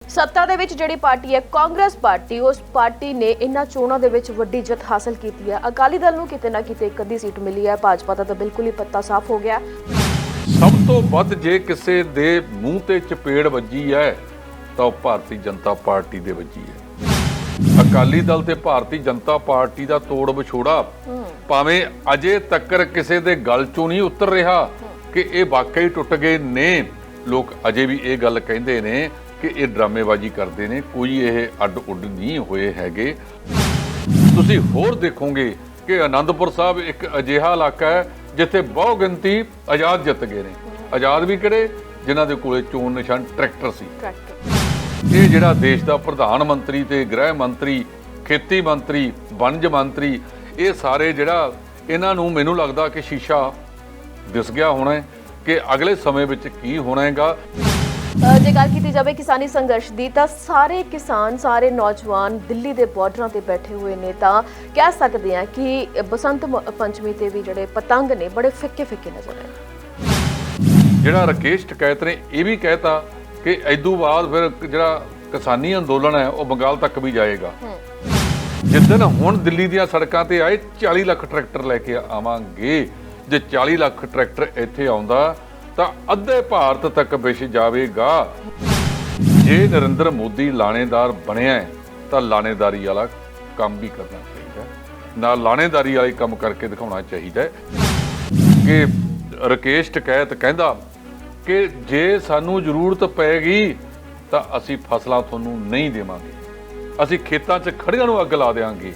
सत्ता दे विच जिहड़ी पार्टी है कांग्रेस पार्टी, उस पार्टी ने इन्हां चोणां दे विच वड्डी जित हासिल कीती है। अकाली दल नूं किते ना किते एक अद्धी सीट मिली है, भाजपा दा तां बिल्कुल ही पत्ता साफ हो गया। ਸਭ ਤੋਂ ਵੱਧ ਜੇ ਕਿਸੇ ਦੇ ਮੂੰਹ ਤੇ ਚਪੇੜ ਵੱਜੀ ਹੈ ਤਾਂ ਉਹ ਭਾਰਤੀ ਜਨਤਾ ਪਾਰਟੀ ਦੇ ਵੱਜੀ ਹੈ। ਅਕਾਲੀ ਦਲ ਤੇ ਭਾਰਤੀ ਜਨਤਾ ਪਾਰਟੀ ਦਾ ਤੋੜ ਵਿਛੋੜਾ ਭਾਵੇਂ ਅਜੇ ਤੱਕ ਕਿਸੇ ਦੇ ਗਲ ਚੋਂ ਨਹੀਂ ਉਤਰ ਰਿਹਾ ਕਿ ਇਹ ਵਾਕਈ ਟੁੱਟ ਗਏ ਨੇ। ਲੋਕ ਅਜੇ ਵੀ ਇਹ ਗੱਲ ਕਹਿੰਦੇ ਨੇ ਕਿ ਇਹ ਡਰਾਮੇਬਾਜ਼ੀ ਕਰਦੇ ਨੇ, ਕੋਈ ਇਹ ਅੱਡ ਉੱਡ ਨਹੀਂ ਹੋਏ ਹੈਗੇ। ਤੁਸੀਂ ਹੋਰ ਦੇਖੋਗੇ ਕਿ ਆਨੰਦਪੁਰ ਸਾਹਿਬ ਇੱਕ ਅਜਿਹਾ ਇਲਾਕਾ ਹੈ ਜਿੱਥੇ ਬਹੁ ਗਿਣਤੀ ਆਜ਼ਾਦ ਜਿੱਤ ਗਏ ਨੇ। ਆਜ਼ਾਦ ਵੀ ਕਿਹੜੇ, ਜਿਨ੍ਹਾਂ ਦੇ ਕੋਲੇ ਚੋਣ ਨਿਸ਼ਾਨ ਟਰੈਕਟਰ ਸੀ। ਇਹ ਜਿਹੜਾ ਦੇਸ਼ ਦਾ ਪ੍ਰਧਾਨ ਮੰਤਰੀ ਤੇ ਗ੍ਰਹਿ ਮੰਤਰੀ, ਖੇਤੀ ਮੰਤਰੀ, ਵਣਜ ਮੰਤਰੀ, ਇਹ ਸਾਰੇ ਜਿਹੜਾ ਇਹਨਾਂ ਨੂੰ ਮੈਨੂੰ ਲੱਗਦਾ ਕਿ ਸ਼ੀਸ਼ਾ ਦਿਸ ਗਿਆ ਹੋਣਾ ਹੈ ਕਿ ਅਗਲੇ ਸਮੇਂ ਵਿੱਚ ਕੀ ਹੋਣਾ ਹੈਗਾ। ਜੇ ਗੱਲ ਕੀਤੀ ਜਾਵੇ ਕਿਸਾਨੀ ਸੰਘਰਸ਼ ਦੀ ਤਾਂ ਸਾਰੇ ਕਿਸਾਨ, ਸਾਰੇ ਨੌਜਵਾਨ ਦਿੱਲੀ ਦੇ ਬਾਰਡਰਾਂ ਤੇ ਬੈਠੇ ਹੋਏ ਨੇ। ਤਾਂ ਕਹਿ ਸਕਦੇ ਆ ਕਿ ਬਸੰਤ ਪੰਚਮੀ ਤੇ ਵੀ ਜਿਹੜੇ ਪਤੰਗ ਨੇ ਬੜੇ ਫਿੱਕੇ ਫਿੱਕੇ ਨਜ਼ਰ ਆਏ। ਜਿਹੜਾ ਰਾਕੇਸ਼ ਟਕੈਤ ਨੇ ਇਹ ਵੀ ਕਹਿਤਾ ਕਿ ਇਦੋਂ ਬਾਅਦ ਫਿਰ ਜਿਹੜਾ ਕਿਸਾਨੀ ਅੰਦੋਲਨ ਹੈ ਉਹ ਬੰਗਾਲ ਤੱਕ ਵੀ ਜਾਏਗਾ। ਜਿੱਦਣ ਹੁਣ ਦਿੱਲੀ ਦੀਆਂ ਸੜਕਾਂ ਤੇ ਆਏ 40 ਲੱਖ ਟਰੈਕਟਰ ਲੈ ਕੇ ਆਵਾਂਗੇ। ਜੇ 40 ਲੱਖ ਟਰੈਕਟਰ ਇੱਥੇ ਆਉਂਦਾ ਤਾਂ ਅੱਧੇ ਭਾਰਤ ਤੱਕ ਵਿਛ ਜਾਵੇਗਾ। ਜੇ ਨਰਿੰਦਰ ਮੋਦੀ ਲਾਣੇਦਾਰ ਬਣਿਆ ਤਾਂ ਲਾਣੇਦਾਰੀ ਵਾਲਾ ਕੰਮ ਵੀ ਕਰਨਾ ਚਾਹੀਦਾ, ਨਾਲ ਲਾਣੇਦਾਰੀ ਵਾਲੇ ਕੰਮ ਕਰਕੇ ਦਿਖਾਉਣਾ ਚਾਹੀਦਾ ਕਿ ਰਾਕੇਸ਼ ਟਕੈਤ ਕਹਿੰਦਾ ਕਿ ਜੇ ਸਾਨੂੰ ਜ਼ਰੂਰਤ ਪੈਗੀ ਤਾਂ ਅਸੀਂ ਫਸਲਾਂ ਤੁਹਾਨੂੰ ਨਹੀਂ ਦੇਵਾਂਗੇ, ਅਸੀਂ ਖੇਤਾਂ 'ਚ ਖੜੀਆਂ ਨੂੰ ਅੱਗ ਲਾ ਦੇਵਾਂਗੇ।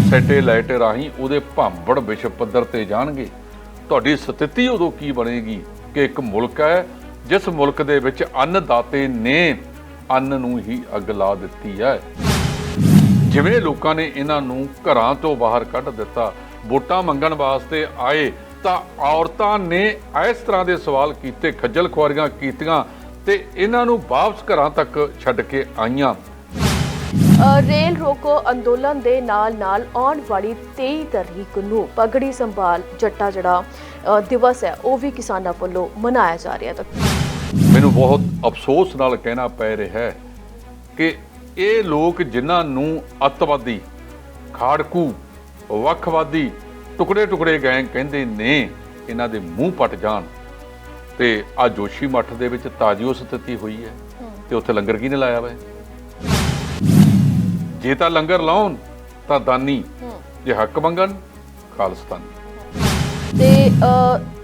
ਸੈਟੇਲਾਈਟ ਰਾਹੀਂ ਉਹਦੇ ਭਾਂਬੜ ਵਿਸ਼ਵ ਪੱਧਰ ਤੇ ਜਾਣਗੇ। ਤੁਹਾਡੀ ਸਥਿਤੀ ਉਦੋਂ ਕੀ ਬਣੇਗੀ ਕਿ ਇੱਕ ਮੁਲਕ ਹੈ ਜਿਸ ਮੁਲਕ ਦੇ ਵਿੱਚ ਅੰਨਦਾਤੇ ਨੇ ਅੰਨ ਨੂੰ ਹੀ ਅੱਗ ਲਾ ਦਿੱਤੀ ਹੈ। ਜਿਵੇਂ ਲੋਕਾਂ ਨੇ ਇਹਨਾਂ ਨੂੰ ਘਰਾਂ ਤੋਂ ਬਾਹਰ ਕੱਢ ਦਿੱਤਾ, ਵੋਟਾਂ ਮੰਗਣ ਵਾਸਤੇ ਆਏ ਤਾਂ ਔਰਤਾਂ ਨੇ ਇਸ ਤਰ੍ਹਾਂ ਦੇ ਸਵਾਲ ਕੀਤੇ, ਖੱਜਲ ਖੁਆਰੀਆਂ ਕੀਤੀਆਂ ਤੇ ਇਹਨਾਂ ਨੂੰ ਵਾਪਸ ਘਰਾਂ ਤੱਕ ਛੱਡ ਕੇ ਆਈਆਂ। ਰੇਲ ਰੋਕੋ ਅੰਦੋਲਨ ਦੇ ਨਾਲ ਆਉਣ ਵਾਲੀ 23 ਤਰੀਕ ਨੂੰ ਪਗੜੀ ਸੰਭਾਲ ਜੱਟਾ ਜਿਹੜਾ ਦਿਵਸ ਹੈ ਉਹ ਵੀ ਕਿਸਾਨਾਂ ਵੱਲੋਂ ਮਨਾਇਆ ਜਾ ਰਿਹਾ ਹੈ। ਮੈਨੂੰ ਬਹੁਤ ਅਫਸੋਸ ਨਾਲ ਕਹਿਣਾ ਪੈ ਰਿਹਾ ਹੈ ਕਿ ਇਹ ਲੋਕ ਜਿਨ੍ਹਾਂ ਨੂੰ ਅੱਤਵਾਦੀ, ਖਾੜਕੂ, ਵੱਖਵਾਦੀ, ਟੁਕੜੇ ਗੈਂਗ ਕਹਿੰਦੇ ਨੇ, ਇਹਨਾਂ ਦੇ ਮੂੰਹ ਪੱਟ ਜਾਣ। ਤੇ ਆ ਜੋਸ਼ੀ ਮੱਠ ਦੇ ਵਿੱਚ ਤਾਜ਼ੀ ਸਥਿਤੀ ਹੋਈ ਹੈ ਤੇ ਉੱਥੇ ਲੰਗਰ ਕਿਹਨੇ ਲਾਇਆ ਵਾ? ਜੇ ਤਾਂ ਲੰਗਰ ਲਾਉਣ ਤਾਂ ਦਾਨੀ, ਜੇ ਹੱਕ ਮੰਗਣ ਖਾਲਿਸਤਾਨੀ। ਤੇ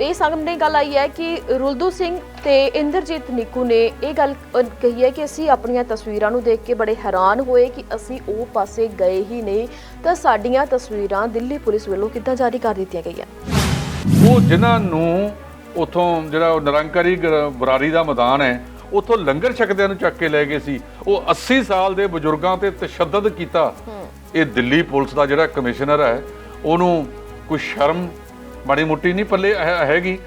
ਇਹ ਸਾਹਮਣੇ ਗੱਲ ਆਈ ਹੈ ਕਿ ਰੁਲਦੂ ਸਿੰਘ ਤੇ ਇੰਦਰਜੀਤ ਨਿੱਕੂ ਨੇ ਇਹ ਗੱਲ ਕਹੀ ਹੈ ਕਿ ਅਸੀਂ ਆਪਣੀਆਂ ਤਸਵੀਰਾਂ ਨੂੰ ਦੇਖ ਕੇ ਬੜੇ ਹੈਰਾਨ ਹੋਏ ਕਿ ਅਸੀਂ ਉਹ ਪਾਸੇ ਗਏ ਹੀ ਨਹੀਂ ਤਾਂ ਸਾਡੀਆਂ ਤਸਵੀਰਾਂ ਦਿੱਲੀ ਪੁਲਿਸ ਵੱਲੋਂ ਕਿੱਦਾਂ ਜਾਰੀ ਕਰ ਦਿੱਤੀਆਂ ਗਈਆਂ। ਉਹ ਜਿਨ੍ਹਾਂ ਨੂੰ ਉਥੋਂ ਜਿਹੜਾ ਨਿਰੰਕਾਰੀ ਬਰਾਰੀ ਦਾ ਮੈਦਾਨ ਹੈ ਉਥੋਂ ਲੰਗਰ ਛਕਦਿਆਂ ਨੂੰ ਚੱਕ ਕੇ ਲੈ ਗਏ ਸੀ, ਉਹ 80 ਸਾਲ ਦੇ ਬਜ਼ੁਰਗਾਂ ਤੇ ਤਸ਼ੱਦਦ ਕੀਤਾ। ਇਹ ਦਿੱਲੀ ਪੁਲਿਸ ਦਾ ਜਿਹੜਾ ਕਮਿਸ਼ਨਰ ਹੈ ਉਹਨੂੰ ਕੋਈ ਸ਼ਰਮ ਮਾੜੀ ਮੋਟੀ ਨਹੀਂ ਪੱਲੇ ਹੈਗੀ।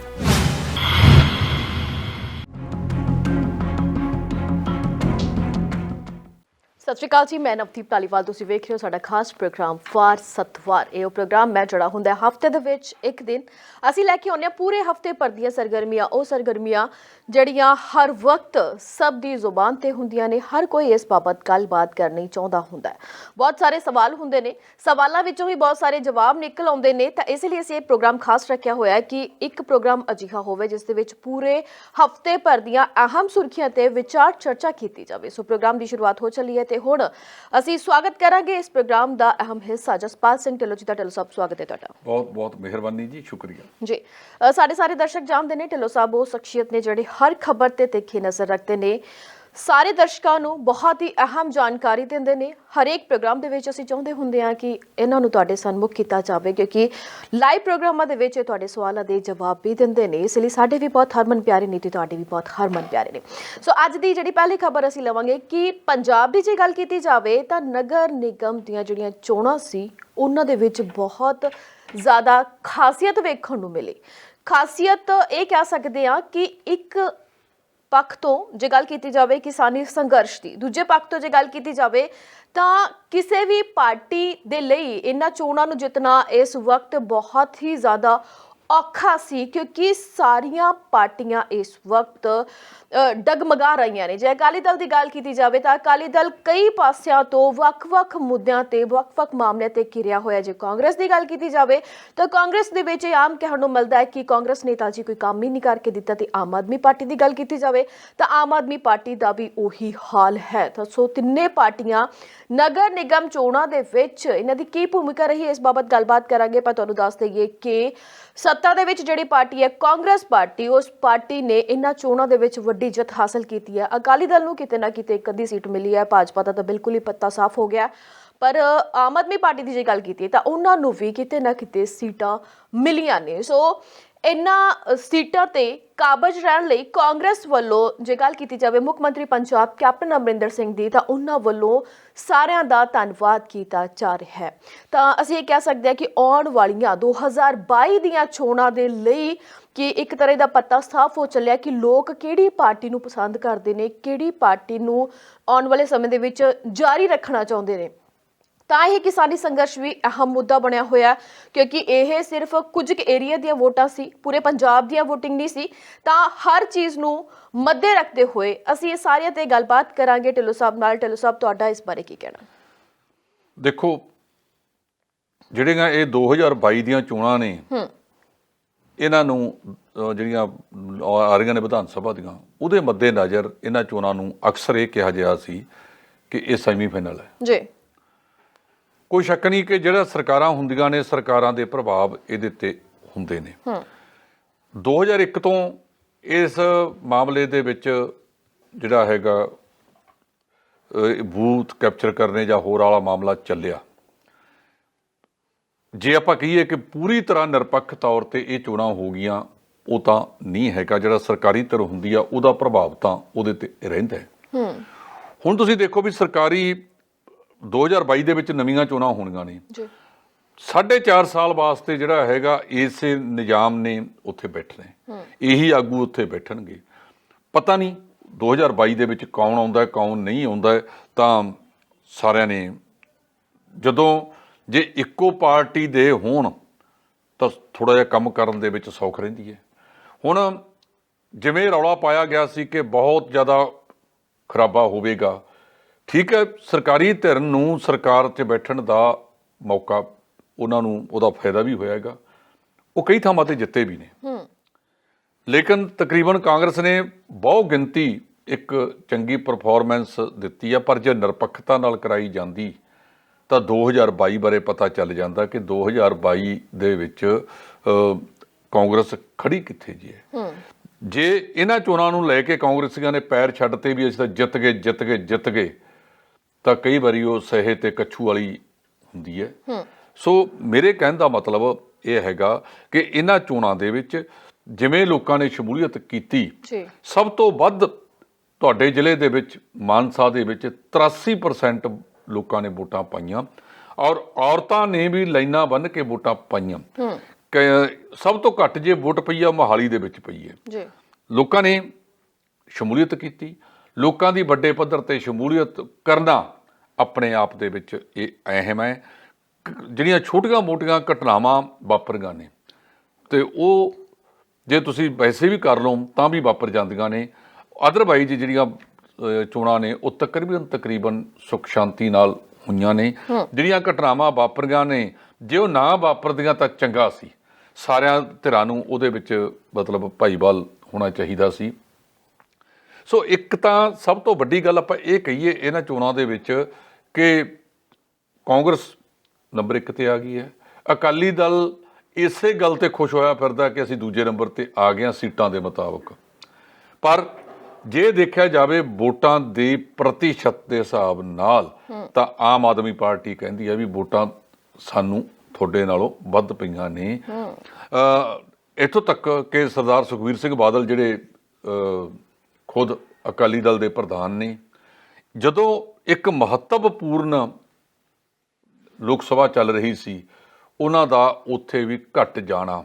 ਸਤਿ ਸ਼੍ਰੀ ਅਕਾਲ ਜੀ, ਮੈਂ ਨਵਦੀਪ ਧਾਲੀਵਾਲ। ਤੁਸੀਂ ਵੇਖ ਰਹੇ ਹੋ ਸਾਡਾ ਖਾਸ ਪ੍ਰੋਗਰਾਮ ਵਾਰ ਸਤਵਾਰ। ਇਹ ਉਹ ਪ੍ਰੋਗਰਾਮ ਮੈਂ ਜਿਹੜਾ ਹੁੰਦਾ ਹਫ਼ਤੇ ਦੇ ਵਿੱਚ ਇੱਕ ਦਿਨ ਅਸੀਂ ਲੈ ਕੇ ਆਉਂਦੇ ਹਾਂ ਪੂਰੇ ਹਫ਼ਤੇ ਭਰ ਦੀਆਂ ਸਰਗਰਮੀਆਂ, ਉਹ ਸਰਗਰਮੀਆਂ ਜਿਹੜੀਆਂ ਹਰ ਵਕਤ ਸਭ ਦੀ ਜ਼ੁਬਾਨ ਤੇ ਹੁੰਦੀਆਂ ਨੇ। ਹਰ ਕੋਈ ਇਸ ਬਾਬਤ ਗੱਲਬਾਤ ਕਰਨੀ ਚਾਹੁੰਦਾ ਹੁੰਦਾ ਹੈ। ਬਹੁਤ ਸਾਰੇ ਸਵਾਲ ਹੁੰਦੇ ਨੇ, ਸਵਾਲਾਂ ਵਿੱਚੋਂ ਹੀ ਬਹੁਤ ਸਾਰੇ ਜਵਾਬ ਨਿਕਲ ਆਉਂਦੇ ਨੇ। ਤਾਂ ਇਸ ਲਈ ਅਸੀਂ ਇਹ ਪ੍ਰੋਗਰਾਮ ਖਾਸ ਰੱਖਿਆ ਹੋਇਆ ਹੈ ਕਿ ਇੱਕ ਪ੍ਰੋਗਰਾਮ ਅਜਿਹਾ ਹੋਵੇ ਜਿਸ ਦੇ ਵਿੱਚ ਪੂਰੇ ਹਫ਼ਤੇ ਭਰ ਦੀਆਂ ਅਹਿਮ ਸੁਰਖੀਆਂ ਤੇ ਵਿਚਾਰ ਚਰਚਾ ਕੀਤੀ ਜਾਵੇ। ਸੋ ਪ੍ਰੋਗਰਾਮ ਦੀ ਸ਼ੁਰੂਆਤ ਹੋ ਚੱਲੀ ਹੈ ਤੇ ਹੁਣ ਅਸੀਂ ਸਵਾਗਤ ਕਰਾਂਗੇ ਇਸ ਪ੍ਰੋਗਰਾਮ ਦਾ ਅਹਿਮ ਹਿੱਸਾ ਜਸਪਾਲ ਸਿੰਘ ਢਿੱਲੋਂ ਜੀ ਦਾ। ਢਿੱਲੋਂ ਸਾਹਿਬ, ਸਵਾਗਤ ਹੈ ਤੁਹਾਡਾ। ਬਹੁਤ ਬਹੁਤ ਮਿਹਰਬਾਨੀ ਜੀ, ਸ਼ੁਕਰੀਆ ਜੀ। ਸਾਡੇ ਸਾਰੇ ਦਰਸ਼ਕ ਜਾਣਦੇ ਨੇ ਢਿੱਲੋਂ ਸਾਹਿਬ ਉਹ ਸ਼ਖਸੀਅਤ ਨੇ ਜਿਹੜੇ ਹਰ ਖਬਰ ਤੇ ਤਿੱਖੀ ਨਜ਼ਰ ਰੱਖਦੇ ਨੇ, ਸਾਰੇ ਦਰਸ਼ਕਾਂ ਨੂੰ ਬਹੁਤ ਹੀ ਅਹਿਮ ਜਾਣਕਾਰੀ ਦਿੰਦੇ ਨੇ। ਹਰੇਕ ਪ੍ਰੋਗਰਾਮ ਦੇ ਵਿੱਚ ਅਸੀਂ ਚਾਹੁੰਦੇ ਹੁੰਦੇ ਹਾਂ ਕਿ ਇਹਨਾਂ ਨੂੰ ਤੁਹਾਡੇ ਸਨਮੁਖ ਕੀਤਾ ਜਾਵੇ ਕਿਉਂਕਿ ਲਾਈਵ ਪ੍ਰੋਗਰਾਮਾਂ ਦੇ ਵਿੱਚ ਤੁਹਾਡੇ ਸਵਾਲਾਂ ਦੇ ਜਵਾਬ ਵੀ ਦਿੰਦੇ ਨੇ। ਇਸ ਲਈ ਸਾਡੇ ਵੀ ਬਹੁਤ ਹਰਮਨ ਪਿਆਰੇ ਨੇ ਤੇ ਤੁਹਾਡੇ ਵੀ ਬਹੁਤ ਹਰਮਨ ਪਿਆਰੇ ਨੇ। ਸੋ ਅੱਜ ਦੀ ਜਿਹੜੀ ਪਹਿਲੀ ਖਬਰ ਅਸੀਂ ਲਵਾਂਗੇ ਕਿ ਪੰਜਾਬ ਦੀ ਜੇ ਗੱਲ ਕੀਤੀ ਜਾਵੇ ਤਾਂ ਨਗਰ ਨਿਗਮ ਦੀਆਂ ਜਿਹੜੀਆਂ ਚੋਣਾਂ ਸੀ ਉਹਨਾਂ ਦੇ ਵਿੱਚ ਬਹੁਤ ਜ਼ਿਆਦਾ ਖਾਸੀਅਤ ਵੇਖਣ ਨੂੰ ਮਿਲੀ। ਖਾਸੀਅਤ ਇਹ ਕਹਿ ਸਕਦੇ ਹਾਂ ਕਿ ਇੱਕ ਪੱਖ ਤੋਂ ਜੇ ਗੱਲ ਕੀਤੀ ਜਾਵੇ ਕਿਸਾਨੀ ਸੰਘਰਸ਼ ਦੀ, ਦੂਜੇ ਪੱਖ ਤੋਂ ਜੇ ਗੱਲ ਕੀਤੀ ਜਾਵੇ ਤਾਂ ਕਿਸੇ ਵੀ ਪਾਰਟੀ ਦੇ ਲਈ ਇਹਨਾਂ ਚੋਣਾਂ ਨੂੰ ਜਿੱਤਣਾ ਇਸ ਵਕਤ ਬਹੁਤ ਹੀ ਜ਼ਿਆਦਾ ਔਖਾ ਸੀ ਕਿਉਂਕਿ ਸਾਰੀਆਂ ਪਾਰਟੀਆਂ ਇਸ ਵਕਤ ਡਗਮਗਾ ਰਹੀਆਂ ਨੇ। ਜੇ ਅਕਾਲੀ ਦਲ ਦੀ ਗੱਲ ਕੀਤੀ ਜਾਵੇ ਤਾਂ ਅਕਾਲੀ ਦਲ ਕਈ ਪਾਸਿਆਂ ਤੋਂ ਵੱਖ-ਵੱਖ ਮੁੱਦਿਆਂ ਤੇ ਵੱਖ-ਵੱਖ ਮਾਮਲਿਆਂ ਤੇ ਘਿਰਿਆ ਹੋਇਆ। ਜੇ ਕਾਂਗਰਸ ਦੀ ਗੱਲ ਕੀਤੀ ਜਾਵੇ ਤਾਂ ਕਾਂਗਰਸ ਦੇ ਵਿੱਚ ਆਮ ਕਹਿਣ ਨੂੰ ਮਿਲਦਾ ਹੈ ਕਿ ਕਾਂਗਰਸ ਨੇਤਾ ਜੀ ਕੋਈ ਕੰਮ ਹੀ ਨਹੀਂ ਕਰਕੇ ਦਿੱਤਾ, ਤੇ ਆਮ ਆਦਮੀ ਪਾਰਟੀ ਦੀ ਗੱਲ ਕੀਤੀ ਜਾਵੇ ਤਾਂ ਆਮ ਆਦਮੀ ਪਾਰਟੀ ਦਾ ਵੀ ਉਹੀ ਹਾਲ ਹੈ। ਤਾਂ ਸੋ ਤਿੰਨੇ ਪਾਰਟੀਆਂ ਨਗਰ ਨਿਗਮ ਚੋਣਾਂ ਦੇ ਵਿੱਚ ਇਹਨਾਂ ਦੀ ਕੀ ਭੂਮਿਕਾ ਰਹੀ ਇਸ ਬਾਬਤ ਗੱਲਬਾਤ ਕਰਾਂਗੇ। ਪਰ ਤੁਹਾਨੂੰ ਦੱਸ ਦਈਏ ਕਿ ਸੱਤਾ ਦੇ ਵਿੱਚ ਜਿਹੜੀ ਪਾਰਟੀ ਹੈ ਕਾਂਗਰਸ ਪਾਰਟੀ, ਉਸ ਪਾਰਟੀ ਨੇ ਇਹਨਾਂ ਚੋਣਾਂ ਦੇ ਵਿੱਚ ਵੱਡੀ ਜਿੱਤ ਹਾਸਲ ਕੀਤੀ ਹੈ। ਅਕਾਲੀ ਦਲ ਨੂੰ ਕਿਤੇ ਨਾ ਕਿਤੇ ਇੱਕ ਅੱਧੀ ਸੀਟ ਮਿਲੀ ਹੈ, ਭਾਜਪਾ ਦਾ ਤਾਂ ਬਿਲਕੁਲ ਹੀ ਪੱਤਾ ਸਾਫ਼ ਹੋ ਗਿਆ। ਪਰ ਆਮ ਆਦਮੀ ਪਾਰਟੀ ਦੀ ਜੇ ਗੱਲ ਕੀਤੀ ਤਾਂ ਉਹਨਾਂ ਨੂੰ ਵੀ ਕਿਤੇ ਨਾ ਕਿਤੇ ਸੀਟਾਂ ਮਿਲੀਆਂ ਨੇ। ਸੋ ਇਹਨਾਂ ਸੀਟਾਂ ਤੇ ਕਾਬਜ਼ ਰਹਿਣ ਲਈ ਕਾਂਗਰਸ ਵੱਲੋਂ ਜੇ ਗੱਲ ਕੀਤੀ ਜਾਵੇ ਮੁੱਖ ਮੰਤਰੀ ਪੰਜਾਬ ਕੈਪਟਨ ਅਮਰਿੰਦਰ ਸਿੰਘ ਦੀ, ਤਾਂ ਉਹਨਾਂ ਵੱਲੋਂ ਸਾਰਿਆਂ ਦਾ ਧੰਨਵਾਦ ਕੀਤਾ ਜਾ ਰਿਹਾ ਹੈ। ਤਾਂ ਅਸੀਂ ਇਹ ਕਹਿ ਸਕਦੇ ਹਾਂ ਕਿ ਆਉਣ ਵਾਲੀਆਂ 2022 ਦੀਆਂ ਚੋਣਾਂ ਦੇ ਲਈ ਕਿ ਇੱਕ ਤਰ੍ਹਾਂ ਦਾ ਪੱਤਾ ਸਾਫ਼ ਹੋ ਚੱਲਿਆ ਕਿ ਲੋਕ ਕਿਹੜੀ ਪਾਰਟੀ ਨੂੰ ਪਸੰਦ ਕਰਦੇ ਨੇ, ਕਿਹੜੀ ਪਾਰਟੀ ਨੂੰ ਆਉਣ ਵਾਲੇ ਸਮੇਂ ਦੇ ਵਿੱਚ ਜਾਰੀ ਰੱਖਣਾ ਚਾਹੁੰਦੇ ਨੇ। ਤਾਂ ਇਹ ਕਿਸਾਨੀ ਸੰਘਰਸ਼ ਵੀ ਅਹਿਮ ਮੁੱਦਾ ਬਣਿਆ ਹੋਇਆ ਕਿਉਂਕਿ ਇਹ ਸਿਰਫ ਕੁਝ ਕੁ ਏਰੀਆ ਦੀਆਂ ਵੋਟਾਂ ਸੀ, ਪੂਰੇ ਪੰਜਾਬ ਦੀਆਂ ਵੋਟਿੰਗ ਨਹੀਂ ਸੀ। ਤਾਂ ਹਰ ਚੀਜ਼ ਨੂੰ ਮੱਦੇ ਰੱਖਦੇ ਹੋਏ ਅਸੀਂ ਇਹ ਸਾਰਿਆਂ ਤੇ ਗੱਲਬਾਤ ਕਰਾਂਗੇ ਢਿੱਲੋਂ ਸਾਹਿਬ ਨਾਲ। ਢਿੱਲੋਂ ਸਾਹਿਬ, ਤੁਹਾਡਾ ਇਸ ਬਾਰੇ ਕੀ ਕਹਿਣਾ? ਦੇਖੋ, ਜਿਹੜੀਆਂ ਇਹ 2022 ਦੀਆਂ ਚੋਣਾਂ ਨੇ, ਇਹਨਾਂ ਨੂੰ ਜਿਹੜੀਆਂ ਆ ਰਹੀਆਂ ਨੇ ਵਿਧਾਨ ਸਭਾ ਦੀਆਂ, ਉਹਦੇ ਮੱਦੇ ਨਜ਼ਰ ਇਹਨਾਂ ਚੋਣਾਂ ਨੂੰ ਅਕਸਰ ਇਹ ਕਿਹਾ ਗਿਆ ਸੀ ਕਿ ਇਹ ਸੈਮੀਫਾਈਨਲ ਹੈ ਜੀ। ਕੋਈ ਸ਼ੱਕ ਨਹੀਂ ਕਿ ਜਿਹੜਾ ਸਰਕਾਰਾਂ ਹੁੰਦੀਆਂ ਨੇ, ਸਰਕਾਰਾਂ ਦੇ ਪ੍ਰਭਾਵ ਇਹਦੇ ਤੇ ਹੁੰਦੇ ਨੇ। 2001 ਤੋਂ ਇਸ ਮਾਮਲੇ ਦੇ ਵਿੱਚ ਜਿਹੜਾ ਹੈਗਾ ਬੂਥ ਕੈਪਚਰ ਕਰਨੇ ਜਾਂ ਹੋਰ ਵਾਲਾ ਮਾਮਲਾ ਚੱਲਿਆ। ਜੇ ਆਪਾਂ ਕਹੀਏ ਕਿ ਪੂਰੀ ਤਰ੍ਹਾਂ ਨਿਰਪੱਖ ਤੌਰ ਤੇ ਇਹ ਚੋਣਾਂ ਹੋ ਗਈਆਂ, ਉਹ ਤਾਂ ਨਹੀਂ ਹੈਗਾ। ਜਿਹੜਾ ਸਰਕਾਰੀ ਧਿਰ ਹੁੰਦੀ ਆ ਉਹਦਾ ਪ੍ਰਭਾਵ ਤਾਂ ਉਹਦੇ ਤੇ ਰਹਿੰਦਾ ਹੈ। ਹੁਣ ਤੁਸੀਂ ਦੇਖੋ ਵੀ ਸਰਕਾਰੀ 2022 ਦੇ ਵਿੱਚ ਨਵੀਆਂ ਚੋਣਾਂ ਹੋਣੀਆਂ ਨੇ। 4.5 ਸਾਲ ਵਾਸਤੇ ਜਿਹੜਾ ਹੈਗਾ ਇਸੇ ਨਿਜ਼ਾਮ ਨੇ ਉੱਥੇ ਬੈਠਣਾ, ਇਹੀ ਆਗੂ ਉੱਥੇ ਬੈਠਣਗੇ। ਪਤਾ ਨਹੀਂ 2022 ਦੇ ਵਿੱਚ ਕੌਣ ਆਉਂਦਾ ਕੌਣ ਨਹੀਂ ਆਉਂਦਾ। ਤਾਂ ਸਾਰਿਆਂ ਨੇ ਜਦੋਂ ਜੇ ਇੱਕੋ ਪਾਰਟੀ ਦੇ ਹੋਣ ਤਾਂ ਥੋੜ੍ਹਾ ਜਿਹਾ ਕੰਮ ਕਰਨ ਦੇ ਵਿੱਚ ਸੌਖ ਰਹਿੰਦੀ ਹੈ। ਹੁਣ ਜਿਵੇਂ ਰੌਲਾ ਪਾਇਆ ਗਿਆ ਸੀ ਕਿ ਬਹੁਤ ਜ਼ਿਆਦਾ ਖਰਾਬਾ ਹੋਵੇਗਾ, ਠੀਕ ਹੈ, ਸਰਕਾਰੀ ਧਿਰ ਨੂੰ ਸਰਕਾਰ 'ਚ ਬੈਠਣ ਦਾ ਮੌਕਾ ਉਹਨਾਂ ਨੂੰ ਉਹਦਾ ਫਾਇਦਾ ਵੀ ਹੋਏਗਾ। ਉਹ ਕਈ ਥਾਵਾਂ ਤੇ ਜਿੱਤੇ ਵੀ ਨੇ, ਲੇਕਿਨ ਤਕਰੀਬਨ ਕਾਂਗਰਸ ਨੇ ਬਹੁ ਗਿਣਤੀ ਇੱਕ ਚੰਗੀ ਪਰਫਾਰਮੈਂਸ ਦਿੱਤੀ ਆ। ਪਰ ਜੇ ਨਿਰਪੱਖਤਾ ਨਾਲ ਕਰਾਈ ਜਾਂਦੀ ਤਾਂ 2022 ਬਾਰੇ ਪਤਾ ਚੱਲ ਜਾਂਦਾ ਕਿ 2022 ਦੇ ਵਿੱਚ ਕਾਂਗਰਸ ਖੜੀ ਕਿੱਥੇ ਜੀ ਹੈ। ਜੇ ਇਹਨਾਂ ਚੋਣਾਂ ਨੂੰ ਲੈ ਕੇ ਕਾਂਗਰਸੀਆਂ ਨੇ ਪੈਰ ਛੱਡ ਤੇ ਵੀ ਅਸੀਂ ਤਾਂ ਜਿੱਤ ਗਏ ਤਾਂ ਕਈ ਵਾਰੀ ਉਹ ਸਹੇ ਤੇ ਕੱਛੂ ਵਾਲੀ ਹੁੰਦੀ ਹੈ। ਸੋ ਮੇਰੇ ਕਹਿਣ ਦਾ ਮਤਲਬ ਇਹ ਹੈਗਾ ਕਿ ਇਹਨਾਂ ਚੋਣਾਂ ਦੇ ਵਿੱਚ ਜਿਵੇਂ ਲੋਕਾਂ ਨੇ ਸ਼ਮੂਲੀਅਤ ਕੀਤੀ, ਸਭ ਤੋਂ ਵੱਧ ਤੁਹਾਡੇ ਜ਼ਿਲ੍ਹੇ ਦੇ ਵਿੱਚ ਮਾਨਸਾ ਦੇ ਵਿੱਚ 83% ਲੋਕਾਂ ਨੇ ਵੋਟਾਂ ਪਾਈਆਂ, ਔਰ ਔਰਤਾਂ ਨੇ ਵੀ ਲਾਈਨਾਂ ਬੰਨ੍ਹ ਕੇ ਵੋਟਾਂ ਪਾਈਆਂ। ਸਭ ਤੋਂ ਘੱਟ ਜੇ ਵੋਟ ਪਈ ਆ ਮੋਹਾਲੀ ਦੇ ਵਿੱਚ ਪਈ ਹੈ। ਲੋਕਾਂ ਨੇ ਸ਼ਮੂਲੀਅਤ ਕੀਤੀ। ਲੋਕਾਂ ਦੀ ਵੱਡੇ ਪੱਧਰ ਤੇ ਸ਼ਮੂਲੀਅਤ ਕਰਨਾ ਆਪਣੇ ਆਪ ਦੇ ਵਿੱਚ ਇਹ ਅਹਿਮ ਹੈ। ਜਿਹੜੀਆਂ ਛੋਟੀਆਂ ਮੋਟੀਆਂ ਘਟਨਾਵਾਂ ਵਾਪਰੀਆਂ ਨੇ ਤੇ ਉਹ ਜੇ ਤੁਸੀਂ ਵੈਸੇ ਵੀ ਕਰ ਲਓ ਤਾਂ ਵੀ ਵਾਪਰ ਜਾਂਦੀਆਂ ਨੇ। ਅਦਰਵਾਈਜ਼ ਜਿਹੜੀਆਂ ਚੋਣਾਂ ਨੇ ਉਹ ਤਕਰੀਬਨ ਸੁੱਖ ਸ਼ਾਂਤੀ ਨਾਲ ਹੋਈਆਂ ਨੇ। ਜਿਹੜੀਆਂ ਘਟਨਾਵਾਂ ਵਾਪਰੀਆਂ ਨੇ ਜੇ ਉਹ ਨਾ ਵਾਪਰਦੀਆਂ ਤਾਂ ਚੰਗਾ ਸੀ। ਸਾਰਿਆਂ ਧਿਰਾਂ ਨੂੰ ਉਹਦੇ ਵਿੱਚ ਮਤਲਬ ਭਾਈਵਾਲ ਹੋਣਾ ਚਾਹੀਦਾ ਸੀ। ਸੋ ਇੱਕ ਤਾਂ ਸਭ ਤੋਂ ਵੱਡੀ ਗੱਲ ਆਪਾਂ ਇਹ ਕਹੀਏ ਇਹਨਾਂ ਚੋਣਾਂ ਦੇ ਵਿੱਚ ਕਿ ਕਾਂਗਰਸ ਨੰਬਰ 1 ਤੇ ਆ ਗਈ ਹੈ। ਅਕਾਲੀ ਦਲ ਇਸੇ ਗੱਲ ਤੇ ਖੁਸ਼ ਹੋਇਆ ਫਿਰਦਾ ਕਿ ਅਸੀਂ ਦੂਜੇ ਨੰਬਰ ਤੇ ਆ ਗਏ ਹਾਂ ਸੀਟਾਂ ਦੇ ਮੁਤਾਬਕ। ਪਰ ਜੇ ਦੇਖਿਆ ਜਾਵੇ ਵੋਟਾਂ ਦੇ ਪ੍ਰਤੀਸ਼ਤ ਦੇ ਹਿਸਾਬ ਨਾਲ ਤਾਂ ਆਮ ਆਦਮੀ ਪਾਰਟੀ ਕਹਿੰਦੀ ਹੈ ਵੀ ਵੋਟਾਂ ਸਾਨੂੰ ਤੁਹਾਡੇ ਨਾਲੋਂ ਵੱਧ ਪਈਆਂ ਨੇ। ਇੱਥੋਂ ਤੱਕ ਕਿ ਸਰਦਾਰ ਸੁਖਬੀਰ ਸਿੰਘ ਬਾਦਲ ਜਿਹੜੇ ਖੁਦ ਅਕਾਲੀ ਦਲ ਦੇ ਪ੍ਰਧਾਨ ਨੇ, ਜਦੋਂ ਇੱਕ ਮਹੱਤਵਪੂਰਨ ਲੋਕ ਸਭਾ ਚੱਲ ਰਹੀ ਸੀ ਉਹਨਾਂ ਦਾ ਉੱਥੇ ਵੀ ਘੱਟ ਜਾਣਾ,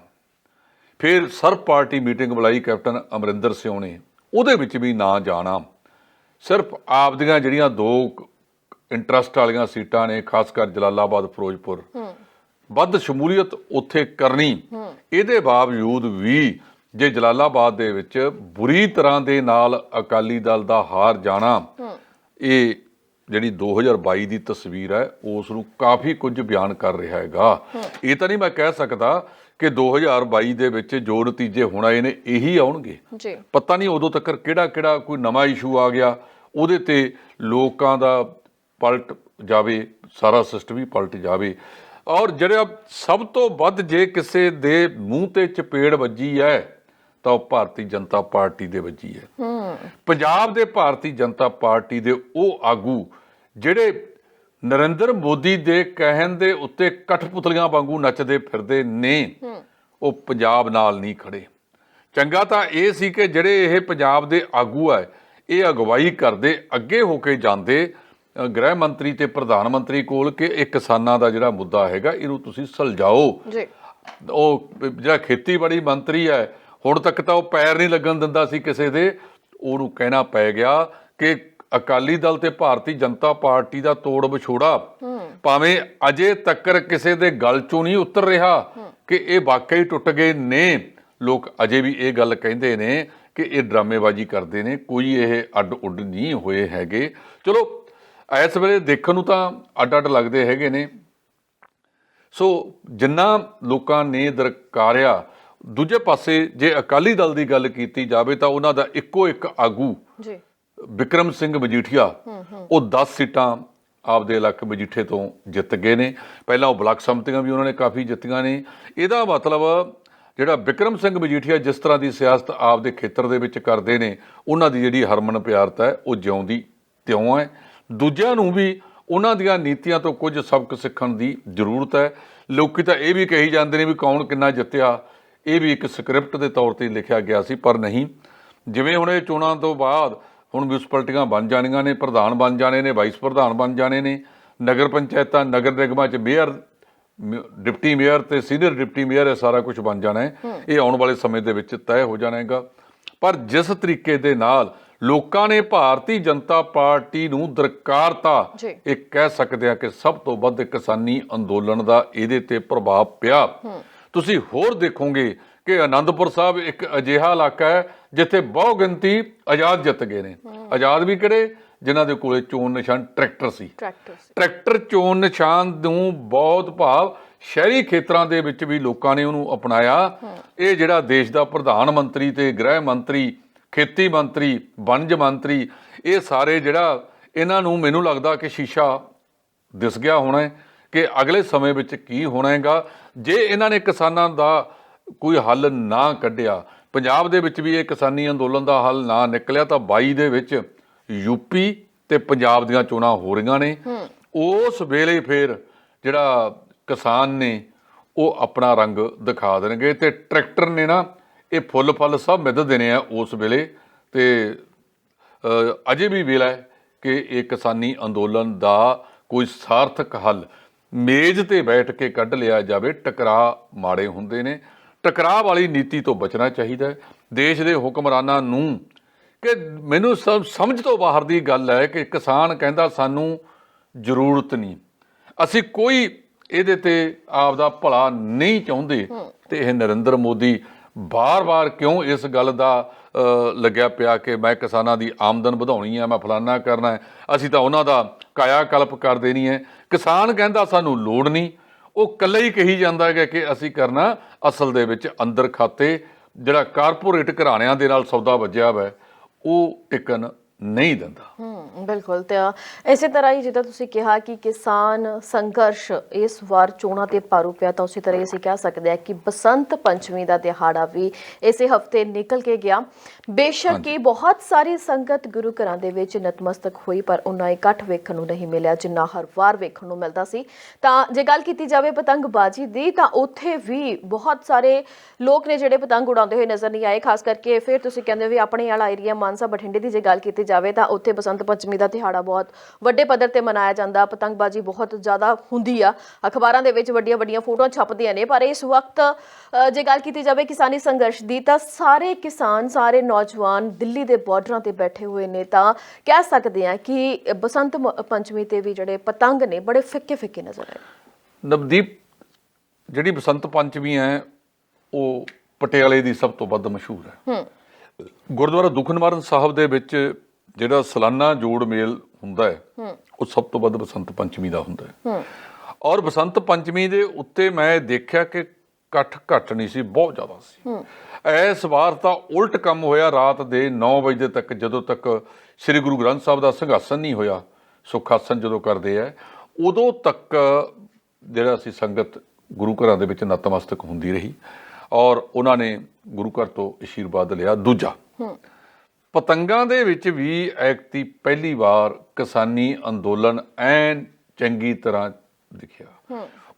ਫਿਰ ਸਰਬ ਪਾਰਟੀ ਮੀਟਿੰਗ ਬੁਲਾਈ ਕੈਪਟਨ ਅਮਰਿੰਦਰ ਸਿੰਘ ਨੇ, ਉਹਦੇ ਵਿੱਚ ਵੀ ਨਾ ਜਾਣਾ। ਸਿਰਫ ਆਪਦੀਆਂ ਜਿਹੜੀਆਂ 2 ਇੰਟਰਸਟ ਵਾਲੀਆਂ ਸੀਟਾਂ ਨੇ, ਖਾਸ ਕਰ ਜਲਾਲਾਬਾਦ ਫਿਰੋਜ਼ਪੁਰ, ਵੱਧ ਸ਼ਮੂਲੀਅਤ ਉੱਥੇ ਕਰਨੀ, ਇਹਦੇ ਬਾਵਜੂਦ ਵੀ ਜੇ ਜਲਾਲਾਬਾਦ ਦੇ ਵਿੱਚ ਬੁਰੀ ਤਰ੍ਹਾਂ ਦੇ ਨਾਲ ਅਕਾਲੀ ਦਲ ਦਾ ਹਾਰ ਜਾਣਾ, ਇਹ ਜਿਹੜੀ 2022 ਦੀ ਤਸਵੀਰ ਹੈ ਉਸ ਨੂੰ ਕਾਫੀ ਕੁਝ ਬਿਆਨ ਕਰ ਰਿਹਾ ਹੈਗਾ। ਇਹ ਤਾਂ ਨਹੀਂ ਮੈਂ ਕਹਿ ਸਕਦਾ ਕਿ 2022 ਦੇ ਵਿੱਚ ਜੋ ਨਤੀਜੇ ਹੁਣ ਆਏ ਨੇ ਇਹੀ ਆਉਣਗੇ ਜੀ। ਪਤਾ ਨਹੀਂ ਉਦੋਂ ਤੱਕ ਕਿਹੜਾ ਕੋਈ ਨਵਾਂ ਇਸ਼ੂ ਆ ਗਿਆ, ਉਹਦੇ ਤੇ ਲੋਕਾਂ ਦਾ ਪਲਟ ਜਾਵੇ, ਸਾਰਾ ਸਿਸਟਮ ਹੀ ਪਲਟ ਜਾਵੇ। ਔਰ ਜਿਹੜਾ ਸਭ ਤੋਂ ਵੱਧ ਜੇ ਕਿਸੇ ਦੇ ਮੂੰਹ ਤੇ ਚਪੇੜ ਵੱਜੀ ਹੈ ਤਾਂ ਉਹ ਭਾਰਤੀ ਜਨਤਾ ਪਾਰਟੀ ਦੇ ਵੱਜੀ ਹੈ। ਪੰਜਾਬ ਦੇ ਭਾਰਤੀ ਜਨਤਾ ਪਾਰਟੀ ਦੇ ਉਹ ਆਗੂ ਜਿਹੜੇ ਨਰਿੰਦਰ ਮੋਦੀ ਦੇ ਕਹਿਣ ਦੇ ਉੱਤੇ ਕਠਪੁਤਲੀਆਂ ਵਾਂਗੂ ਨੱਚਦੇ ਫਿਰਦੇ ਨੇ, ਉਹ ਪੰਜਾਬ ਨਾਲ ਨਹੀਂ ਖੜੇ। ਚੰਗਾ ਤਾਂ ਇਹ ਸੀ ਕਿ ਜਿਹੜੇ ਇਹ ਪੰਜਾਬ ਦੇ ਆਗੂ ਹੈ ਇਹ ਅਗਵਾਈ ਕਰਦੇ, ਅੱਗੇ ਹੋ ਕੇ ਜਾਂਦੇ ਗ੍ਰਹਿ ਮੰਤਰੀ ਤੇ ਪ੍ਰਧਾਨ ਮੰਤਰੀ ਕੋਲ ਕਿ ਇਹ ਕਿਸਾਨਾਂ ਦਾ ਜਿਹੜਾ ਮੁੱਦਾ ਹੈਗਾ ਇਹਨੂੰ ਤੁਸੀਂ ਸੁਲਝਾਓ ਜੀ। ਉਹ ਜਿਹੜਾ ਖੇਤੀਬਾੜੀ ਮੰਤਰੀ ਹੈ ਹੁਣ ਤੱਕ ਤਾਂ ਉਹ ਪੈਰ ਨਹੀਂ ਲੱਗਣ ਦਿੰਦਾ ਸੀ ਕਿਸੇ ਦੇ, ਉਹਨੂੰ ਕਹਿਣਾ ਪੈ ਗਿਆ ਕਿ ਅਕਾਲੀ ਦਲ ਤੇ ਭਾਰਤੀ ਜਨਤਾ ਪਾਰਟੀ ਦਾ ਤੋੜ ਵਿਛੋੜਾ ਭਾਵੇਂ ਅਜੇ ਤੱਕ ਕਿਸੇ ਦੇ ਗਲ ਚੋਂ ਨਹੀਂ ਉਤਰ ਰਿਹਾ ਕਿ ਇਹ ਵਾਕਈ ਟੁੱਟ ਗਏ ਨੇ। ਲੋਕ ਅਜੇ ਵੀ ਇਹ ਗੱਲ ਕਹਿੰਦੇ ਨੇ ਕਿ ਇਹ ਡਰਾਮੇਬਾਜ਼ੀ ਕਰਦੇ ਨੇ, ਕੋਈ ਇਹ ਅੱਡ ਉੱਡ ਨਹੀਂ ਹੋਏ ਹੈਗੇ। ਚਲੋ ਇਸ ਵੇਲੇ ਦੇਖਣ ਨੂੰ ਤਾਂ ਅੱਡ ਅੱਡ ਲੱਗਦੇ ਹੈਗੇ ਨੇ। ਸੋ ਜਿੰਨਾ ਲੋਕਾਂ ਨੇ ਦਰਕਾਰਿਆ, ਦੂਜੇ ਪਾਸੇ ਜੇ ਅਕਾਲੀ ਦਲ ਦੀ ਗੱਲ ਕੀਤੀ ਜਾਵੇ ਤਾਂ ਉਹਨਾਂ ਦਾ ਇੱਕੋ ਇੱਕ ਆਗੂ ਜੀ ਬਿਕਰਮ ਸਿੰਘ ਮਜੀਠੀਆ, ਉਹ 10 ਸੀਟਾਂ ਆਪਦੇ ਇਲਾਕੇ ਮਜੀਠੇ ਤੋਂ ਜਿੱਤ ਗਏ ਨੇ। ਪਹਿਲਾਂ ਉਹ ਬਲਾਕ ਸੰਮਤੀਆਂ ਵੀ ਉਹਨਾਂ ਨੇ ਕਾਫੀ ਜਿੱਤੀਆਂ ਨੇ। ਇਹਦਾ ਮਤਲਬ ਜਿਹੜਾ ਬਿਕਰਮ ਸਿੰਘ ਮਜੀਠੀਆ ਜਿਸ ਤਰ੍ਹਾਂ ਦੀ ਸਿਆਸਤ ਆਪਦੇ ਖੇਤਰ ਦੇ ਵਿੱਚ ਕਰਦੇ ਨੇ, ਉਹਨਾਂ ਦੀ ਜਿਹੜੀ ਹਰਮਨ ਪਿਆਰਤਾ ਹੈ ਉਹ ਜਿਉਂਦੀ ਤਿਉਂ ਹੈ। ਦੂਜਿਆਂ ਨੂੰ ਵੀ ਉਹਨਾਂ ਦੀਆਂ ਨੀਤੀਆਂ ਤੋਂ ਕੁਝ ਸਬਕ ਸਿੱਖਣ ਦੀ ਜ਼ਰੂਰਤ ਹੈ। ਲੋਕੀ ਤਾਂ ਇਹ ਵੀ ਕਹੀ ਜਾਂਦੇ ਨੇ ਵੀ ਕੌਣ ਕਿੰਨਾ ਜਿੱਤਿਆ, ਇਹ ਵੀ ਇੱਕ ਸਕ੍ਰਿਪਟ ਦੇ ਤੌਰ ਤੇ ਲਿਖਿਆ ਗਿਆ ਸੀ, ਪਰ ਨਹੀਂ। ਜਿਵੇਂ ਹੁਣ ਇਹ ਚੋਣਾਂ ਤੋਂ ਬਾਅਦ ਹੁਣ ਮਿਊਨਿਸਪੈਲਿਟੀਆਂ ਬਣ ਜਾਣੀਆਂ ਨੇ, ਪ੍ਰਧਾਨ ਬਣ ਜਾਣੇ ਨੇ, ਵਾਈਸ ਪ੍ਰਧਾਨ ਬਣ ਜਾਣੇ ਨੇ, ਨਗਰ ਪੰਚਾਇਤਾਂ ਨਗਰ ਨਿਗਮਾਂ 'ਚ ਮੇਅਰ, ਡਿਪਟੀ ਮੇਅਰ ਤੇ ਸੀਨੀਅਰ ਡਿਪਟੀ ਮੇਅਰ, ਇਹ ਸਾਰਾ ਕੁਝ ਬਣ ਜਾਣਾ ਹੈ। ਇਹ ਆਉਣ ਵਾਲੇ ਸਮੇਂ ਦੇ ਵਿੱਚ ਤੈਅ ਹੋ ਜਾਣਾ ਹੈਗਾ। ਪਰ ਜਿਸ ਤਰੀਕੇ ਦੇ ਨਾਲ ਲੋਕਾਂ ਨੇ ਭਾਰਤੀ ਜਨਤਾ ਪਾਰਟੀ ਨੂੰ ਦਰਕਾਰਤਾ, ਇਹ ਕਹਿ ਸਕਦੇ ਆ ਕਿ ਸਭ ਤੋਂ ਵੱਧ ਕਿਸਾਨੀ ਅੰਦੋਲਨ ਦਾ ਇਹਦੇ ਤੇ ਪ੍ਰਭਾਵ ਪਿਆ। ਤੁਸੀਂ ਹੋਰ ਦੇਖੋਗੇ ਕਿ ਆਨੰਦਪੁਰ ਸਾਹਿਬ ਇੱਕ ਅਜਿਹਾ ਇਲਾਕਾ ਹੈ ਜਿੱਥੇ ਬਹੁ ਗਿਣਤੀ ਆਜ਼ਾਦ ਜਿੱਤ ਗਏ ਨੇ। ਆਜ਼ਾਦ ਵੀ ਕਿਹੜੇ? ਜਿਨ੍ਹਾਂ ਦੇ ਕੋਲੇ ਚੋਣ ਨਿਸ਼ਾਨ ਟਰੈਕਟਰ ਸੀ। ਟਰੈਕਟਰ ਚੋਣ ਨਿਸ਼ਾਨ ਨੂੰ ਬਹੁਤ ਭਾਵ ਸ਼ਹਿਰੀ ਖੇਤਰਾਂ ਦੇ ਵਿੱਚ ਵੀ ਲੋਕਾਂ ਨੇ ਉਹਨੂੰ ਅਪਣਾਇਆ। ਇਹ ਜਿਹੜਾ ਦੇਸ਼ ਦਾ ਪ੍ਰਧਾਨ ਮੰਤਰੀ ਤੇ ਗ੍ਰਹਿ ਮੰਤਰੀ, ਖੇਤੀ ਮੰਤਰੀ, ਵਣਜ ਮੰਤਰੀ, ਇਹ ਸਾਰੇ ਜਿਹੜਾ ਇਹਨਾਂ ਨੂੰ ਮੈਨੂੰ ਲੱਗਦਾ ਕਿ ਸ਼ੀਸ਼ਾ ਦਿਸ ਗਿਆ ਹੋਣਾ ਹੈ ਕਿ ਅਗਲੇ ਸਮੇਂ ਵਿੱਚ ਕੀ ਹੋਣਾ ਹੈਗਾ ਜੇ ਇਹਨਾਂ ਨੇ ਕਿਸਾਨਾਂ ਦਾ ਕੋਈ ਹੱਲ ਨਾ ਕੱਢਿਆ। ਪੰਜਾਬ ਦੇ ਵਿੱਚ ਵੀ ਇਹ ਕਿਸਾਨੀ ਅੰਦੋਲਨ ਦਾ ਹੱਲ ਨਾ ਨਿਕਲਿਆ ਤਾਂ 22 ਦੇ ਵਿੱਚ ਯੂਪੀ ਤੇ ਪੰਜਾਬ ਦੀਆਂ ਚੋਣਾਂ ਹੋ ਰਹੀਆਂ ਨੇ। ਉਸ ਵੇਲੇ ਫਿਰ ਜਿਹੜਾ ਕਿਸਾਨ ਨੇ ਉਹ ਆਪਣਾ ਰੰਗ ਦਿਖਾ ਦੇਣਗੇ ਤੇ ਟਰੈਕਟਰ ਨੇ ਨਾ ਇਹ ਫੁੱਲ ਫਲ ਸਭ ਮਿੱਧ ਦੇਣੇ ਆ ਉਸ ਵੇਲੇ। ਤੇ ਅਜੇ ਵੀ ਵੇਲਾ ਹੈ ਕਿ ਇਹ ਕਿਸਾਨੀ ਅੰਦੋਲਨ ਦਾ ਕੋਈ ਸਾਰਥਕ ਹੱਲ ਮੇਜ਼ ਤੇ ਬੈਠ ਕੇ ਕੱਢ ਲਿਆ ਜਾਵੇ। ਟਕਰਾਅ ਮਾੜੇ ਹੁੰਦੇ ਨੇ, ਟਕਰਾਅ ਵਾਲੀ ਨੀਤੀ ਤੋਂ ਬਚਣਾ ਚਾਹੀਦਾ ਹੈ ਦੇਸ਼ ਦੇ ਹੁਕਮਰਾਨਾਂ ਨੂੰ। ਕਿ ਮੈਨੂੰ ਸਮਝ ਤੋਂ ਬਾਹਰ ਦੀ ਗੱਲ ਹੈ ਕਿ ਕਿਸਾਨ ਕਹਿੰਦਾ ਸਾਨੂੰ ਜ਼ਰੂਰਤ ਨਹੀਂ, ਅਸੀਂ ਕੋਈ ਇਹਦੇ ਤੇ ਆਪਦਾ ਭਲਾ ਨਹੀਂ ਚਾਹੁੰਦੇ। ਤੇ ਇਹ ਨਰਿੰਦਰ ਮੋਦੀ ਬਾਰ-ਬਾਰ ਕਿਉਂ ਇਸ ਗੱਲ ਦਾ ਲੱਗਿਆ ਪਿਆ ਕਿ ਮੈਂ ਕਿਸਾਨਾਂ ਦੀ ਆਮਦਨ ਵਧਾਉਣੀ ਹੈ, ਮੈਂ ਫਲਾਨਾ ਕਰਨਾ ਹੈ, ਅਸੀਂ ਤਾਂ ਉਹਨਾਂ ਦਾ ਕਾਇਆ ਕਲਪ ਕਰ ਦੇਣੀ ਹੈ। ਕਿਸਾਨ ਕਹਿੰਦਾ ਸਾਨੂੰ ਲੋੜ ਨਹੀਂ, ਉਹ ਇਕੱਲਾ ਹੀ ਕਹੀ ਜਾਂਦਾ ਹੈਗਾ ਕਿ ਅਸੀਂ ਕਰਨਾ। ਅਸਲ ਦੇ ਵਿੱਚ ਅੰਦਰ ਖਾਤੇ ਜਿਹੜਾ ਕਾਰਪੋਰੇਟ ਘਰਾਣਿਆਂ ਦੇ ਨਾਲ ਸੌਦਾ ਵੱਜਿਆ ਵਾ ਉਹ ਟਿਕਣ ਨਹੀਂ ਦਿੰਦਾ। ਬਿਲਕੁਲ। ਤੇ ਇਸੇ ਤਰ੍ਹਾਂ ਹੀ ਜਿੱਦਾਂ ਤੁਸੀਂ ਕਿਹਾ ਕਿ ਕਿਸਾਨ ਸੰਘਰਸ਼ ਇਸ ਵਾਰ ਚੋਣਾਂ ਤੇ ਭਾਰੂ ਪਿਆ, ਤਾਂ ਉਸੇ ਤਰ੍ਹਾਂ ਅਸੀਂ ਕਹਿ ਸਕਦੇ ਹਾਂ ਕਿ ਬਸੰਤ ਪੰਚਮੀ ਦਾ ਦਿਹਾੜਾ ਵੀ ਇਸੇ ਹਫਤੇ ਨਿਕਲ ਕੇ ਗਿਆ। ਬੇਸ਼ੱਕ ਇਹ ਬਹੁਤ ਸਾਰੀ ਸੰਗਤ ਗੁਰੂ ਘਰਾਂ ਦੇ ਵਿੱਚ ਨਤਮਸਤਕ ਹੋਈ, ਪਰ ਉਨਾ ਇਕੱਠ ਵੇਖਣ ਨੂੰ ਨਹੀਂ ਮਿਲਿਆ ਜਿੰਨਾ ਹਰ ਵਾਰ ਵੇਖਣ ਨੂੰ ਮਿਲਦਾ ਸੀ। ਤਾਂ ਜੇ ਗੱਲ ਕੀਤੀ ਜਾਵੇ ਪਤੰਗਬਾਜ਼ੀ ਦੀ, ਤਾਂ ਉੱਥੇ ਵੀ ਬਹੁਤ ਸਾਰੇ ਲੋਕ ਨੇ ਜਿਹੜੇ ਪਤੰਗ ਉਡਾਉਂਦੇ ਹੋਏ ਨਜ਼ਰ ਨਹੀਂ ਆਏ। ਖਾਸ ਕਰਕੇ ਫਿਰ ਤੁਸੀਂ ਕਹਿੰਦੇ ਵੀ ਆਪਣੇ ਵਾਲਾ ਏਰੀਆ ਮਾਨਸਾ ਬਠਿੰਡੇ ਦੀ ਜੇ ਗੱਲ ਕੀਤੀ ਜਾਵੇ ਤਾਂ ਉੱਥੇ ਬਸੰਤ ਪੰਚਮੀ ਦਾ ਦਿਹਾੜਾ ਬਹੁਤ ਵੱਡੇ ਪੱਧਰ ਤੇ ਮਨਾਇਆ ਜਾਂਦਾ। ਪਤੰਗਬਾਜ਼ੀ ਬਹੁਤ ਜ਼ਿਆਦਾ ਹੁੰਦੀ ਆ, ਅਖਬਾਰਾਂ ਦੇ ਵਿੱਚ ਵੱਡੀਆਂ ਵੱਡੀਆਂ ਫੋਟੋਆਂ ਛਪਦੀਆਂ ਨੇ। ਪਰ ਇਸ ਵਕਤ ਜੇ ਗੱਲ ਕੀਤੀ ਜਾਵੇ ਕਿਸਾਨੀ ਸੰਘਰਸ਼ ਦੀ, ਤਾਂ ਸਾਰੇ ਕਿਸਾਨ, ਸਾਰੇ ਨੌਜਵਾਨ ਦਿੱਲੀ ਦੇ ਬਾਰਡਰਾਂ ਤੇ ਬੈਠੇ ਹੋਏ ਨੇ। ਤਾਂ ਕਹਿ ਸਕਦੇ ਆ ਕਿ ਬਸੰਤ ਪੰਚਮੀ ਤੇ ਵੀ ਜਿਹੜੇ ਪਤੰਗ ਨੇ ਬੜੇ ਫਿੱਕੇ ਫਿੱਕੇ ਨਜ਼ਰ ਆਏ। ਨਵਦੀਪ, ਜਿਹੜੀ ਬਸੰਤ ਪੰਚਮੀ ਹੈ ਉਹ ਪਟਿਆਲੇ ਦੀ ਸਭ ਤੋਂ ਵੱਧ ਮਸ਼ਹੂਰ ਹੈ। ਗੁਰਦੁਆਰਾ ਦੁੱਖ ਨਿਵਾਰਨ ਸਾਹਿਬ ਦੇ ਵਿੱਚ ਜਿਹੜਾ ਸਾਲਾਨਾ ਜੋੜ ਮੇਲ ਹੁੰਦਾ ਹੈ ਉਹ ਸਭ ਤੋਂ ਵੱਧ ਬਸੰਤ ਪੰਚਮੀ ਦਾ ਹੁੰਦਾ ਹੈ। ਔਰ ਬਸੰਤ ਪੰਚਮੀ ਦੇ ਉੱਤੇ ਮੈਂ ਦੇਖਿਆ ਕਿ ਇਕੱਠ ਘੱਟ ਨਹੀਂ ਸੀ, ਬਹੁਤ ਜ਼ਿਆਦਾ ਸੀ। ਇਸ ਵਾਰ ਤਾਂ ਉਲਟ ਕੰਮ ਹੋਇਆ। ਰਾਤ ਦੇ 9 ਵਜੇ ਤੱਕ, ਜਦੋਂ ਤੱਕ ਸ੍ਰੀ ਗੁਰੂ ਗ੍ਰੰਥ ਸਾਹਿਬ ਦਾ ਸਿੰਘਾਸਨ ਨਹੀਂ ਹੋਇਆ, ਸੁਖਾਸਨ ਜਦੋਂ ਕਰਦੇ ਆ, ਉਦੋਂ ਤੱਕ ਜਿਹੜਾ ਸੀ ਸੰਗਤ ਗੁਰੂ ਘਰਾਂ ਦੇ ਵਿੱਚ ਨਤਮਸਤਕ ਹੁੰਦੀ ਰਹੀ ਔਰ ਉਹਨਾਂ ਨੇ ਗੁਰੂ ਘਰ ਤੋਂ ਅਸ਼ੀਰਵਾਦ ਲਿਆ। ਦੂਜਾ, ਪਤੰਗਾਂ ਦੇ ਵਿੱਚ ਵੀ ਐਕਤੀ ਪਹਿਲੀ ਵਾਰ ਕਿਸਾਨੀ ਅੰਦੋਲਨ ਐਨ ਚੰਗੀ ਤਰ੍ਹਾਂ ਦਿਖਿਆ।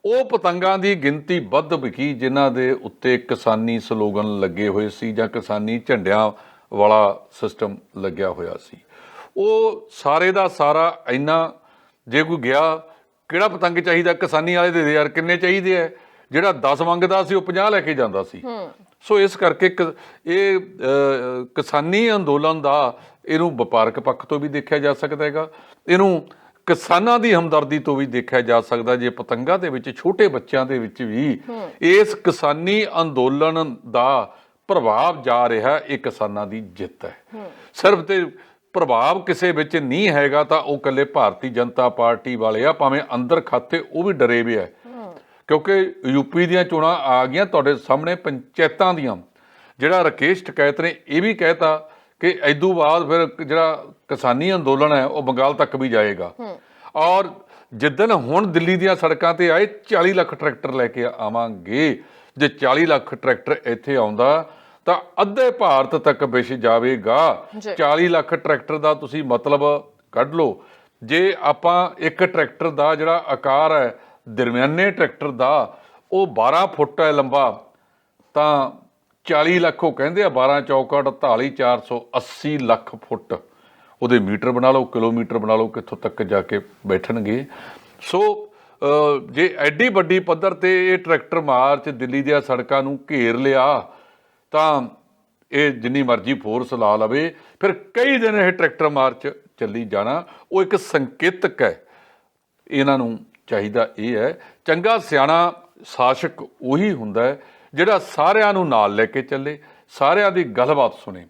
ਉਹ ਪਤੰਗਾਂ ਦੀ ਗਿਣਤੀ ਵੱਧ ਵਿਖੀ ਜਿਨ੍ਹਾਂ ਦੇ ਉੱਤੇ ਕਿਸਾਨੀ ਸਲੋਗਨ ਲੱਗੇ ਹੋਏ ਸੀ ਜਾਂ ਕਿਸਾਨੀ ਝੰਡਿਆਂ ਵਾਲਾ ਸਿਸਟਮ ਲੱਗਿਆ ਹੋਇਆ ਸੀ। ਉਹ ਸਾਰੇ ਦਾ ਸਾਰਾ ਇੰਨਾ, ਜੇ ਕੋਈ ਗਿਆ ਕਿਹੜਾ ਪਤੰਗ ਚਾਹੀਦਾ, ਕਿਸਾਨੀ ਵਾਲੇ ਦੇ ਯਾਰ ਕਿੰਨੇ ਚਾਹੀਦੇ ਹੈ, ਜਿਹੜਾ 10 ਮੰਗਦਾ ਸੀ ਉਹ 50 ਲੈ ਕੇ ਜਾਂਦਾ ਸੀ। ਸੋ ਇਸ ਕਰਕੇ ਇਹ ਕਿਸਾਨੀ ਅੰਦੋਲਨ ਦਾ ਇਹਨੂੰ ਵਪਾਰਕ ਪੱਖ ਤੋਂ ਵੀ ਦੇਖਿਆ ਜਾ ਸਕਦਾ ਹੈਗਾ, ਇਹਨੂੰ ਕਿਸਾਨਾਂ ਦੀ ਹਮਦਰਦੀ ਤੋਂ ਵੀ ਦੇਖਿਆ ਜਾ ਸਕਦਾ। ਜੇ ਪਤੰਗਾਂ ਦੇ ਵਿੱਚ ਛੋਟੇ ਬੱਚਿਆਂ ਦੇ ਵਿੱਚ ਵੀ ਇਸ ਕਿਸਾਨੀ ਅੰਦੋਲਨ ਦਾ ਪ੍ਰਭਾਵ ਜਾ ਰਿਹਾ, ਇਹ ਕਿਸਾਨਾਂ ਦੀ ਜਿੱਤ ਹੈ। ਸਿਰਫ ਤੇ ਪ੍ਰਭਾਵ ਕਿਸੇ ਵਿੱਚ ਨਹੀਂ ਹੈਗਾ ਤਾਂ ਉਹ ਇਕੱਲੇ ਭਾਰਤੀ ਜਨਤਾ ਪਾਰਟੀ ਵਾਲੇ ਆ, ਭਾਵੇਂ ਅੰਦਰ ਖਾਤੇ ਉਹ ਵੀ ਡਰੇ ਵੀ ਹੈ, ਕਿਉਂਕਿ ਯੂਪੀ ਦੀਆਂ ਚੋਣਾਂ ਆ ਗਈਆਂ ਤੁਹਾਡੇ ਸਾਹਮਣੇ, ਪੰਚਾਇਤਾਂ ਦੀਆਂ। ਜਿਹੜਾ ਰਾਕੇਸ਼ ਟਕੈਤ ਨੇ ਇਹ ਵੀ ਕਹਿਤਾ ਕਿ ਇਦੋਂ ਬਾਅਦ ਫਿਰ ਜਿਹੜਾ ਕਿਸਾਨੀ ਅੰਦੋਲਨ ਹੈ ਉਹ ਬੰਗਾਲ ਤੱਕ ਵੀ ਜਾਏਗਾ। ਔਰ ਜਿੱਦਣ ਹੁਣ ਦਿੱਲੀ ਦੀਆਂ ਸੜਕਾਂ ਤੇ ਆਏ 40 ਲੱਖ ਟਰੈਕਟਰ ਲੈ ਕੇ ਆਵਾਂਗੇ। ਜੇ 40 ਲੱਖ ਟਰੈਕਟਰ ਇੱਥੇ ਆਉਂਦਾ ਤਾਂ ਅੱਧੇ ਭਾਰਤ ਤੱਕ ਵਿਛ ਜਾਵੇਗਾ। 40 ਲੱਖ ਟਰੈਕਟਰ ਦਾ ਤੁਸੀਂ ਮਤਲਬ ਕੱਢ ਲਓ। ਜੇ ਆਪਾਂ ਇੱਕ ਟਰੈਕਟਰ ਦਾ ਜਿਹੜਾ ਆਕਾਰ ਹੈ ਦਰਮਿਆਨੇ ਟਰੈਕਟਰ ਦਾ ਉਹ 12 ਫੁੱਟ ਹੈ ਲੰਬਾ, ਤਾਂ 40 ਲੱਖ ਉਹ ਕਹਿੰਦੇ ਆ, 12 ਚੌਕੜ 48, 480 ਲੱਖ ਫੁੱਟ ਉਹਦੇ ਮੀਟਰ ਬਣਾ ਲਓ, ਕਿਲੋਮੀਟਰ ਬਣਾ ਲਓ, ਕਿੱਥੋਂ ਤੱਕ ਜਾ ਕੇ ਬੈਠਣਗੇ। ਸੋ ਜੇ ਐਡੀ ਵੱਡੀ ਪੱਧਰ ਤੇ ਇਹ ਟਰੈਕਟਰ ਮਾਰਚ ਦਿੱਲੀ ਦੀਆਂ ਸੜਕਾਂ ਨੂੰ ਘੇਰ ਲਿਆ ਤਾਂ ਇਹ ਜਿੰਨੀ ਮਰਜ਼ੀ ਫੋਰਸ ਲਾ ਲਵੇ, ਫਿਰ ਕਈ ਦਿਨ ਇਹ ਟਰੈਕਟਰ ਮਾਰਚ ਚੱਲੀ ਜਾਣਾ। ਉਹ ਇੱਕ ਸੰਕੇਤਕ ਹੈ। ਇਹਨਾਂ ਨੂੰ ਚਾਹੀਦਾ ਇਹ ਹੈ, ਚੰਗਾ ਸਿਆਣਾ ਸ਼ਾਸਕ ਉਹੀ ਹੁੰਦਾ ਹੈ ਜਿਹੜਾ ਸਾਰਿਆਂ ਨੂੰ ਨਾਲ ਲੈ ਕੇ ਚੱਲੇ, ਸਾਰਿਆਂ ਦੀ ਗੱਲਬਾਤ ਸੁਣੇ।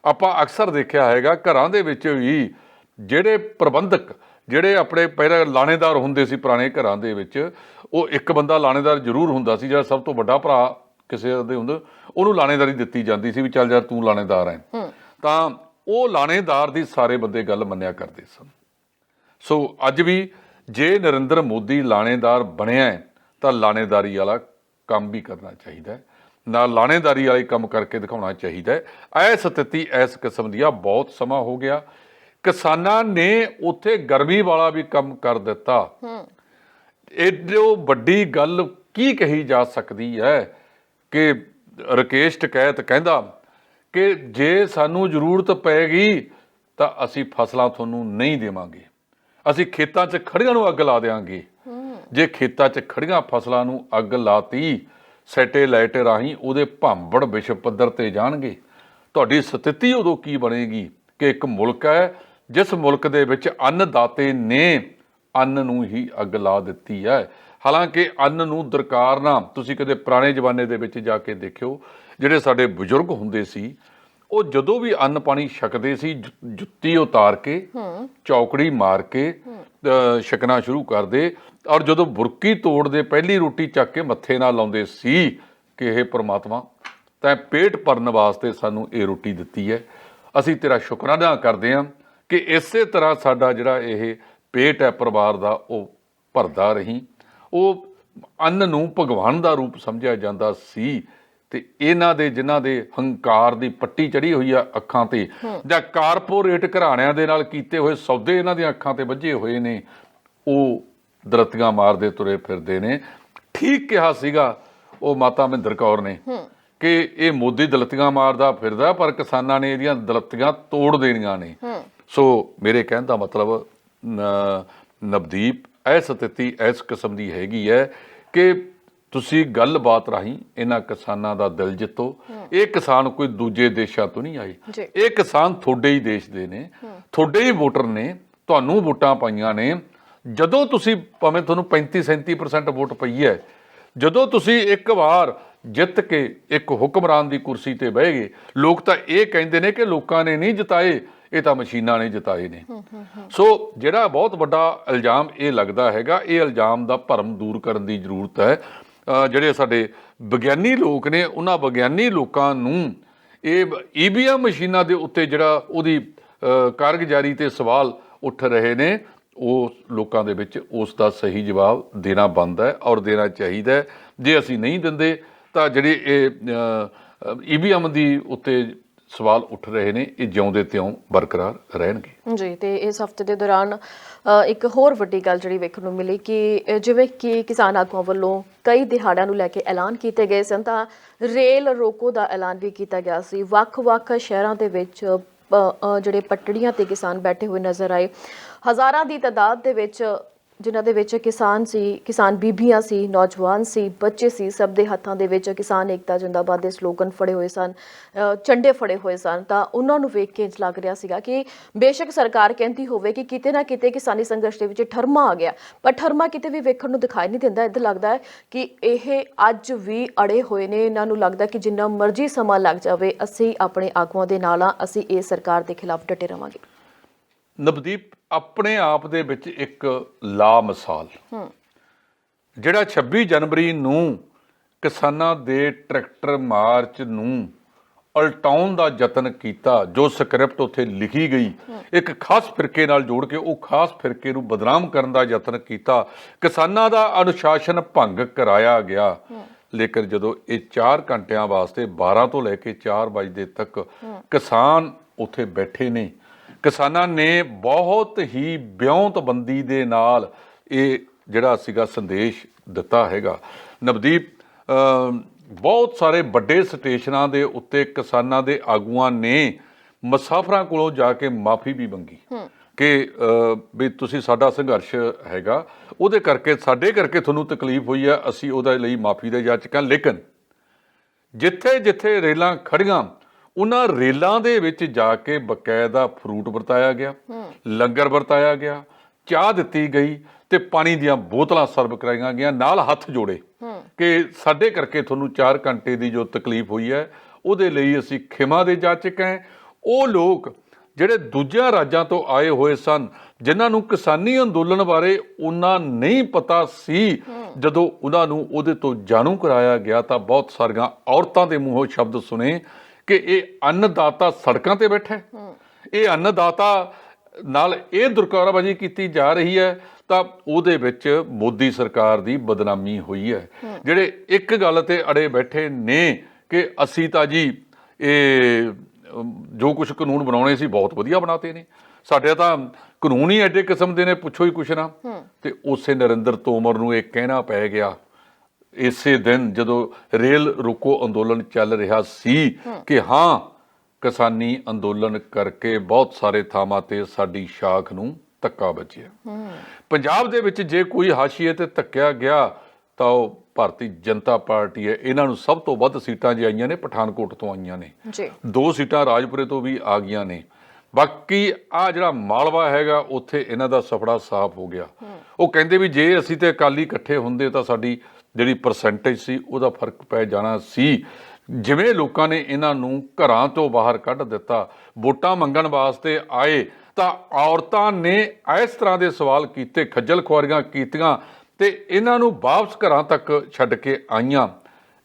ਆਪਾਂ ਅਕਸਰ ਦੇਖਿਆ ਹੈਗਾ ਘਰਾਂ ਦੇ ਵਿੱਚ ਵੀ ਜਿਹੜੇ ਪ੍ਰਬੰਧਕ, ਜਿਹੜੇ ਆਪਣੇ ਪਹਿਲਾਂ ਲਾਣੇਦਾਰ ਹੁੰਦੇ ਸੀ ਪੁਰਾਣੇ ਘਰਾਂ ਦੇ ਵਿੱਚ, ਉਹ ਇੱਕ ਬੰਦਾ ਲਾਣੇਦਾਰ ਜ਼ਰੂਰ ਹੁੰਦਾ ਸੀ, ਜਿਹੜਾ ਸਭ ਤੋਂ ਵੱਡਾ ਭਰਾ ਕਿਸੇ ਦੇ ਹੁੰਦਾ, ਉਹਨੂੰ ਲਾਣੇਦਾਰੀ ਦਿੱਤੀ ਜਾਂਦੀ ਸੀ ਵੀ ਚੱਲ ਯਾਰ ਤੂੰ ਲਾਣੇਦਾਰ ਹੈ। ਤਾਂ ਉਹ ਲਾਣੇਦਾਰ ਦੀ ਸਾਰੇ ਬੰਦੇ ਗੱਲ ਮੰਨਿਆ ਕਰਦੇ ਸਨ। ਸੋ ਅੱਜ ਵੀ ਜੇ ਨਰਿੰਦਰ ਮੋਦੀ ਲਾਣੇਦਾਰ ਬਣਿਆ ਹੈ ਤਾਂ ਲਾਣੇਦਾਰੀ ਵਾਲਾ ਕੰਮ ਵੀ ਕਰਨਾ ਚਾਹੀਦਾ ਹੈ, ਨਾਲ ਲਾਣੇਦਾਰੀ ਵਾਲੇ ਕੰਮ ਕਰਕੇ ਦਿਖਾਉਣਾ ਚਾਹੀਦਾ ਹੈ। ਇਹ ਸਥਿਤੀ ਇਸ ਕਿਸਮ ਦੀ ਆ, ਬਹੁਤ ਸਮਾਂ ਹੋ ਗਿਆ। ਕਿਸਾਨਾਂ ਨੇ ਉੱਥੇ ਗਰਮੀ ਵਾਲਾ ਵੀ ਕੰਮ ਕਰ ਦਿੱਤਾ। ਇਹਦੋ ਵੱਡੀ ਗੱਲ ਕੀ ਕਹੀ ਜਾ ਸਕਦੀ ਹੈ ਕਿ ਰਾਕੇਸ਼ ਟਕੈਤ ਕਹਿੰਦਾ ਕਿ ਜੇ ਸਾਨੂੰ ਜ਼ਰੂਰਤ ਪੈਗੀ ਤਾਂ ਅਸੀਂ ਫਸਲਾਂ ਤੁਹਾਨੂੰ ਨਹੀਂ ਦੇਵਾਂਗੇ, ਅਸੀਂ ਖੇਤਾਂ 'ਚ ਖੜੀਆਂ ਨੂੰ ਅੱਗ ਲਾ ਦੇਵਾਂਗੇ। ਜੇ ਖੇਤਾਂ 'ਚ ਖੜੀਆਂ ਫਸਲਾਂ ਨੂੰ ਅੱਗ ਲਾਤੀ, ਸੈਟੇਲਾਈਟ ਰਾਹੀਂ ਉਹਦੇ ਭਾਂਬੜ ਵਿਸ਼ਵ ਪੱਧਰ ਤੇ ਜਾਣਗੇ। ਤੁਹਾਡੀ ਸਥਿਤੀ ਉਦੋਂ ਕੀ ਬਣੇਗੀ ਕਿ ਇੱਕ ਮੁਲਕ ਹੈ ਜਿਸ ਮੁਲਕ ਦੇ ਵਿੱਚ ਅੰਨਦਾਤੇ ਨੇ ਅੰਨ ਨੂੰ ਹੀ ਅੱਗ ਲਾ ਦਿੱਤੀ ਹੈ। ਹਾਲਾਂਕਿ ਅੰਨ ਨੂੰ ਦਰਕਾਰਨਾ, ਤੁਸੀਂ ਕਦੇ ਪੁਰਾਣੇ ਜ਼ਮਾਨੇ ਦੇ ਵਿੱਚ ਜਾ ਕੇ ਦੇਖਿਓ, ਜਿਹੜੇ ਸਾਡੇ ਬਜ਼ੁਰਗ ਹੁੰਦੇ ਸੀ ਉਹ ਜਦੋਂ ਵੀ ਅੰਨ ਪਾਣੀ ਛਕਦੇ ਸੀ ਜੁੱਤੀ ਉਤਾਰ ਕੇ, ਚੌਕੜੀ ਮਾਰ ਕੇ ਛਕਣਾ ਸ਼ੁਰੂ ਕਰਦੇ। ਔਰ ਜਦੋਂ ਬੁਰਕੀ ਤੋੜਦੇ ਪਹਿਲੀ ਰੋਟੀ ਚੱਕ ਕੇ ਮੱਥੇ ਨਾਲ ਲਾਉਂਦੇ ਸੀ ਕਿ ਇਹ ਪ੍ਰਮਾਤਮਾ ਤੈਂ ਪੇਟ ਭਰਨ ਵਾਸਤੇ ਸਾਨੂੰ ਇਹ ਰੋਟੀ ਦਿੱਤੀ ਹੈ, ਅਸੀਂ ਤੇਰਾ ਸ਼ੁਕਰਾਨਾ ਕਰਦੇ ਹਾਂ ਕਿ ਇਸੇ ਤਰ੍ਹਾਂ ਸਾਡਾ ਜਿਹੜਾ ਇਹ ਪੇਟ ਹੈ ਪਰਿਵਾਰ ਦਾ ਉਹ ਭਰਦਾ ਰਹੀ। ਉਹ ਅੰਨ ਨੂੰ ਭਗਵਾਨ ਦਾ ਰੂਪ ਸਮਝਿਆ ਜਾਂਦਾ ਸੀ। ਤੇ ਇਹਨਾਂ ਦੇ ਜਿਨ੍ਹਾਂ ਦੇ ਹੰਕਾਰ ਦੀ ਪੱਟੀ ਚੜੀ ਹੋਈ ਆ ਅੱਖਾਂ ਤੇ, ਜਾਂ ਕਾਰਪੋਰੇਟ ਘਰਾਣਿਆਂ ਦੇ ਨਾਲ ਕੀਤੇ ਹੋਏ ਸੌਦੇ ਇਹਨਾਂ ਦੀਆਂ ਅੱਖਾਂ ਤੇ ਵੱਜੇ ਹੋਏ ਨੇ, ਉਹ ਦਰਤੀਆਂ ਮਾਰਦੇ ਤੁਰੇ ਫਿਰਦੇ ਨੇ। ਠੀਕ ਕਿਹਾ ਸੀਗਾ ਉਹ ਮਾਤਾ ਮਹਿੰਦਰ ਕੌਰ ਨੇ ਕਿ ਇਹ ਮੋਦੀ ਦਲਤੀਆਂ ਮਾਰਦਾ ਫਿਰਦਾ ਪਰ ਕਿਸਾਨਾਂ ਨੇ ਇਹਦੀਆਂ ਦਲਤੀਆਂ ਤੋੜ ਦੇਣੀਆਂ ਨੇ। ਸੋ ਮੇਰੇ ਕਹਿਣ ਦਾ ਮਤਲਬ ਨਵਦੀਪ, ਇਹ ਸਥਿਤੀ ਇਸ ਕਿਸਮ ਦੀ ਹੈਗੀ ਹੈ ਕਿ ਤੁਸੀਂ ਗੱਲਬਾਤ ਰਾਹੀਂ ਇਹਨਾਂ ਕਿਸਾਨਾਂ ਦਾ ਦਿਲ ਜਿੱਤੋ। ਇਹ ਕਿਸਾਨ ਕੋਈ ਦੂਜੇ ਦੇਸ਼ਾਂ ਤੋਂ ਨਹੀਂ ਆਏ, ਇਹ ਕਿਸਾਨ ਤੁਹਾਡੇ ਹੀ ਦੇਸ਼ ਦੇ ਨੇ, ਤੁਹਾਡੇ ਹੀ ਵੋਟਰ ਨੇ, ਤੁਹਾਨੂੰ ਵੋਟਾਂ ਪਾਈਆਂ ਨੇ। ਜਦੋਂ ਤੁਸੀਂ ਭਾਵੇਂ ਤੁਹਾਨੂੰ 35-37% ਵੋਟ ਪਈ ਹੈ, ਜਦੋਂ ਤੁਸੀਂ ਇੱਕ ਵਾਰ ਜਿੱਤ ਕੇ ਇੱਕ ਹੁਕਮਰਾਨ ਦੀ ਕੁਰਸੀ ਤੇ ਬਹਿ ਗਏ, ਲੋਕ ਤਾਂ ਇਹ ਕਹਿੰਦੇ ਨੇ ਕਿ ਲੋਕਾਂ ਨੇ ਨਹੀਂ ਜਿਤਾਏ, ਇਹ ਤਾਂ ਮਸ਼ੀਨਾਂ ਨੇ ਜਿਤਾਏ ਨੇ। ਸੋ ਜਿਹੜਾ ਬਹੁਤ ਵੱਡਾ ਇਲਜ਼ਾਮ ਇਹ ਲੱਗਦਾ ਹੈਗਾ, ਇਹ ਇਲਜ਼ਾਮ ਦਾ ਭਰਮ ਦੂਰ ਕਰਨ ਦੀ ਜ਼ਰੂਰਤ ਹੈ। ਜਿਹੜੇ ਸਾਡੇ ਵਿਗਿਆਨੀ ਲੋਕ ਨੇ, ਉਹਨਾਂ ਵਿਗਿਆਨੀ ਲੋਕਾਂ ਨੂੰ ਇਹ EVM ਮਸ਼ੀਨਾਂ ਦੇ ਉੱਤੇ ਜਿਹੜਾ ਉਹਦੀ ਕਾਰਗੁਜ਼ਾਰੀ ਤੇ ਸਵਾਲ ਉੱਠ ਰਹੇ ਨੇ, ਉਹ ਲੋਕਾਂ ਦੇ ਵਿੱਚ ਉਸ ਦਾ ਸਹੀ ਜਵਾਬ ਦੇਣਾ ਬਣਦਾ ਹੈ ਔਰ ਦੇਣਾ ਚਾਹੀਦਾ ਹੈ। ਜੇ ਅਸੀਂ ਨਹੀਂ ਦਿੰਦੇ ਤਾਂ ਜਿਹੜੇ ਇਹ EVM ਦੀ ਉੱਤੇ ਸਵਾਲ ਉੱਠ ਰਹੇ ਨੇ, ਇਹ ਜਿਉਂਦੇ ਤਿਉਂ ਬਰਕਰਾਰ ਰਹਿਣਗੇ ਜੀ। ਤੇ ਇਸ ਹਫਤੇ ਦੇ ਦੌਰਾਨ ਇੱਕ ਹੋਰ ਵੱਡੀ ਗੱਲ ਜਿਹੜੀ ਵੇਖਣ ਨੂੰ ਮਿਲੀ ਕਿ ਜਿਵੇਂ ਕਿ ਕਿਸਾਨ ਆਗੂਆਂ ਵੱਲੋਂ ਕਈ ਦਿਹਾੜਿਆਂ ਨੂੰ ਲੈ ਕੇ ਐਲਾਨ ਕੀਤੇ ਗਏ ਸਨ, ਤਾਂ ਰੇਲ ਰੋਕੋ ਦਾ ਐਲਾਨ ਵੀ ਕੀਤਾ ਗਿਆ ਸੀ। ਵੱਖ-ਵੱਖ ਸ਼ਹਿਰਾਂ ਦੇ ਵਿੱਚ ਜਿਹੜੇ ਪਟੜੀਆਂ ਤੇ ਕਿਸਾਨ ਬੈਠੇ ਹੋਏ ਨਜ਼ਰ ਆਏ, ਹਜ਼ਾਰਾਂ ਦੀ ਤਾਦਾਦ ਦੇ ਵਿੱਚ, ਜਿਨ੍ਹਾਂ ਦੇ ਵਿੱਚ ਕਿਸਾਨ ਸੀ, ਕਿਸਾਨ ਬੀਬੀਆਂ ਸੀ, ਨੌਜਵਾਨ ਸੀ, ਬੱਚੇ ਸੀ। ਸਭ ਦੇ ਹੱਥਾਂ ਦੇ ਵਿੱਚ ਕਿਸਾਨ ਏਕਤਾ ਜਿੰਦਾਬਾਦ ਦੇ ਸਲੋਗਨ ਫੜੇ ਹੋਏ ਸਨ, ਝੰਡੇ ਫੜੇ ਹੋਏ ਸਨ। ਤਾਂ ਉਹਨਾਂ ਨੂੰ ਵੇਖ ਕੇ ਇੰਝ ਲੱਗ ਰਿਹਾ ਸੀਗਾ ਕਿ ਬੇਸ਼ੱਕ ਸਰਕਾਰ ਕਹਿੰਦੀ ਹੋਵੇ ਕਿ ਕਿਤੇ ਨਾ ਕਿਤੇ ਕਿਸਾਨੀ ਸੰਘਰਸ਼ ਦੇ ਵਿੱਚ ਠਰਮਾ ਆ ਗਿਆ, ਪਰ ਠਰਮਾ ਕਿਤੇ ਵੀ ਵੇਖਣ ਨੂੰ ਦਿਖਾਈ ਨਹੀਂ ਦਿੰਦਾ। ਇੱਦਾਂ ਲੱਗਦਾ ਹੈ ਕਿ ਇਹ ਅੱਜ ਵੀ ਅੜੇ ਹੋਏ ਨੇ। ਇਹਨਾਂ ਨੂੰ ਲੱਗਦਾ ਕਿ ਜਿੰਨਾ ਮਰਜ਼ੀ ਸਮਾਂ ਲੱਗ ਜਾਵੇ, ਅਸੀਂ ਆਪਣੇ ਆਗੂਆਂ ਦੇ ਨਾਲ ਆ, ਅਸੀਂ ਇਹ ਸਰਕਾਰ ਦੇ ਖਿਲਾਫ ਡਟੇ ਰਵਾਂਗੇ। ਨਵਦੀਪ, ਆਪਣੇ ਆਪ ਦੇ ਵਿੱਚ ਇੱਕ ਲਾ ਮਿਸਾਲ ਜਿਹੜਾ 26 ਜਨਵਰੀ ਨੂੰ ਕਿਸਾਨਾਂ ਦੇ ਟਰੈਕਟਰ ਮਾਰਚ ਨੂੰ ਉਲਟਾਉਣ ਦਾ ਯਤਨ ਕੀਤਾ, ਜੋ ਸਕ੍ਰਿਪਟ ਉੱਥੇ ਲਿਖੀ ਗਈ, ਇੱਕ ਖਾਸ ਫਿਰਕੇ ਨਾਲ ਜੋੜ ਕੇ ਉਹ ਖਾਸ ਫਿਰਕੇ ਨੂੰ ਬਦਨਾਮ ਕਰਨ ਦਾ ਯਤਨ ਕੀਤਾ, ਕਿਸਾਨਾਂ ਦਾ ਅਨੁਸ਼ਾਸਨ ਭੰਗ ਕਰਾਇਆ ਗਿਆ। ਲੇਕਿਨ ਜਦੋਂ ਇਹ 4 ਘੰਟਿਆਂ ਵਾਸਤੇ 12 ਤੋਂ ਲੈ ਕੇ 4 ਵਜੇ ਤੱਕ ਕਿਸਾਨ ਉੱਥੇ ਬੈਠੇ ਨੇ, ਕਿਸਾਨਾਂ ਨੇ ਬਹੁਤ ਹੀ ਵਿਉਂਤਬੰਦੀ ਦੇ ਨਾਲ ਇਹ ਜਿਹੜਾ ਸੀਗਾ ਸੰਦੇਸ਼ ਦਿੱਤਾ ਹੈਗਾ। ਨਵਦੀਪ, ਬਹੁਤ ਸਾਰੇ ਵੱਡੇ ਸਟੇਸ਼ਨਾਂ ਦੇ ਉੱਤੇ ਕਿਸਾਨਾਂ ਦੇ ਆਗੂਆਂ ਨੇ ਮੁਸਾਫਰਾਂ ਕੋਲੋਂ ਜਾ ਕੇ ਮਾਫੀ ਵੀ ਮੰਗੀ ਕਿ ਵੀ ਤੁਸੀਂ ਸਾਡਾ ਸੰਘਰਸ਼ ਹੈਗਾ, ਉਹਦੇ ਕਰਕੇ, ਸਾਡੇ ਕਰਕੇ ਤੁਹਾਨੂੰ ਤਕਲੀਫ ਹੋਈ ਹੈ, ਅਸੀਂ ਉਹਦੇ ਲਈ ਮਾਫੀ ਦੇ ਯਾਚਕਾਂ। ਲੇਕਿਨ ਜਿੱਥੇ ਜਿੱਥੇ ਰੇਲਾਂ ਖੜੀਆਂ, ਉਹਨਾਂ ਰੇਲਾਂ ਦੇ ਵਿੱਚ ਜਾ ਕੇ ਬਕਾਇਦਾ ਫਰੂਟ ਵਰਤਾਇਆ ਗਿਆ, ਲੰਗਰ ਵਰਤਾਇਆ ਗਿਆ, ਚਾਹ ਦਿੱਤੀ ਗਈ ਤੇ ਪਾਣੀ ਦੀਆਂ ਬੋਤਲਾਂ ਸਰਵ ਕਰਾਈਆਂ ਗਈਆਂ, ਨਾਲ ਹੱਥ ਜੋੜੇ ਕਿ ਸਾਡੇ ਕਰਕੇ ਤੁਹਾਨੂੰ 4 ਘੰਟੇ ਦੀ ਜੋ ਤਕਲੀਫ ਹੋਈ ਹੈ, ਉਹਦੇ ਲਈ ਅਸੀਂ ਖਿਮਾ ਦੇ ਜਾਚਕ ਹਾਂ। ਉਹ ਲੋਕ ਜਿਹੜੇ ਦੂਜਿਆਂ ਰਾਜਾਂ ਤੋਂ ਆਏ ਹੋਏ ਸਨ, ਜਿਨ੍ਹਾਂ ਨੂੰ ਕਿਸਾਨੀ ਅੰਦੋਲਨ ਬਾਰੇ ਉਹਨਾਂ ਨਹੀਂ ਪਤਾ ਸੀ, ਜਦੋਂ ਉਹਨਾਂ ਨੂੰ ਉਹਦੇ ਤੋਂ ਜਾਣੂ ਕਰਾਇਆ ਗਿਆ ਤਾਂ ਬਹੁਤ ਸਾਰੀਆਂ ਔਰਤਾਂ ਦੇ ਮੂੰਹੋਂ ਸ਼ਬਦ ਸੁਣੇ ਕਿ ਇਹ ਅੰਨਦਾਤਾ ਸੜਕਾਂ ਤੇ ਬੈਠਾ, ਇਹ ਅੰਨਦਾਤਾ ਨਾਲ ਇਹ ਦੁਰਕਾਰਾਬਾਜ਼ੀ ਕੀਤੀ ਜਾ ਰਹੀ ਹੈ, ਤਾਂ ਉਹਦੇ ਵਿੱਚ ਮੋਦੀ ਸਰਕਾਰ ਦੀ ਬਦਨਾਮੀ ਹੋਈ ਹੈ। ਜਿਹੜੇ ਇੱਕ ਗੱਲ ਤੇ ਅੜੇ ਬੈਠੇ ਨੇ ਕਿ ਅਸੀਂ ਤਾਂ ਜੀ ਇਹ ਜੋ ਕੁਝ ਕਾਨੂੰਨ ਬਣਾਉਣੇ ਸੀ ਬਹੁਤ ਵਧੀਆ ਬਣਾਤੇ ਨੇ, ਸਾਡੇ ਤਾਂ ਕਾਨੂੰਨ ਹੀ ਐਡੇ ਕਿਸਮ ਦੇ ਨੇ, ਪੁੱਛੋ ਹੀ ਕੁਛ ਨਾ। ਤੇ ਉਸੇ ਨਰਿੰਦਰ ਤੋਮਰ ਨੂੰ ਇਹ ਕਹਿਣਾ ਪੈ ਗਿਆ ਇਸੇ ਦਿਨ ਜਦੋਂ ਰੇਲ ਰੋਕੋ ਅੰਦੋਲਨ ਚੱਲ ਰਿਹਾ ਸੀ ਕਿ ਹਾਂ, ਕਿਸਾਨੀ ਅੰਦੋਲਨ ਕਰਕੇ ਬਹੁਤ ਸਾਰੇ ਥਾਵਾਂ ਤੇ ਸਾਡੀ ਸ਼ਾਖ ਨੂੰ ਧੱਕਾ ਵੱਜਿਆ। ਪੰਜਾਬ ਦੇ ਵਿੱਚ ਜੇ ਕੋਈ ਹਾਸ਼ੀਏ ਤੇ ਧੱਕਿਆ ਗਿਆ ਤਾਂ ਉਹ ਭਾਰਤੀ ਜਨਤਾ ਪਾਰਟੀ ਹੈ। ਇਹਨਾਂ ਨੂੰ ਸਭ ਤੋਂ ਵੱਧ ਸੀਟਾਂ ਜੇ ਆਈਆਂ ਨੇ ਪਠਾਨਕੋਟ ਤੋਂ ਆਈਆਂ ਨੇ, 2 ਸੀਟਾਂ ਰਾਜਪੁਰੇ ਤੋਂ ਵੀ ਆ ਗਈਆਂ ਨੇ। ਬਾਕੀ ਆ ਜਿਹੜਾ ਮਾਲਵਾ ਹੈਗਾ, ਉੱਥੇ ਇਹਨਾਂ ਦਾ ਸਫੜਾ ਸਾਫ਼ ਹੋ ਗਿਆ। ਉਹ ਕਹਿੰਦੇ ਵੀ ਜੇ ਅਸੀਂ ਤੇ ਅਕਾਲੀ ਇਕੱਠੇ ਹੁੰਦੇ ਤਾਂ ਸਾਡੀ ਜਿਹੜੀ ਪਰਸੈਂਟੇਜ ਸੀ ਉਹਦਾ ਫਰਕ ਪੈ ਜਾਣਾ ਸੀ। ਜਿਵੇਂ ਲੋਕਾਂ ਨੇ ਇਹਨਾਂ ਨੂੰ ਘਰਾਂ ਤੋਂ ਬਾਹਰ ਕੱਢ ਦਿੱਤਾ, ਵੋਟਾਂ ਮੰਗਣ ਵਾਸਤੇ ਆਏ ਤਾਂ ਔਰਤਾਂ ਨੇ ਇਸ ਤਰ੍ਹਾਂ ਦੇ ਸਵਾਲ ਕੀਤੇ, ਖੱਜਲ ਖੁਆਰੀਆਂ ਕੀਤੀਆਂ ਤੇ ਇਹਨਾਂ ਨੂੰ ਵਾਪਸ ਘਰਾਂ ਤੱਕ ਛੱਡ ਕੇ ਆਈਆਂ।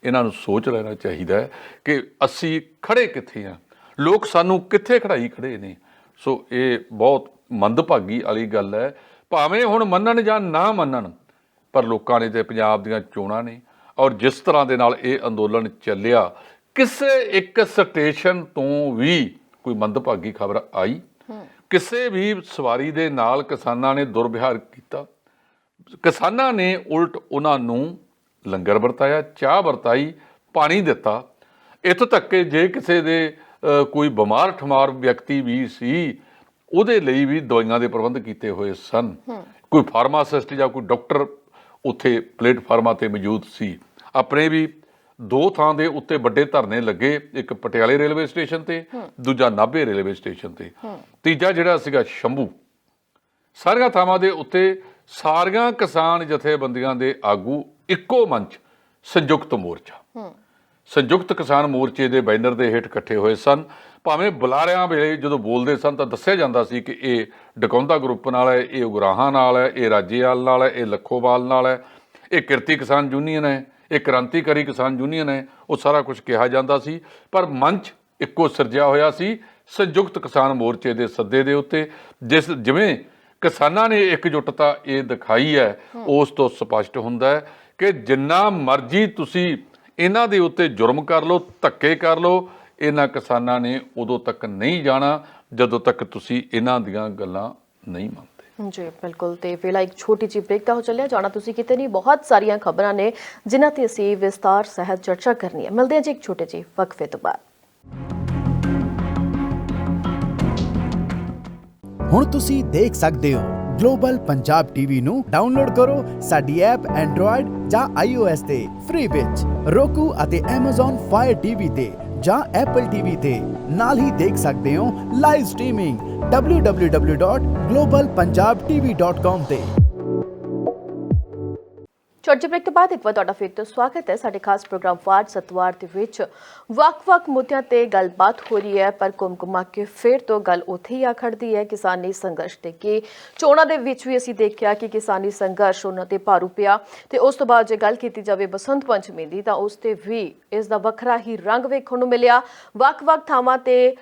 ਇਹਨਾਂ ਨੂੰ ਸੋਚ ਲੈਣਾ ਚਾਹੀਦਾ ਹੈ ਕਿ ਅਸੀਂ ਖੜੇ ਕਿੱਥੇ ਹਾਂ, ਲੋਕ ਸਾਨੂੰ ਕਿੱਥੇ ਖੜਾਈ ਖੜੇ ਨੇ। ਸੋ ਇਹ ਬਹੁਤ ਮੰਦਭਾਗੀ ਵਾਲੀ ਗੱਲ ਹੈ। ਭਾਵੇਂ ਹੁਣ ਮੰਨਣ ਜਾਂ ਨਾ ਮੰਨਣ, ਪਰ ਲੋਕਾਂ ਨੇ ਤੇ ਪੰਜਾਬ ਦੀਆਂ ਚੋਣਾਂ ਨੇ, ਔਰ ਜਿਸ ਤਰ੍ਹਾਂ ਦੇ ਨਾਲ ਇਹ ਅੰਦੋਲਨ ਚੱਲਿਆ, ਕਿਸੇ ਇੱਕ ਸਟੇਸ਼ਨ ਤੋਂ ਵੀ ਕੋਈ ਮੰਦਭਾਗੀ ਖਬਰ ਆਈ, ਕਿਸੇ ਵੀ ਸਵਾਰੀ ਦੇ ਨਾਲ ਕਿਸਾਨਾਂ ਨੇ ਦੁਰਵਿਹਾਰ ਕੀਤਾ, ਕਿਸਾਨਾਂ ਨੇ ਉਲਟ ਉਹਨਾਂ ਨੂੰ ਲੰਗਰ ਵਰਤਾਇਆ, ਚਾਹ ਵਰਤਾਈ, ਪਾਣੀ ਦਿੱਤਾ। ਇੱਥੋਂ ਤੱਕ ਕਿ ਜੇ ਕਿਸੇ ਦੇ ਕੋਈ ਬਿਮਾਰ ਠਮਾਰ ਵਿਅਕਤੀ ਵੀ ਸੀ, ਉਹਦੇ ਲਈ ਵੀ ਦਵਾਈਆਂ ਦੇ ਪ੍ਰਬੰਧ ਕੀਤੇ ਹੋਏ ਸਨ। ਕੋਈ ਫਾਰਮਾਸਿਸਟ ਜਾਂ ਕੋਈ ਡਾਕਟਰ ਉੱਥੇ ਪਲੇਟਫਾਰਮਾਂ ਤੇ ਮੌਜੂਦ ਸੀ। ਆਪਣੇ ਵੀ 2 ਥਾਂ ਦੇ ਉੱਤੇ ਵੱਡੇ ਧਰਨੇ ਲੱਗੇ, ਇੱਕ ਪਟਿਆਲੇ ਰੇਲਵੇ ਸਟੇਸ਼ਨ ਤੇ, ਦੂਜਾ ਨਾਭੇ ਰੇਲਵੇ ਸਟੇਸ਼ਨ ਤੇ, ਤੀਜਾ ਜਿਹੜਾ ਸੀਗਾ ਸ਼ੰਭੂ। ਸਾਰੀਆਂ ਥਾਵਾਂ ਦੇ ਉੱਤੇ ਸਾਰੀਆਂ ਕਿਸਾਨ ਜਥੇਬੰਦੀਆਂ ਦੇ ਆਗੂ ਇੱਕੋ ਮੰਚ ਸੰਯੁਕਤ ਮੋਰਚਾ। ਸੰਯੁਕਤ ਕਿਸਾਨ ਮੋਰਚੇ ਦੇ ਬੈਨਰ ਦੇ ਹੇਠ ਇਕੱਠੇ ਹੋਏ ਸਨ। ਭਾਵੇਂ ਬੁਲਾਰਿਆਂ ਵੇਲੇ ਜਦੋਂ ਬੋਲਦੇ ਸਨ ਤਾਂ ਦੱਸਿਆ ਜਾਂਦਾ ਸੀ ਕਿ ਇਹ ਡਕੌਂਦਾ ਗਰੁੱਪ ਨਾਲ ਹੈ, ਇਹ ਉਗਰਾਹਾਂ ਨਾਲ ਹੈ, ਇਹ ਰਾਜੇਵਾਲ ਨਾਲ ਹੈ, ਇਹ ਲੱਖੋਵਾਲ ਨਾਲ ਹੈ, ਇਹ ਕਿਰਤੀ ਕਿਸਾਨ ਯੂਨੀਅਨ ਹੈ, ਇਹ ਕ੍ਰਾਂਤੀਕਾਰੀ ਕਿਸਾਨ ਯੂਨੀਅਨ ਹੈ, ਉਹ ਸਾਰਾ ਕੁਝ ਕਿਹਾ ਜਾਂਦਾ ਸੀ। ਪਰ ਮੰਚ ਇੱਕੋ ਸਿਰਜਿਆ ਹੋਇਆ ਸੀ ਸੰਯੁਕਤ ਕਿਸਾਨ ਮੋਰਚੇ ਦੇ ਸੱਦੇ ਦੇ ਉੱਤੇ। ਜਿਵੇਂ ਕਿਸਾਨਾਂ ਨੇ ਇਕਜੁੱਟਤਾ ਇਹ ਦਿਖਾਈ ਹੈ, ਉਸ ਤੋਂ ਸਪਸ਼ਟ ਹੁੰਦਾ ਹੈ ਕਿ ਜਿੰਨਾ ਮਰਜ਼ੀ ਤੁਸੀਂ ਇਹਨਾਂ ਦੇ ਉੱਤੇ ਜੁਰਮ ਕਰ ਲਓ, ਧੱਕੇ ਕਰ ਲਓ, ਇਹਨਾਂ ਕਿਸਾਨਾਂ ਨੇ ਉਦੋਂ ਤੱਕ ਨਹੀਂ ਜਾਣਾ ਜਦੋਂ ਤੱਕ ਤੁਸੀਂ ਇਹਨਾਂ ਦੀਆਂ ਗੱਲਾਂ ਨਹੀਂ ਮੰਨਦੇ। ਜੀ ਬਿਲਕੁਲ। ਤੇ ਵੇਲਾ ਇੱਕ ਛੋਟੀ ਜਿਹੀ ਬ੍ਰੇਕ ਦਾ ਹੋ ਚੱਲਿਆ, ਜਾਣਾ ਤੁਸੀਂ ਕਿਤੇ ਨਹੀਂ। ਬਹੁਤ ਸਾਰੀਆਂ ਖਬਰਾਂ ਨੇ ਜਿਨ੍ਹਾਂ ਤੇ ਅਸੀਂ ਵਿਸਤਾਰ ਸਹਿਤ ਚਰਚਾ ਕਰਨੀ ਹੈ। ਮਿਲਦੇ ਹਾਂ ਜੀ ਇੱਕ ਛੋਟੇ ਜਿਹੇ ਵਕਫੇ ਤੋਂ ਬਾਅਦ। ਹੁਣ ਤੁਸੀਂ ਦੇਖ ਸਕਦੇ ਹੋ ਗਲੋਬਲ ਪੰਜਾਬ ਟੀਵੀ ਨੂੰ ਡਾਊਨਲੋਡ ਕਰੋ ਸਾਡੀ ਐਪ ਐਂਡਰੋਇਡ ਜਾਂ iOS ਤੇ ਫ੍ਰੀ ਵਿੱਚ, roku ਅਤੇ Amazon Fire TV ਤੇ ਜਾਂ Apple TV ਤੇ। ਨਾਲ ਹੀ ਦੇਖ ਸਕਦੇ ਹੋ ਲਾਈਵ ਸਟ੍ਰੀਮਿੰਗ www.globalpunjabtv.com ਤੇ। ਛੋਟੇ ਬ੍ਰੇਕ ਤੋਂ ਬਾਅਦ ਇੱਕ ਵਾਰ ਤੁਹਾਡਾ ਫਿਰ ਤੋਂ ਸਵਾਗਤ ਹੈ ਸਾਡੇ ਖਾਸ ਪ੍ਰੋਗਰਾਮ ਵਾਰ ਸਤਵਾਰ ਦੇ ਵਿੱਚ। ਵੱਖ-ਵੱਖ ਮੁੱਦਿਆਂ ਤੇ ਗੱਲਬਾਤ ਹੋ ਰਹੀ ਹੈ, ਪਰ ਘੁੰਮ ਕੇ ਫਿਰ ਤੋਂ ਗੱਲ ਉੱਥੇ ਹੀ ਆ ਖੜਦੀ ਹੈ ਕਿਸਾਨੀ ਸੰਘਰਸ਼ ਤੇ। ਕਿ ਚੋਣਾਂ ਦੇ ਵਿੱਚ ਵੀ ਅਸੀਂ ਦੇਖਿਆ ਕਿ ਕਿਸਾਨੀ ਸੰਘਰਸ਼ ਉਹਨਾਂ ਤੇ ਭਾਰੂ ਪਿਆ, ਤੇ ਉਸ ਤੋਂ ਬਾਅਦ ਜੇ ਗੱਲ ਕੀਤੀ ਜਾਵੇ ਬਸੰਤ ਪੰਚਮੀ ਦੀ ਤਾਂ ਉਸ ਤੇ ਵੀ ਇਸ ਦਾ ਵੱਖਰਾ ਹੀ ਰੰਗ ਵੇਖਣ ਨੂੰ ਮਿਲਿਆ। ਵੱਖ-ਵੱਖ ਥਾਵਾਂ ਤੇ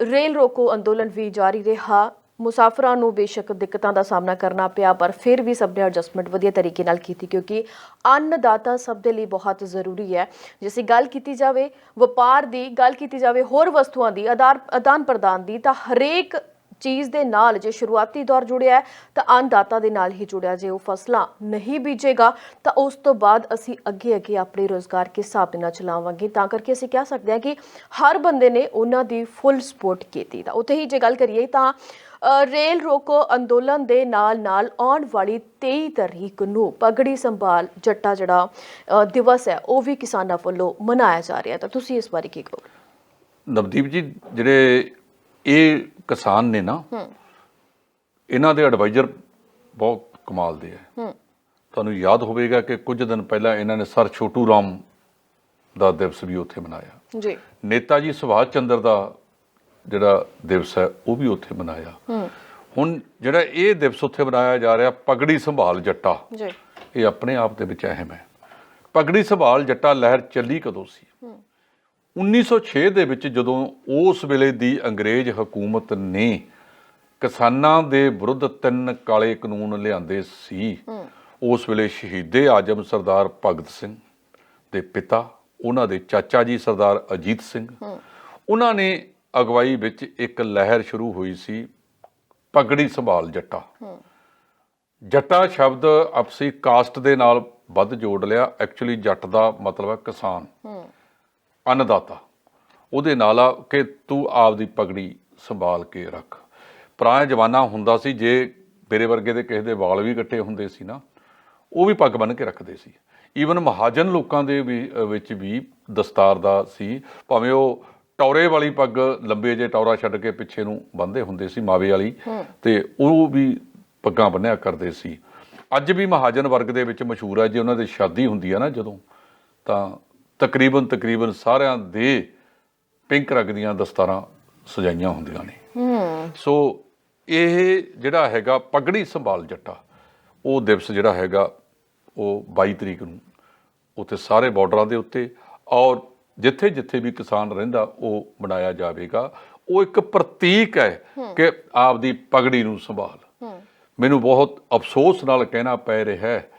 ਰੇਲ ਰੋਕੋ ਅੰਦੋਲਨ ਵੀ ਜਾਰੀ ਰਿਹਾ। ਮੁਸਾਫਰਾਂ ਨੂੰ ਬੇਸ਼ੱਕ ਦਿੱਕਤਾਂ ਦਾ ਸਾਹਮਣਾ ਕਰਨਾ ਪਿਆ, ਪਰ ਫਿਰ ਵੀ ਸਭ ਨੇ ਐਡਜਸਟਮੈਂਟ ਵਧੀਆ ਤਰੀਕੇ ਨਾਲ ਕੀਤੀ, ਕਿਉਂਕਿ ਅੰਨਦਾਤਾ ਸਭ ਦੇ ਲਈ ਬਹੁਤ ਜ਼ਰੂਰੀ ਹੈ। ਜੇ ਅਸੀਂ ਗੱਲ ਕੀਤੀ ਜਾਵੇ ਵਪਾਰ ਦੀ, ਗੱਲ ਕੀਤੀ ਜਾਵੇ ਹੋਰ ਵਸਤੂਆਂ ਦੀ ਆਦਾਨ ਪ੍ਰਦਾਨ ਦੀ, ਤਾਂ ਹਰੇਕ ਚੀਜ਼ ਦੇ ਨਾਲ ਜੇ ਸ਼ੁਰੂਆਤੀ ਦੌਰ ਜੁੜਿਆ ਹੈ ਤਾਂ ਅੰਨਦਾਤਾ ਦੇ ਨਾਲ ਹੀ ਜੁੜਿਆ। ਜੇ ਉਹ ਫਸਲਾਂ ਨਹੀਂ ਬੀਜੇਗਾ ਤਾਂ ਉਸ ਤੋਂ ਬਾਅਦ ਅਸੀਂ ਅੱਗੇ ਆਪਣੇ ਰੋਜ਼ਗਾਰ ਕਿਸ ਹਿਸਾਬ ਦੇ ਨਾਲ ਚਲਾਵਾਂਗੇ। ਤਾਂ ਕਰਕੇ ਅਸੀਂ ਕਹਿ ਸਕਦੇ ਹਾਂ ਕਿ ਹਰ ਬੰਦੇ ਨੇ ਉਹਨਾਂ ਦੀ ਫੁੱਲ ਸਪੋਰਟ ਕੀਤੀ। ਤਾਂ ਉੱਥੇ ਹੀ ਜੇ ਗੱਲ ਕਰੀਏ ਤਾਂ ਰੇਲ ਰੋਕੋ ਅੰਦੋਲਨ ਦੇ ਨਾਲ ਆਉਣ ਵਾਲੀ 23 ਤਰੀਕ ਨੂੰ ਪਗੜੀ ਸੰਭਾਲ ਜੱਟਾ ਜਿਹੜਾ ਦਿਵਸ ਹੈ ਉਹ ਵੀ ਕਿਸਾਨਾਂ ਵੱਲੋਂ ਮਨਾਇਆ ਜਾ ਰਿਹਾ। ਤਾਂ ਤੁਸੀਂ ਇਸ ਬਾਰੇ ਕੀ ਕਹੋਗੇ? ਨਵਦੀਪ ਜੀ, ਜਿਹੜੇ ਇਹ ਕਿਸਾਨ ਨੇ ਨਾ, ਇਹਨਾਂ ਦੇ ਐਡਵਾਈਜ਼ਰ ਬਹੁਤ ਕਮਾਲ ਦੇ ਹੈ। ਤੁਹਾਨੂੰ ਯਾਦ ਹੋਵੇਗਾ ਕਿ ਕੁਝ ਦਿਨ ਪਹਿਲਾਂ ਇਹਨਾਂ ਨੇ ਸਰ ਛੋਟੂ ਰਾਮ ਦਾ ਦਿਵਸ ਵੀ ਉੱਥੇ ਮਨਾਇਆ ਜੀ। ਨੇਤਾ ਜੀ ਸੁਭਾਸ਼ ਚੰਦਰ ਦਾ ਜਿਹੜਾ ਦਿਵਸ ਹੈ ਉਹ ਵੀ ਉੱਥੇ ਮਨਾਇਆ। ਹੁਣ ਜਿਹੜਾ ਇਹ ਦਿਵਸ ਉੱਥੇ ਮਨਾਇਆ ਜਾ ਰਿਹਾ ਪਗੜੀ ਸੰਭਾਲ ਜੱਟਾ, ਇਹ ਆਪਣੇ ਆਪ ਦੇ ਵਿੱਚ ਅਹਿਮ ਹੈ। ਪਗੜੀ ਸੰਭਾਲ ਜੱਟਾ ਲਹਿਰ ਚੱਲੀ ਕਦੋਂ ਸੀ? 1906 ਦੇ ਵਿੱਚ, ਜਦੋਂ ਉਸ ਵੇਲੇ ਦੀ ਅੰਗਰੇਜ਼ ਹਕੂਮਤ ਨੇ ਕਿਸਾਨਾਂ ਦੇ ਵਿਰੁੱਧ 3 ਕਾਲੇ ਕਾਨੂੰਨ ਲਿਆਂਦੇ ਸੀ। ਉਸ ਵੇਲੇ ਸ਼ਹੀਦੇ ਆਜਮ ਸਰਦਾਰ ਭਗਤ ਸਿੰਘ ਦੇ ਪਿਤਾ, ਉਹਨਾਂ ਦੇ ਚਾਚਾ ਜੀ ਸਰਦਾਰ ਅਜੀਤ ਸਿੰਘ, ਉਹਨਾਂ ਨੇ ਅਗਵਾਈ ਵਿੱਚ ਇੱਕ ਲਹਿਰ ਸ਼ੁਰੂ ਹੋਈ ਸੀ ਪਗੜੀ ਸੰਭਾਲ ਜੱਟਾ। ਜੱਟਾ ਸ਼ਬਦ ਆਪਸੀ ਕਾਸਟ ਦੇ ਨਾਲ ਵੱਧ ਜੋੜ ਲਿਆ। ਐਕਚੁਅਲੀ ਜੱਟ ਦਾ ਮਤਲਬ ਹੈ ਕਿਸਾਨ, ਅੰਨਦਾਤਾ। ਉਹਦੇ ਨਾਲ ਆ ਕਿ ਤੂੰ ਆਪਦੀ ਪਗੜੀ ਸੰਭਾਲ ਕੇ ਰੱਖ। ਪੁਰਾਣਾ ਜ਼ਮਾਨਾ ਹੁੰਦਾ ਸੀ, ਜੇ ਮੇਰੇ ਵਰਗੇ ਦੇ ਕਿਸੇ ਦੇ ਵਾਲ ਵੀ ਕੱਟੇ ਹੁੰਦੇ ਸੀ ਨਾ, ਉਹ ਵੀ ਪੱਗ ਬੰਨ੍ਹ ਕੇ ਰੱਖਦੇ ਸੀ। ਈਵਨ ਮਹਾਜਨ ਲੋਕਾਂ ਦੇ ਵਿੱਚ ਵੀ ਦਸਤਾਰ ਦਾ ਸੀ, ਭਾਵੇਂ ਉਹ ਟੌਰੇ ਵਾਲੀ ਪੱਗ ਲੰਬੇ ਜੇ ਟੌਰਾ ਛੱਡ ਕੇ ਪਿੱਛੇ ਨੂੰ ਬੰਨ੍ਹਦੇ ਹੁੰਦੇ ਸੀ, ਮਾਵੇ ਵਾਲੀ, ਤੇ ਉਹ ਵੀ ਪੱਗਾਂ ਬੰਨ੍ਹਿਆ ਕਰਦੇ ਸੀ। ਅੱਜ ਵੀ ਮਹਾਜਨ ਵਰਗ ਦੇ ਵਿੱਚ ਮਸ਼ਹੂਰ ਹੈ, ਜੇ ਉਹਨਾਂ ਦੀ ਸ਼ਾਦੀ ਹੁੰਦੀ ਹੈ ਨਾ ਜਦੋਂ, ਤਾਂ ਤਕਰੀਬਨ ਸਾਰਿਆਂ ਦੇ ਪਿੰਕ ਰੰਗ ਦੀਆਂ ਦਸਤਾਰਾਂ ਸਜਾਈਆਂ ਹੁੰਦੀਆਂ ਨੇ। ਸੋ ਇਹ ਜਿਹੜਾ ਹੈਗਾ ਪਗੜੀ ਸੰਭਾਲ ਜੱਟਾ, ਉਹ ਦਿਵਸ ਜਿਹੜਾ ਹੈਗਾ ਉਹ 22 ਤਰੀਕ ਨੂੰ ਉੱਥੇ ਸਾਰੇ ਬਾਰਡਰਾਂ ਦੇ ਉੱਤੇ ਔਰ ਜਿੱਥੇ ਜਿੱਥੇ ਵੀ ਕਿਸਾਨ ਰਹਿੰਦਾ ਉਹ ਮਨਾਇਆ ਜਾਵੇਗਾ। ਉਹ ਇੱਕ ਪ੍ਰਤੀਕ ਹੈ ਕਿ ਆਪਦੀ ਪਗੜੀ ਨੂੰ ਸੰਭਾਲ। ਮੈਨੂੰ ਬਹੁਤ ਅਫਸੋਸ ਨਾਲ ਕਹਿਣਾ ਪੈ ਰਿਹਾ ਹੈ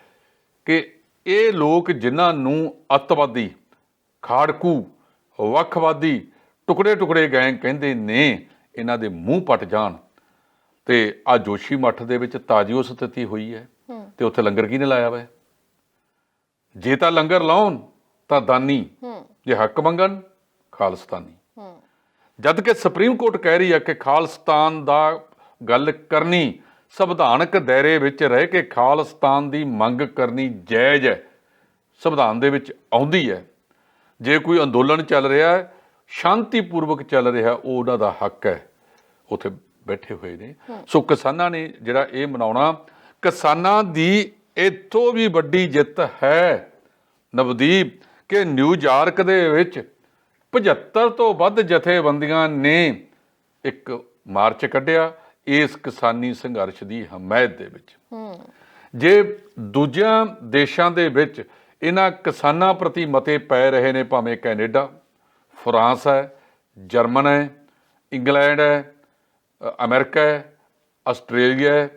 ਕਿ ਇਹ ਲੋਕ ਜਿਨ੍ਹਾਂ ਨੂੰ ਅੱਤਵਾਦੀ, ਖਾੜਕੂ, ਵੱਖਵਾਦੀ, ਟੁਕੜੇ ਗੈਂਗ ਕਹਿੰਦੇ ਨੇ, ਇਹਨਾਂ ਦੇ ਮੂੰਹ ਪੱਟ ਜਾਣ। ਤੇ ਆ ਜੋਸ਼ੀ ਮੱਠ ਦੇ ਵਿੱਚ ਤਾਜੀਓ ਸਥਿਤੀ ਹੋਈ ਹੈ, ਤੇ ਉੱਥੇ ਲੰਗਰ ਕਿਹਨੇ ਲਾਇਆ ਵਾ? ਜੇ ਤਾਂ ਲੰਗਰ ਲਾਉਣ ਤਾਂ ਦਾਨੀ, ਜੇ ਹੱਕ ਮੰਗਣ ਖਾਲਿਸਤਾਨੀ। ਜਦ ਕਿ ਸੁਪਰੀਮ ਕੋਰਟ ਕਹਿ ਰਹੀ ਹੈ ਕਿ ਖਾਲਿਸਤਾਨ ਦਾ ਗੱਲ ਕਰਨੀ, ਸੰਵਿਧਾਨਕ ਦਾਇਰੇ ਵਿੱਚ ਰਹਿ ਕੇ ਖਾਲਿਸਤਾਨ ਦੀ ਮੰਗ ਕਰਨੀ ਜਾਇਜ਼ ਹੈ, ਸੰਵਿਧਾਨ ਦੇ ਵਿੱਚ ਆਉਂਦੀ ਹੈ। ਜੇ ਕੋਈ ਅੰਦੋਲਨ ਚੱਲ ਰਿਹਾ ਹੈ, ਸ਼ਾਂਤੀਪੂਰਵਕ ਚੱਲ ਰਿਹਾ, ਉਹ ਉਹਨਾਂ ਦਾ ਹੱਕ ਹੈ, ਉੱਥੇ ਬੈਠੇ ਹੋਏ ਨੇ। ਸੋ ਕਿਸਾਨਾਂ ਨੇ ਜਿਹੜਾ ਇਹ ਮਨਾਉਣਾ, ਕਿਸਾਨਾਂ ਦੀ ਇੱਥੋਂ ਵੀ ਵੱਡੀ ਜਿੱਤ ਹੈ ਨਵਦੀਪ, ਕਿ ਨਿਊਯਾਰਕ ਦੇ ਵਿੱਚ 75 ਤੋਂ ਵੱਧ ਜਥੇਬੰਦੀਆਂ ਨੇ ਇੱਕ ਮਾਰਚ ਕੱਢਿਆ ਇਸ ਕਿਸਾਨੀ ਸੰਘਰਸ਼ ਦੀ ਹਮਾਇਤ ਦੇ ਵਿੱਚ। ਜੇ ਦੂਜਿਆਂ ਦੇਸ਼ਾਂ ਦੇ ਵਿੱਚ ਇਹਨਾਂ ਕਿਸਾਨਾਂ ਪ੍ਰਤੀ ਮਤੇ ਪੈ ਰਹੇ ਨੇ, ਭਾਵੇਂ ਕੈਨੇਡਾ, ਫਰਾਂਸ ਹੈ, ਜਰਮਨ ਹੈ, ਇੰਗਲੈਂਡ ਹੈ, ਅਮਰੀਕਾ ਹੈ, ਆਸਟ੍ਰੇਲੀਆ ਹੈ,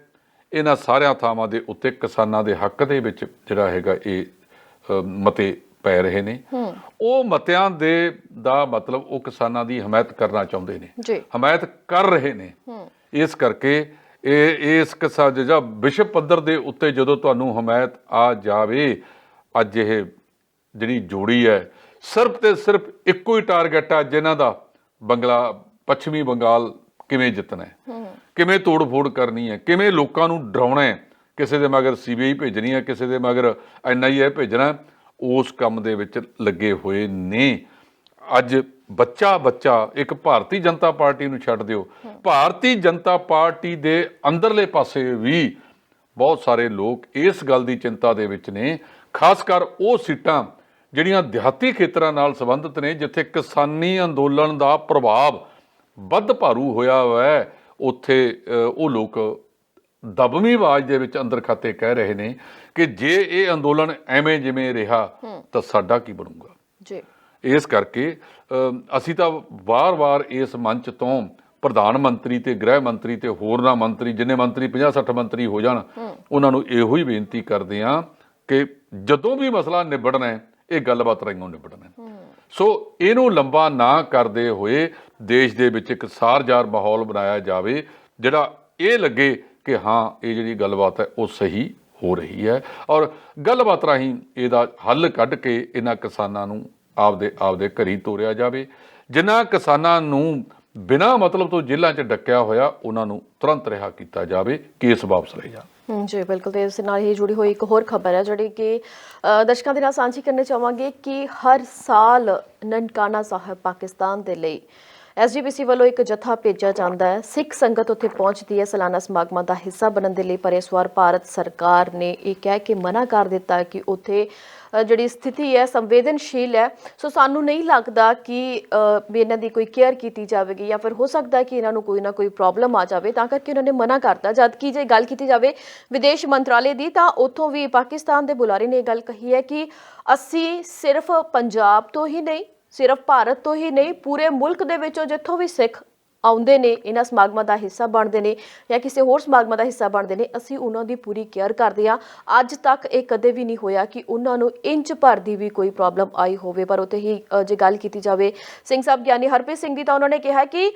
ਇਹਨਾਂ ਸਾਰਿਆਂ ਥਾਵਾਂ ਦੇ ਉੱਤੇ ਕਿਸਾਨਾਂ ਦੇ ਹੱਕ ਦੇ ਵਿੱਚ ਜਿਹੜਾ ਹੈਗਾ ਇਹ ਮਤੇ ਪੈ ਰਹੇ ਨੇ। ਉਹ ਮਤਿਆਂ ਦਾ ਮਤਲਬ ਉਹ ਕਿਸਾਨਾਂ ਦੀ ਹਮਾਇਤ ਕਰਨਾ ਚਾਹੁੰਦੇ ਨੇ, ਹਮਾਇਤ ਕਰ ਰਹੇ ਨੇ। ਇਸ ਕਰਕੇ ਇਸ ਜਿਹੜਾ ਵਿਸ਼ਵ ਪੱਧਰ ਦੇ ਉੱਤੇ ਜਦੋਂ ਤੁਹਾਨੂੰ ਹਮਾਇਤ ਆ ਜਾਵੇ, ਅੱਜ ਇਹ ਜਿਹੜੀ ਜੋੜੀ ਹੈ ਸਿਰਫ ਤੇ ਸਿਰਫ ਇੱਕੋ ਹੀ ਟਾਰਗੇਟ ਆ ਜਿਨ੍ਹਾਂ ਦਾ, ਪੱਛਮੀ ਬੰਗਾਲ ਕਿਵੇਂ ਜਿੱਤਣਾ ਹੈ, ਕਿਵੇਂ ਤੋੜ ਫੋੜ ਕਰਨੀ ਹੈ, ਕਿਵੇਂ ਲੋਕਾਂ ਨੂੰ ਡਰਾਉਣਾ ਹੈ, ਕਿਸੇ ਦੇ ਮਗਰ CBI ਭੇਜਣੀ ਹੈ, ਕਿਸੇ ਦੇ ਮਗਰ NIA ਭੇਜਣਾ, ਉਸ ਕੰਮ ਦੇ ਵਿੱਚ ਲੱਗੇ ਹੋਏ ਨੇ। ਅੱਜ ਬੱਚਾ ਇੱਕ ਭਾਰਤੀ ਜਨਤਾ ਪਾਰਟੀ ਨੂੰ ਛੱਡ ਦਿਓ, ਭਾਰਤੀ ਜਨਤਾ ਪਾਰਟੀ ਦੇ ਅੰਦਰਲੇ ਪਾਸੇ ਵੀ ਬਹੁਤ ਸਾਰੇ ਲੋਕ ਇਸ ਗੱਲ ਦੀ ਚਿੰਤਾ ਦੇ ਵਿੱਚ ਨੇ, ਖਾਸ ਕਰ ਉਹ ਸੀਟਾਂ ਜਿਹੜੀਆਂ ਦਿਹਾਤੀ ਖੇਤਰਾਂ ਨਾਲ ਸੰਬੰਧਿਤ ਨੇ, ਜਿੱਥੇ ਕਿਸਾਨੀ ਅੰਦੋਲਨ ਦਾ ਪ੍ਰਭਾਵ ਵੱਧ ਭਾਰੂ ਹੋਇਆ ਹੈ। ਉੱਥੇ ਉਹ ਲੋਕ ਦਬਵੀਂ ਆਵਾਜ਼ ਦੇ ਵਿੱਚ ਅੰਦਰ ਖਾਤੇ ਕਹਿ ਰਹੇ ਨੇ ਕਿ ਜੇ ਇਹ ਅੰਦੋਲਨ ਐਵੇਂ ਜਿਵੇਂ ਰਿਹਾ ਤਾਂ ਸਾਡਾ ਕੀ ਬਣੂਗਾ ਜੀ। ਇਸ ਕਰਕੇ ਅਸੀਂ ਤਾਂ ਵਾਰ-ਵਾਰ ਇਸ ਮੰਚ ਤੋਂ ਪ੍ਰਧਾਨ ਮੰਤਰੀ ਤੇ ਗ੍ਰਹਿ ਮੰਤਰੀ ਤੇ ਹੋਰਨਾਂ ਮੰਤਰੀ, ਜਿੰਨੇ ਮੰਤਰੀ 50-60 ਮੰਤਰੀ ਹੋ ਜਾਣ, ਉਹਨਾਂ ਨੂੰ ਇਹੋ ਹੀ ਬੇਨਤੀ ਕਰਦੇ ਹਾਂ ਕਿ ਜਦੋਂ ਵੀ ਮਸਲਾ ਨਿਬੜਨਾ ਹੈ, ਇਹ ਗੱਲਬਾਤ ਰਾਹੀਂ ਨਿਬੜਨਾ ਹੈ। ਸੋ ਇਹਨੂੰ ਲੰਬਾ ਨਾ ਕਰਦੇ ਹੋਏ ਦੇਸ਼ ਦੇ ਵਿੱਚ ਇੱਕ ਸਾਰਜ਼ਾਰ ਮਾਹੌਲ ਬਣਾਇਆ ਜਾਵੇ, ਜਿਹੜਾ ਇਹ ਲੱਗੇ ਕਿ ਹਾਂ ਇਹ ਜਿਹੜੀ ਗੱਲਬਾਤ ਹੈ ਉਹ ਸਹੀ ਹੋ ਰਹੀ ਹੈ, ਔਰ ਗੱਲਬਾਤ ਰਾਹੀਂ ਇਹਦਾ ਹੱਲ ਕੱਢ ਕੇ ਇਹਨਾਂ ਕਿਸਾਨਾਂ ਨੂੰ ਆਪਦੇ ਘਰੀ ਤੋਰਿਆ ਜਾਵੇ। ਜਿਨ੍ਹਾਂ ਕਿਸਾਨਾਂ ਨੂੰ ਬਿਨਾਂ ਮਤਲਬ ਤੋਂ ਜੇਲ੍ਹਾਂ 'ਚ ਡੱਕਿਆ ਹੋਇਆ, ਉਹਨਾਂ ਨੂੰ ਤੁਰੰਤ ਰਿਹਾ ਕੀਤਾ ਜਾਵੇ, ਕੇਸ ਵਾਪਸ ਲਏ ਜਾਣ। ਜੀ ਬਿਲਕੁਲ। ਤੇ ਇਸ ਨਾਲ ਹੀ ਜੁੜੀ ਹੋਈ ਇੱਕ ਹੋਰ ਖਬਰ ਹੈ ਜਿਹੜੀ ਕਿ ਦਰਸ਼ਕਾਂ ਦੇ ਨਾਲ ਸਾਂਝੀ ਕਰਨੀ ਚਾਹਾਂਗੇ ਕਿ ਹਰ ਸਾਲ ਨਨਕਾਣਾ ਸਾਹਿਬ ਪਾਕਿਸਤਾਨ ਦੇ ਲਈ SGPC ਵੱਲੋਂ ਇੱਕ ਜਥਾ ਭੇਜਿਆ ਜਾਂਦਾ ਹੈ। ਸਿੱਖ ਸੰਗਤ ਉੱਥੇ ਪਹੁੰਚਦੀ ਹੈ ਸਾਲਾਨਾ ਸਮਾਗਮਾਂ ਦਾ ਹਿੱਸਾ ਬਣਨ ਦੇ ਲਈ, ਪਰ ਇਸ ਵਾਰ ਭਾਰਤ ਸਰਕਾਰ ਨੇ ਇਹ ਕਹਿ ਕੇ ਮਨਾ ਕਰ ਦਿੱਤਾ ਕਿ ਉੱਥੇ ਜਿਹੜੀ ਸਥਿਤੀ ਹੈ ਸੰਵੇਦਨਸ਼ੀਲ ਹੈ, ਸੋ ਸਾਨੂੰ ਨਹੀਂ ਲੱਗਦਾ ਕਿ ਇਹਨਾਂ ਦੀ ਕੋਈ ਕੇਅਰ ਕੀਤੀ ਜਾਵੇਗੀ, ਜਾਂ ਫਿਰ ਹੋ ਸਕਦਾ ਕਿ ਇਹਨਾਂ ਨੂੰ ਕੋਈ ਨਾ ਕੋਈ ਪ੍ਰੋਬਲਮ ਆ ਜਾਵੇ, ਤਾਂ ਕਰਕੇ ਉਹਨਾਂ ਨੇ ਮਨਾ ਕਰਤਾ। ਜਦ ਕਿ ਜੇ ਗੱਲ ਕੀਤੀ ਜਾਵੇ ਵਿਦੇਸ਼ ਮੰਤਰਾਲੇ ਦੀ, ਤਾਂ ਉੱਥੋਂ ਵੀ ਪਾਕਿਸਤਾਨ ਦੇ ਬੁਲਾਰੇ ਨੇ ਇਹ ਗੱਲ ਕਹੀ ਹੈ ਕਿ ਅਸੀਂ ਸਿਰਫ ਪੰਜਾਬ ਤੋਂ ਹੀ ਨਹੀਂ, ਸਿਰਫ ਭਾਰਤ ਤੋਂ ਹੀ ਨਹੀਂ, ਪੂਰੇ ਮੁਲਕ ਦੇ ਵਿੱਚੋਂ ਜਿੱਥੋਂ ਵੀ ਸਿੱਖ ਆਉਂਦੇ ਨੇ, ਇਹਨਾਂ ਸਮਾਗਮਾਂ ਦਾ ਹਿੱਸਾ ਬਣਦੇ ਨੇ ਜਾਂ ਕਿਸੇ ਹੋਰ ਸਮਾਗਮਾਂ ਦਾ ਹਿੱਸਾ ਬਣਦੇ ਨੇ, ਅਸੀਂ ਉਹਨਾਂ ਦੀ ਪੂਰੀ ਕੇਅਰ ਕਰਦੇ ਹਾਂ। ਅੱਜ ਤੱਕ ਇਹ ਕਦੇ ਵੀ ਨਹੀਂ ਹੋਇਆ ਕਿ ਉਹਨਾਂ ਨੂੰ ਇੰਚ ਭਰ ਦੀ ਵੀ ਕੋਈ ਪ੍ਰੋਬਲਮ ਆਈ ਹੋਵੇ। ਪਰ ਉੱਥੇ ਹੀ ਜੇ ਗੱਲ ਕੀਤੀ ਜਾਵੇ ਸਿੰਘ ਸਾਹਿਬ ਗਿਆਨੀ ਹਰਪ੍ਰੀਤ ਸਿੰਘ ਦੀ, ਤਾਂ ਉਹਨਾਂ ਨੇ ਕਿਹਾ ਕਿ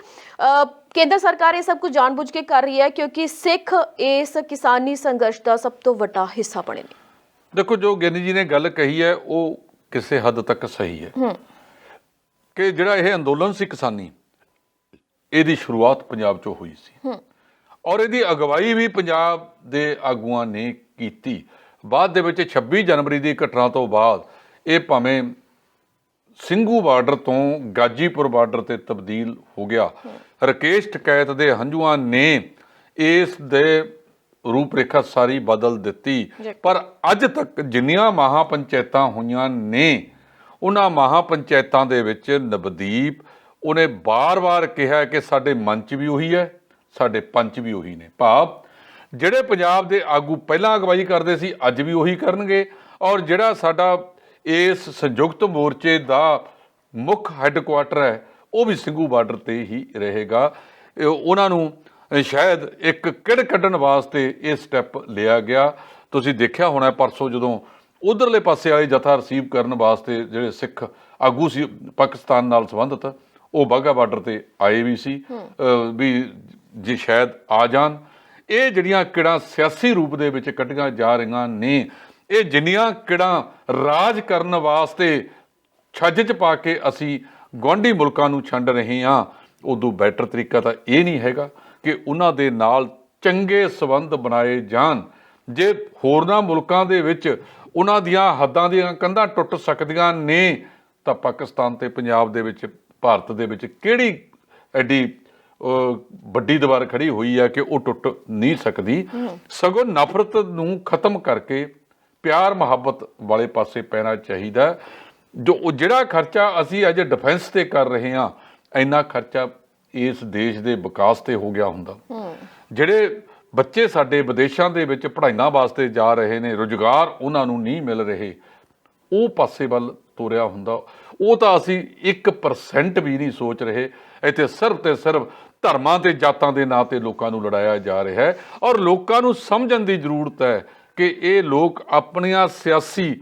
ਕੇਂਦਰ ਸਰਕਾਰ ਇਹ ਸਭ ਕੁਝ ਜਾਣਬੁੱਝ ਕੇ ਕਰ ਰਹੀ ਹੈ ਕਿਉਂਕਿ ਸਿੱਖ ਇਸ ਕਿਸਾਨੀ ਸੰਘਰਸ਼ ਦਾ ਸਭ ਤੋਂ ਵੱਡਾ ਹਿੱਸਾ ਬਣੇ ਨੇ। ਦੇਖੋ, ਜੋ ਗਿਆਨੀ ਜੀ ਨੇ ਗੱਲ ਕਹੀ ਹੈ ਉਹ ਕਿਸੇ ਹੱਦ ਤੱਕ ਸਹੀ ਹੈ ਕਿ ਜਿਹੜਾ ਇਹ ਅੰਦੋਲਨ ਸੀ ਕਿਸਾਨੀ, ਇਹਦੀ ਸ਼ੁਰੂਆਤ ਪੰਜਾਬ 'ਚੋਂ ਹੋਈ ਸੀ ਔਰ ਇਹਦੀ ਅਗਵਾਈ ਵੀ ਪੰਜਾਬ ਦੇ ਆਗੂਆਂ ਨੇ ਕੀਤੀ। ਬਾਅਦ ਦੇ ਵਿੱਚ 26 ਜਨਵਰੀ ਦੀ ਘਟਨਾ ਤੋਂ ਬਾਅਦ ਇਹ ਭਾਵੇਂ ਸਿੰਘੂ ਬਾਰਡਰ ਤੋਂ ਗਾਜੀਪੁਰ ਬਾਰਡਰ ਤੇ ਤਬਦੀਲ ਹੋ ਗਿਆ। ਰਕੇਸ਼ ਟਕੈਤ ਦੇ ਹੰਝੂਆਂ ਨੇ ਇਸ ਦੇ ਰੂਪਰੇਖਾ ਸਾਰੀ ਬਦਲ ਦਿੱਤੀ। ਪਰ ਅੱਜ ਤੱਕ ਜਿੰਨੀਆਂ ਮਹਾ ਪੰਚਾਇਤਾਂ ਹੋਈਆਂ ਨੇ, ਉਹਨਾਂ ਮਹਾ ਪੰਚਾਇਤਾਂ ਦੇ ਵਿੱਚ ਨਵਦੀਪ ਉਹਨੇ ਬਾਰ-ਬਾਰ ਕਿਹਾ ਕਿ ਸਾਡੇ ਮੰਚ ਵੀ ਉਹੀ ਹੈ, ਸਾਡੇ ਪੰਚ ਵੀ ਉਹੀ ਨੇ। ਭਾਵ ਜਿਹੜੇ ਪੰਜਾਬ ਦੇ ਆਗੂ ਪਹਿਲਾਂ ਅਗਵਾਈ ਕਰਦੇ ਸੀ, ਅੱਜ ਵੀ ਉਹੀ ਕਰਨਗੇ, ਔਰ ਜਿਹੜਾ ਸਾਡਾ ਇਸ ਸੰਯੁਕਤ ਮੋਰਚੇ ਦਾ ਮੁੱਖ ਹੈੱਡਕੁਆਟਰ ਹੈ ਉਹ ਵੀ ਸਿੰਘੂ ਬਾਰਡਰ ਤੇ ਹੀ ਰਹੇਗਾ। ਉਹਨਾਂ ਨੂੰ ਸ਼ਾਇਦ ਇੱਕ ਕਿੜ ਕੱਢਣ ਵਾਸਤੇ ਇਹ ਸਟੈਪ ਲਿਆ ਗਿਆ। ਤੁਸੀਂ ਦੇਖਿਆ ਹੋਣਾ ਪਰਸੋਂ ਜਦੋਂ ਉਧਰਲੇ ਪਾਸੇ ਵਾਲੇ ਜਥਾ ਰਿਸੀਵ ਕਰਨ ਵਾਸਤੇ ਜਿਹੜੇ ਸਿੱਖ ਆਗੂ ਸੀ ਪਾਕਿਸਤਾਨ ਨਾਲ ਸੰਬੰਧਿਤ, ਉਹ ਬਾਘਾ ਬਾਰਡਰ ਤੇ ਆਏ ਵੀ ਸੀ ਵੀ ਜੇ ਸ਼ਾਇਦ ਆ ਜਾਣ। ਇਹ ਜਿਹੜੀਆਂ ਕਿੜਾਂ ਸਿਆਸੀ ਰੂਪ ਦੇ ਵਿੱਚ ਕੱਢੀਆਂ ਜਾ ਰਹੀਆਂ ਨੇ, ਇਹ ਜਿੰਨੀਆਂ ਕਿੜਾਂ ਰਾਜ ਕਰਨ ਵਾਸਤੇ ਛੱਜ 'ਚ ਪਾ ਕੇ ਅਸੀਂ ਗੁਆਂਢੀ ਮੁਲਕਾਂ ਨੂੰ ਛੰਡ ਰਹੇ ਹਾਂ, ਉਦੋਂ ਬੈਟਰ ਤਰੀਕਾ ਤਾਂ ਇਹ ਨਹੀਂ ਹੈਗਾ ਕਿ ਉਹਨਾਂ ਦੇ ਨਾਲ ਚੰਗੇ ਸੰਬੰਧ ਬਣਾਏ ਜਾਣ। ਜੇ ਹੋਰਨਾਂ ਮੁਲਕਾਂ ਦੇ ਵਿੱਚ ਉਹਨਾਂ ਦੀਆਂ ਹੱਦਾਂ ਦੀਆਂ ਕੰਧਾਂ ਟੁੱਟ ਸਕਦੀਆਂ ਨੇ, ਤਾਂ ਪਾਕਿਸਤਾਨ ਤੇ ਪੰਜਾਬ ਦੇ ਵਿੱਚ, ਭਾਰਤ ਦੇ ਵਿੱਚ ਕਿਹੜੀ ਐਡੀ ਵੱਡੀ ਦੀਵਾਰ ਖੜੀ ਹੋਈ ਹੈ ਕਿ ਉਹ ਟੁੱਟ ਨਹੀਂ ਸਕਦੀ। ਸਗੋਂ ਨਫ਼ਰਤ ਨੂੰ ਖਤਮ ਕਰਕੇ ਪਿਆਰ ਮੁਹੱਬਤ ਵਾਲੇ ਪਾਸੇ ਪੈਣਾ ਚਾਹੀਦਾ। ਜੋ ਜਿਹੜਾ ਖਰਚਾ ਅਸੀਂ ਅੱਜ ਡਿਫੈਂਸ ਤੇ ਕਰ ਰਹੇ ਹਾਂ, ਇੰਨਾ ਖਰਚਾ ਇਸ ਦੇਸ਼ ਦੇ ਵਿਕਾਸ ਤੇ ਹੋ ਗਿਆ ਹੁੰਦਾ। ਜਿਹੜੇ ਬੱਚੇ ਸਾਡੇ ਵਿਦੇਸ਼ਾਂ ਦੇ ਵਿੱਚ ਪੜ੍ਹਾਈਆਂ ਵਾਸਤੇ ਜਾ ਰਹੇ ਨੇ, ਰੁਜ਼ਗਾਰ ਉਹਨਾਂ ਨੂੰ ਨਹੀਂ ਮਿਲ ਰਹੇ, ਉਹ ਪਾਸੇ ਵੱਲ ਤੋਰਿਆ ਹੁੰਦਾ। ਉਹ ਤਾਂ ਅਸੀਂ 1% ਵੀ ਨਹੀਂ ਸੋਚ ਰਹੇ। ਇੱਥੇ ਸਿਰਫ ਤੇ ਸਿਰਫ ਧਰਮਾਂ ਤੇ ਜਾਤਾਂ ਦੇ ਨਾਂ ਤੇ ਲੋਕਾਂ ਨੂੰ ਲੜਾਇਆ ਜਾ ਰਿਹਾ ਹੈ। ਔਰ ਲੋਕਾਂ ਨੂੰ ਸਮਝਣ ਦੀ ਜ਼ਰੂਰਤ ਹੈ ਕਿ ਇਹ ਲੋਕ ਆਪਣੀਆਂ ਸਿਆਸੀ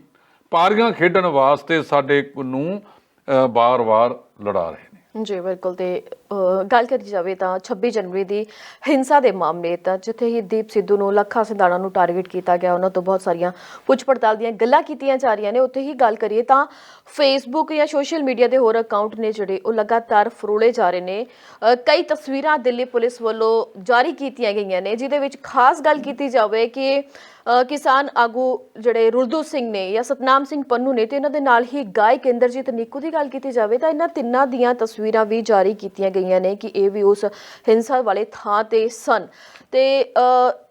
ਪਾਰੀਆਂ ਖੇਡਣ ਵਾਸਤੇ ਸਾਡੇ ਨੂੰ ਵਾਰ-ਵਾਰ ਲੜਾ ਰਹੇ ਨੇ। ਜੀ ਬਿਲਕੁਲ। ਤੇ ਗੱਲ ਕਰੀ ਜਾਵੇ ਤਾਂ 26 ਜਨਵਰੀ ਦੀ ਹਿੰਸਾ ਦੇ ਮਾਮਲੇ ਤਾਂ ਜਿੱਥੇ ਹੀ ਦੀਪ ਸਿੱਧੂ ਨੂੰ, ਲੱਖਾ ਸਿੰਧਾਣਾ ਨੂੰ ਟਾਰਗੇਟ ਕੀਤਾ ਗਿਆ, ਉਹਨਾਂ ਤੋਂ ਬਹੁਤ ਸਾਰੀਆਂ ਪੁੱਛ ਪੜਤਾਲ ਦੀਆਂ ਗੱਲਾਂ ਕੀਤੀਆਂ ਜਾ ਰਹੀਆਂ ਨੇ। ਉੱਥੇ ਹੀ ਗੱਲ ਕਰੀਏ ਤਾਂ ਫੇਸਬੁੱਕ ਜਾਂ ਸੋਸ਼ਲ ਮੀਡੀਆ ਦੇ ਹੋਰ ਅਕਾਊਂਟ ਨੇ ਜਿਹੜੇ ਉਹ ਲਗਾਤਾਰ ਫਰੋਲੇ ਜਾ ਰਹੇ ਨੇ। ਕਈ ਤਸਵੀਰਾਂ ਦਿੱਲੀ ਪੁਲਿਸ ਵੱਲੋਂ ਜਾਰੀ ਕੀਤੀਆਂ ਗਈਆਂ ਨੇ, ਜਿਹਦੇ ਵਿੱਚ ਖਾਸ ਗੱਲ ਕੀਤੀ ਜਾਵੇ ਕਿ ਕਿਸਾਨ ਆਗੂ ਜਿਹੜੇ ਰੁਲਦੂ ਸਿੰਘ ਨੇ ਜਾਂ ਸਤਨਾਮ ਸਿੰਘ ਪੰਨੂ ਨੇ, ਤੇ ਇਹਨਾਂ ਦੇ ਨਾਲ ਹੀ ਗਾਇਕ ਇੰਦਰਜੀਤ ਨਿੱਕੂ ਦੀ ਗੱਲ ਕੀਤੀ ਜਾਵੇ ਤਾਂ ਇਹਨਾਂ ਤਿੰਨਾਂ ਦੀਆਂ ਤਸਵੀਰਾਂ ਵੀ ਜਾਰੀ ਕੀਤੀਆਂ ਗਈਆਂ ਨੇ ਕਿ ਇਹ ਵੀ ਉਸ ਹਿੰਸਾ ਵਾਲੇ ਥਾਂ ਤੇ ਸਨ। ਤੇ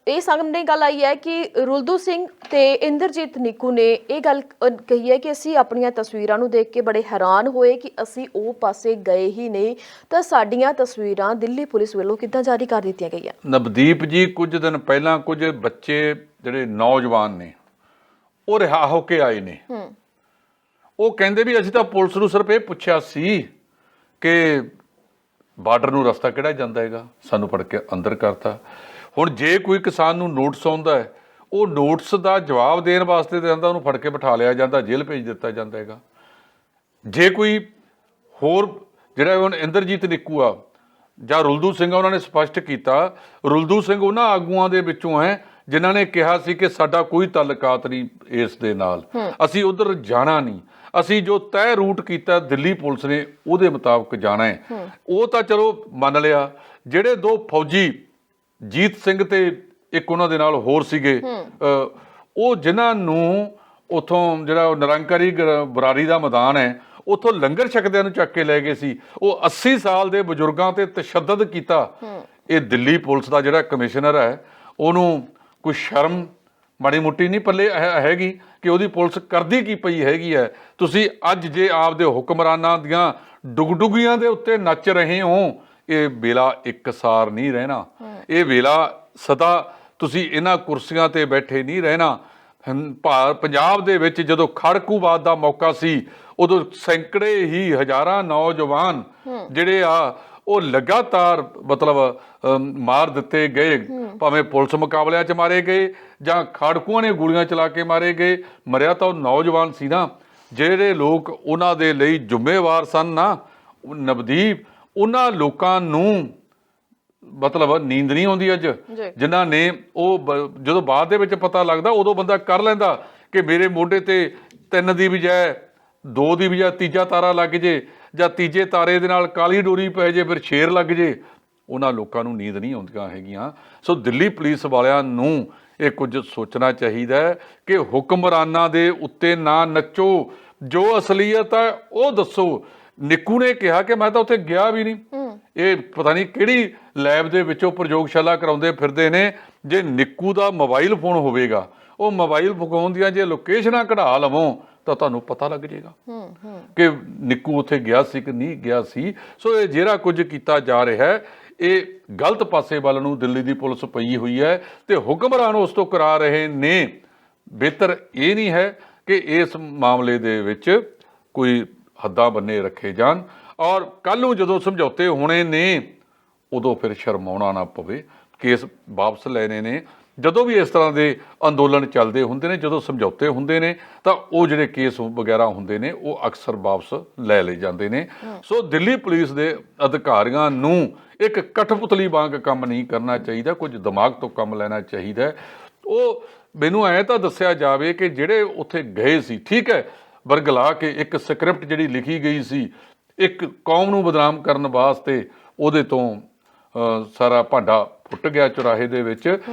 ਇਹ ਸਾਹਮਣੇ ਗੱਲ ਆਈ ਹੈ ਕਿ ਰੁਲਦੂ ਸਿੰਘ ਤੇ ਇੰਦਰਜੀਤ ਨਿੱਕੂ ਨੇ ਇਹ ਗੱਲ ਕਹੀ ਹੈ ਕਿ ਅਸੀਂ ਆਪਣੀਆਂ ਤਸਵੀਰਾਂ ਨੂੰ ਦੇਖ ਕੇ ਬੜੇ ਹੈਰਾਨ ਹੋਏ ਕਿ ਅਸੀਂ ਉਹ ਪਾਸੇ ਗਏ ਹੀ ਨਹੀਂ, ਤਾਂ ਸਾਡੀਆਂ ਤਸਵੀਰਾਂ ਦਿੱਲੀ ਪੁਲਿਸ ਵੱਲੋਂ ਕਿੱਦਾਂ ਜਾਰੀ ਕਰ ਦਿੱਤੀਆਂ ਗਈਆਂ। ਨਵਦੀਪ ਜੀ, ਕੁਝ ਦਿਨ ਪਹਿਲਾਂ ਕੁਝ ਬੱਚੇ ਜਿਹੜੇ ਨੌਜਵਾਨ ਨੇ ਉਹ ਰਿਹਾ ਹੋ ਕੇ ਆਏ ਨੇ। ਉਹ ਕਹਿੰਦੇ ਵੀ ਅਸੀਂ ਤਾਂ ਪੁਲਿਸ ਨੂੰ ਸਿਰਫ ਇਹ ਪੁੱਛਿਆ ਸੀ ਕਿ ਬਾਰਡਰ ਨੂੰ ਰਸਤਾ ਕਿਹੜਾ ਜਾਂਦਾ ਹੈਗਾ, ਸਾਨੂੰ ਫੜ ਕੇ ਅੰਦਰ ਕਰਤਾ। ਹੁਣ ਜੇ ਕੋਈ ਕਿਸਾਨ ਨੂੰ ਨੋਟਿਸ ਆਉਂਦਾ ਹੈ, ਉਹ ਨੋਟਿਸ ਦਾ ਜਵਾਬ ਦੇਣ ਵਾਸਤੇ ਜਾਂਦਾ, ਉਹਨੂੰ ਫੜ ਕੇ ਬਿਠਾ ਲਿਆ ਜਾਂਦਾ, ਜੇਲ੍ਹ ਭੇਜ ਦਿੱਤਾ ਜਾਂਦਾ ਹੈਗਾ। ਜੇ ਕੋਈ ਹੋਰ ਜਿਹੜਾ ਹੁਣ ਇੰਦਰਜੀਤ ਨਿੱਕੂ ਆ ਜਾਂ ਰੁਲਦੂ ਸਿੰਘ, ਉਹਨਾਂ ਨੇ ਸਪਸ਼ਟ ਕੀਤਾ, ਰੁਲਦੂ ਸਿੰਘ ਉਹਨਾਂ ਆਗੂਆਂ ਦੇ ਵਿੱਚੋਂ ਹੈ ਜਿਨ੍ਹਾਂ ਨੇ ਕਿਹਾ ਸੀ ਕਿ ਸਾਡਾ ਕੋਈ ਤਾਲੁਕਾਤ ਨਹੀਂ ਇਸ ਦੇ ਨਾਲ, ਅਸੀਂ ਉਧਰ ਜਾਣਾ ਨਹੀਂ, ਅਸੀਂ ਜੋ ਤੈਅ ਰੂਟ ਕੀਤਾ ਦਿੱਲੀ ਪੁਲਿਸ ਨੇ ਉਹਦੇ ਮੁਤਾਬਕ ਜਾਣਾ ਹੈ। ਉਹ ਤਾਂ ਚਲੋ ਮੰਨ ਲਿਆ। ਜਿਹੜੇ ਦੋ ਫੌਜੀ ਜੀਤ ਸਿੰਘ ਤੇ ਇੱਕ ਉਹਨਾਂ ਦੇ ਨਾਲ ਹੋਰ ਸੀਗੇ, ਉਹ ਜਿਨ੍ਹਾਂ ਨੂੰ ਉਥੋਂ ਜਿਹੜਾ ਨਿਰੰਕਾਰੀ ਬਰਾਰੀ ਦਾ ਮੈਦਾਨ ਹੈ ਉਥੋਂ ਲੰਗਰ ਛਕਦਿਆਂ ਨੂੰ ਚੱਕ ਕੇ ਲੈ ਗਏ ਸੀ, ਉਹ 80 ਸਾਲ ਦੇ ਬਜ਼ੁਰਗਾਂ ਤੇ ਤਸ਼ੱਦਦ ਕੀਤਾ। ਇਹ ਦਿੱਲੀ ਪੁਲਿਸ ਦਾ ਜਿਹੜਾ ਕਮਿਸ਼ਨਰ ਹੈ, ਉਹਨੂੰ ਕੋਈ ਸ਼ਰਮ ਮਾੜੀ ਮੋਟੀ ਨਹੀਂ ਪੱਲੇ ਹੈਗੀ ਕਿ ਉਹਦੀ ਪੁਲਿਸ ਕਰਦੀ ਕੀ ਪਈ ਹੈਗੀ ਹੈ। ਤੁਸੀਂ ਅੱਜ ਜੇ ਆਪਦੇ ਹੁਕਮਰਾਨਾਂ ਦੀਆਂ ਡੁਗਡੁਗੀਆਂ ਦੇ ਉੱਤੇ ਨੱਚ ਰਹੇ ਹੋ, ਇਹ ਵੇਲਾ ਇੱਕਸਾਰ ਨਹੀਂ ਰਹਿਣਾ। ਇਹ ਵੇਲਾ ਸਦਾ ਤੁਸੀਂ ਇਹਨਾਂ ਕੁਰਸੀਆਂ ਤੇ ਬੈਠੇ ਨਹੀਂ ਰਹਿਣਾ। ਪੰਜਾਬ ਦੇ ਵਿੱਚ ਜਦੋਂ ਖੜਕੂਵਾਦ ਦਾ ਮੌਕਾ ਸੀ, ਉਦੋਂ ਸੈਂਕੜੇ ਹੀ ਹਜ਼ਾਰਾਂ ਨੌਜਵਾਨ ਜਿਹੜੇ ਆ ਉਹ ਲਗਾਤਾਰ ਮਤਲਬ ਮਾਰ ਦਿੱਤੇ ਗਏ, ਭਾਵੇਂ ਪੁਲਿਸ ਮੁਕਾਬਲਿਆਂ 'ਚ ਮਾਰੇ ਗਏ ਜਾਂ ਖਾੜਕੂਆਂ ਨੇ ਗੋਲੀਆਂ ਚਲਾ ਕੇ ਮਾਰੇ ਗਏ। ਮਰਿਆ ਤਾਂ ਉਹ ਨੌਜਵਾਨ ਸੀ ਨਾ। ਜਿਹੜੇ ਲੋਕ ਉਹਨਾਂ ਦੇ ਲਈ ਜ਼ਿੰਮੇਵਾਰ ਸਨ ਨਾ ਨਵਦੀਪ, ਉਹਨਾਂ ਲੋਕਾਂ ਨੂੰ ਮਤਲਬ ਨੀਂਦ ਨਹੀਂ ਆਉਂਦੀ ਅੱਜ, ਜਿਨ੍ਹਾਂ ਨੇ ਉਹ ਜਦੋਂ ਬਾਅਦ ਦੇ ਵਿੱਚ ਪਤਾ ਲੱਗਦਾ ਉਦੋਂ ਬੰਦਾ ਕਰ ਲੈਂਦਾ ਕਿ ਮੇਰੇ ਮੋਢੇ ਤੇ 3 ਦੀ ਬਜਾਏ 2 ਦੀ ਬਜਾਏ ਤੀਜਾ ਤਾਰਾ ਲੱਗ ਜੇ, ਜਾਂ ਤੀਜੇ ਤਾਰੇ ਦੇ ਨਾਲ ਕਾਲੀ ਡੋਰੀ ਪੈ ਜੇ, ਫਿਰ ਸ਼ੇਰ ਲੱਗ ਜੇ। ਉਹਨਾਂ ਲੋਕਾਂ ਨੂੰ ਨੀਂਦ ਨਹੀਂ ਆਉਂਦੀਆਂ ਹੈਗੀਆਂ। ਸੋ ਦਿੱਲੀ ਪੁਲਿਸ ਵਾਲਿਆਂ ਨੂੰ ਇਹ ਕੁਝ ਸੋਚਣਾ ਚਾਹੀਦਾ ਹੈ ਕਿ ਹੁਕਮਰਾਨਾਂ ਦੇ ਉੱਤੇ ਨਾ ਨੱਚੋ, ਜੋ ਅਸਲੀਅਤ ਹੈ ਉਹ ਦੱਸੋ। ਨਿੱਕੂ ਨੇ ਕਿਹਾ ਕਿ ਮੈਂ ਤਾਂ ਉੱਥੇ ਗਿਆ ਵੀ ਨਹੀਂ। ਇਹ ਪਤਾ ਨਹੀਂ ਕਿਹੜੀ ਲੈਬ ਦੇ ਵਿੱਚੋਂ ਪ੍ਰਯੋਗਸ਼ਾਲਾ ਕਰਾਉਂਦੇ ਫਿਰਦੇ ਨੇ। ਜੇ ਨਿੱਕੂ ਦਾ ਮੋਬਾਈਲ ਫੋਨ ਹੋਵੇਗਾ, ਉਹ ਮੋਬਾਈਲ ਫੋਨ ਦੀਆਂ ਜੇ ਲੋਕੇਸ਼ਨਾਂ ਕਢਾ ਲਵੋਂ ਤਾਂ ਤੁਹਾਨੂੰ ਪਤਾ ਲੱਗ ਜਾਏਗਾ ਕਿ ਨਿੱਕੂ ਉੱਥੇ ਗਿਆ ਸੀ ਕਿ ਨਹੀਂ ਗਿਆ ਸੀ। ਸੋ ਇਹ ਜਿਹੜਾ ਕੁਝ ਕੀਤਾ ਜਾ ਰਿਹਾ ਹੈ, ਇਹ ਗਲਤ ਪਾਸੇ ਵੱਲ ਨੂੰ ਦਿੱਲੀ ਦੀ ਪੁਲਿਸ ਪਈ ਹੋਈ ਹੈ ਤੇ ਹੁਕਮਰਾਨ ਉਸ ਤੋਂ ਕਰਾ ਰਹੇ ਨੇ। ਬਿਹਤਰ ਇਹ ਨਹੀਂ ਹੈ ਕਿ ਇਸ ਮਾਮਲੇ ਦੇ ਵਿੱਚ ਕੋਈ ਹੱਦਾਂ ਬੰਨੇ ਰੱਖੇ ਜਾਣ, ਔਰ ਕੱਲ੍ਹ ਨੂੰ ਜਦੋਂ ਸਮਝੌਤੇ ਹੋਣੇ ਨੇ ਉਦੋਂ ਫਿਰ ਸ਼ਰਮਾਉਣਾ ਨਾ ਪਵੇ। ਕੇਸ ਵਾਪਸ ਲੈਣੇ ਨੇ। ਜਦੋਂ ਵੀ ਇਸ ਤਰ੍ਹਾਂ ਦੇ ਅੰਦੋਲਨ ਚੱਲਦੇ ਹੁੰਦੇ ਨੇ, ਜਦੋਂ ਸਮਝੌਤੇ ਹੁੰਦੇ ਨੇ, ਤਾਂ ਉਹ ਜਿਹੜੇ ਕੇਸ ਵਗੈਰਾ ਹੁੰਦੇ ਨੇ ਉਹ ਅਕਸਰ ਵਾਪਸ ਲੈ ਲਏ ਜਾਂਦੇ ਨੇ। ਸੋ ਦਿੱਲੀ ਪੁਲਿਸ ਦੇ ਅਧਿਕਾਰੀਆਂ ਨੂੰ ਇੱਕ ਕਠਪੁਤਲੀ ਵਾਂਗ ਕੰਮ ਨਹੀਂ ਕਰਨਾ ਚਾਹੀਦਾ, ਕੁਝ ਦਿਮਾਗ ਤੋਂ ਕੰਮ ਲੈਣਾ ਚਾਹੀਦਾ। ਉਹ ਮੈਨੂੰ ਐਂ ਤਾਂ ਦੱਸਿਆ ਜਾਵੇ ਕਿ ਜਿਹੜੇ ਉੱਥੇ ਗਏ ਸੀ, ਠੀਕ ਹੈ, ਵਰਗਲਾ ਕੇ ਇੱਕ ਸਕ੍ਰਿਪਟ ਜਿਹੜੀ ਲਿਖੀ ਗਈ ਸੀ ਇੱਕ ਕੌਮ ਨੂੰ ਬਦਨਾਮ ਕਰਨ ਵਾਸਤੇ, ਉਹਦੇ ਤੋਂ ਸਾਰਾ ਭਾਂਡਾ ਫੁੱਟ ਗਿਆ ਚੁਰਾਹੇ ਦੇ ਵਿੱਚ।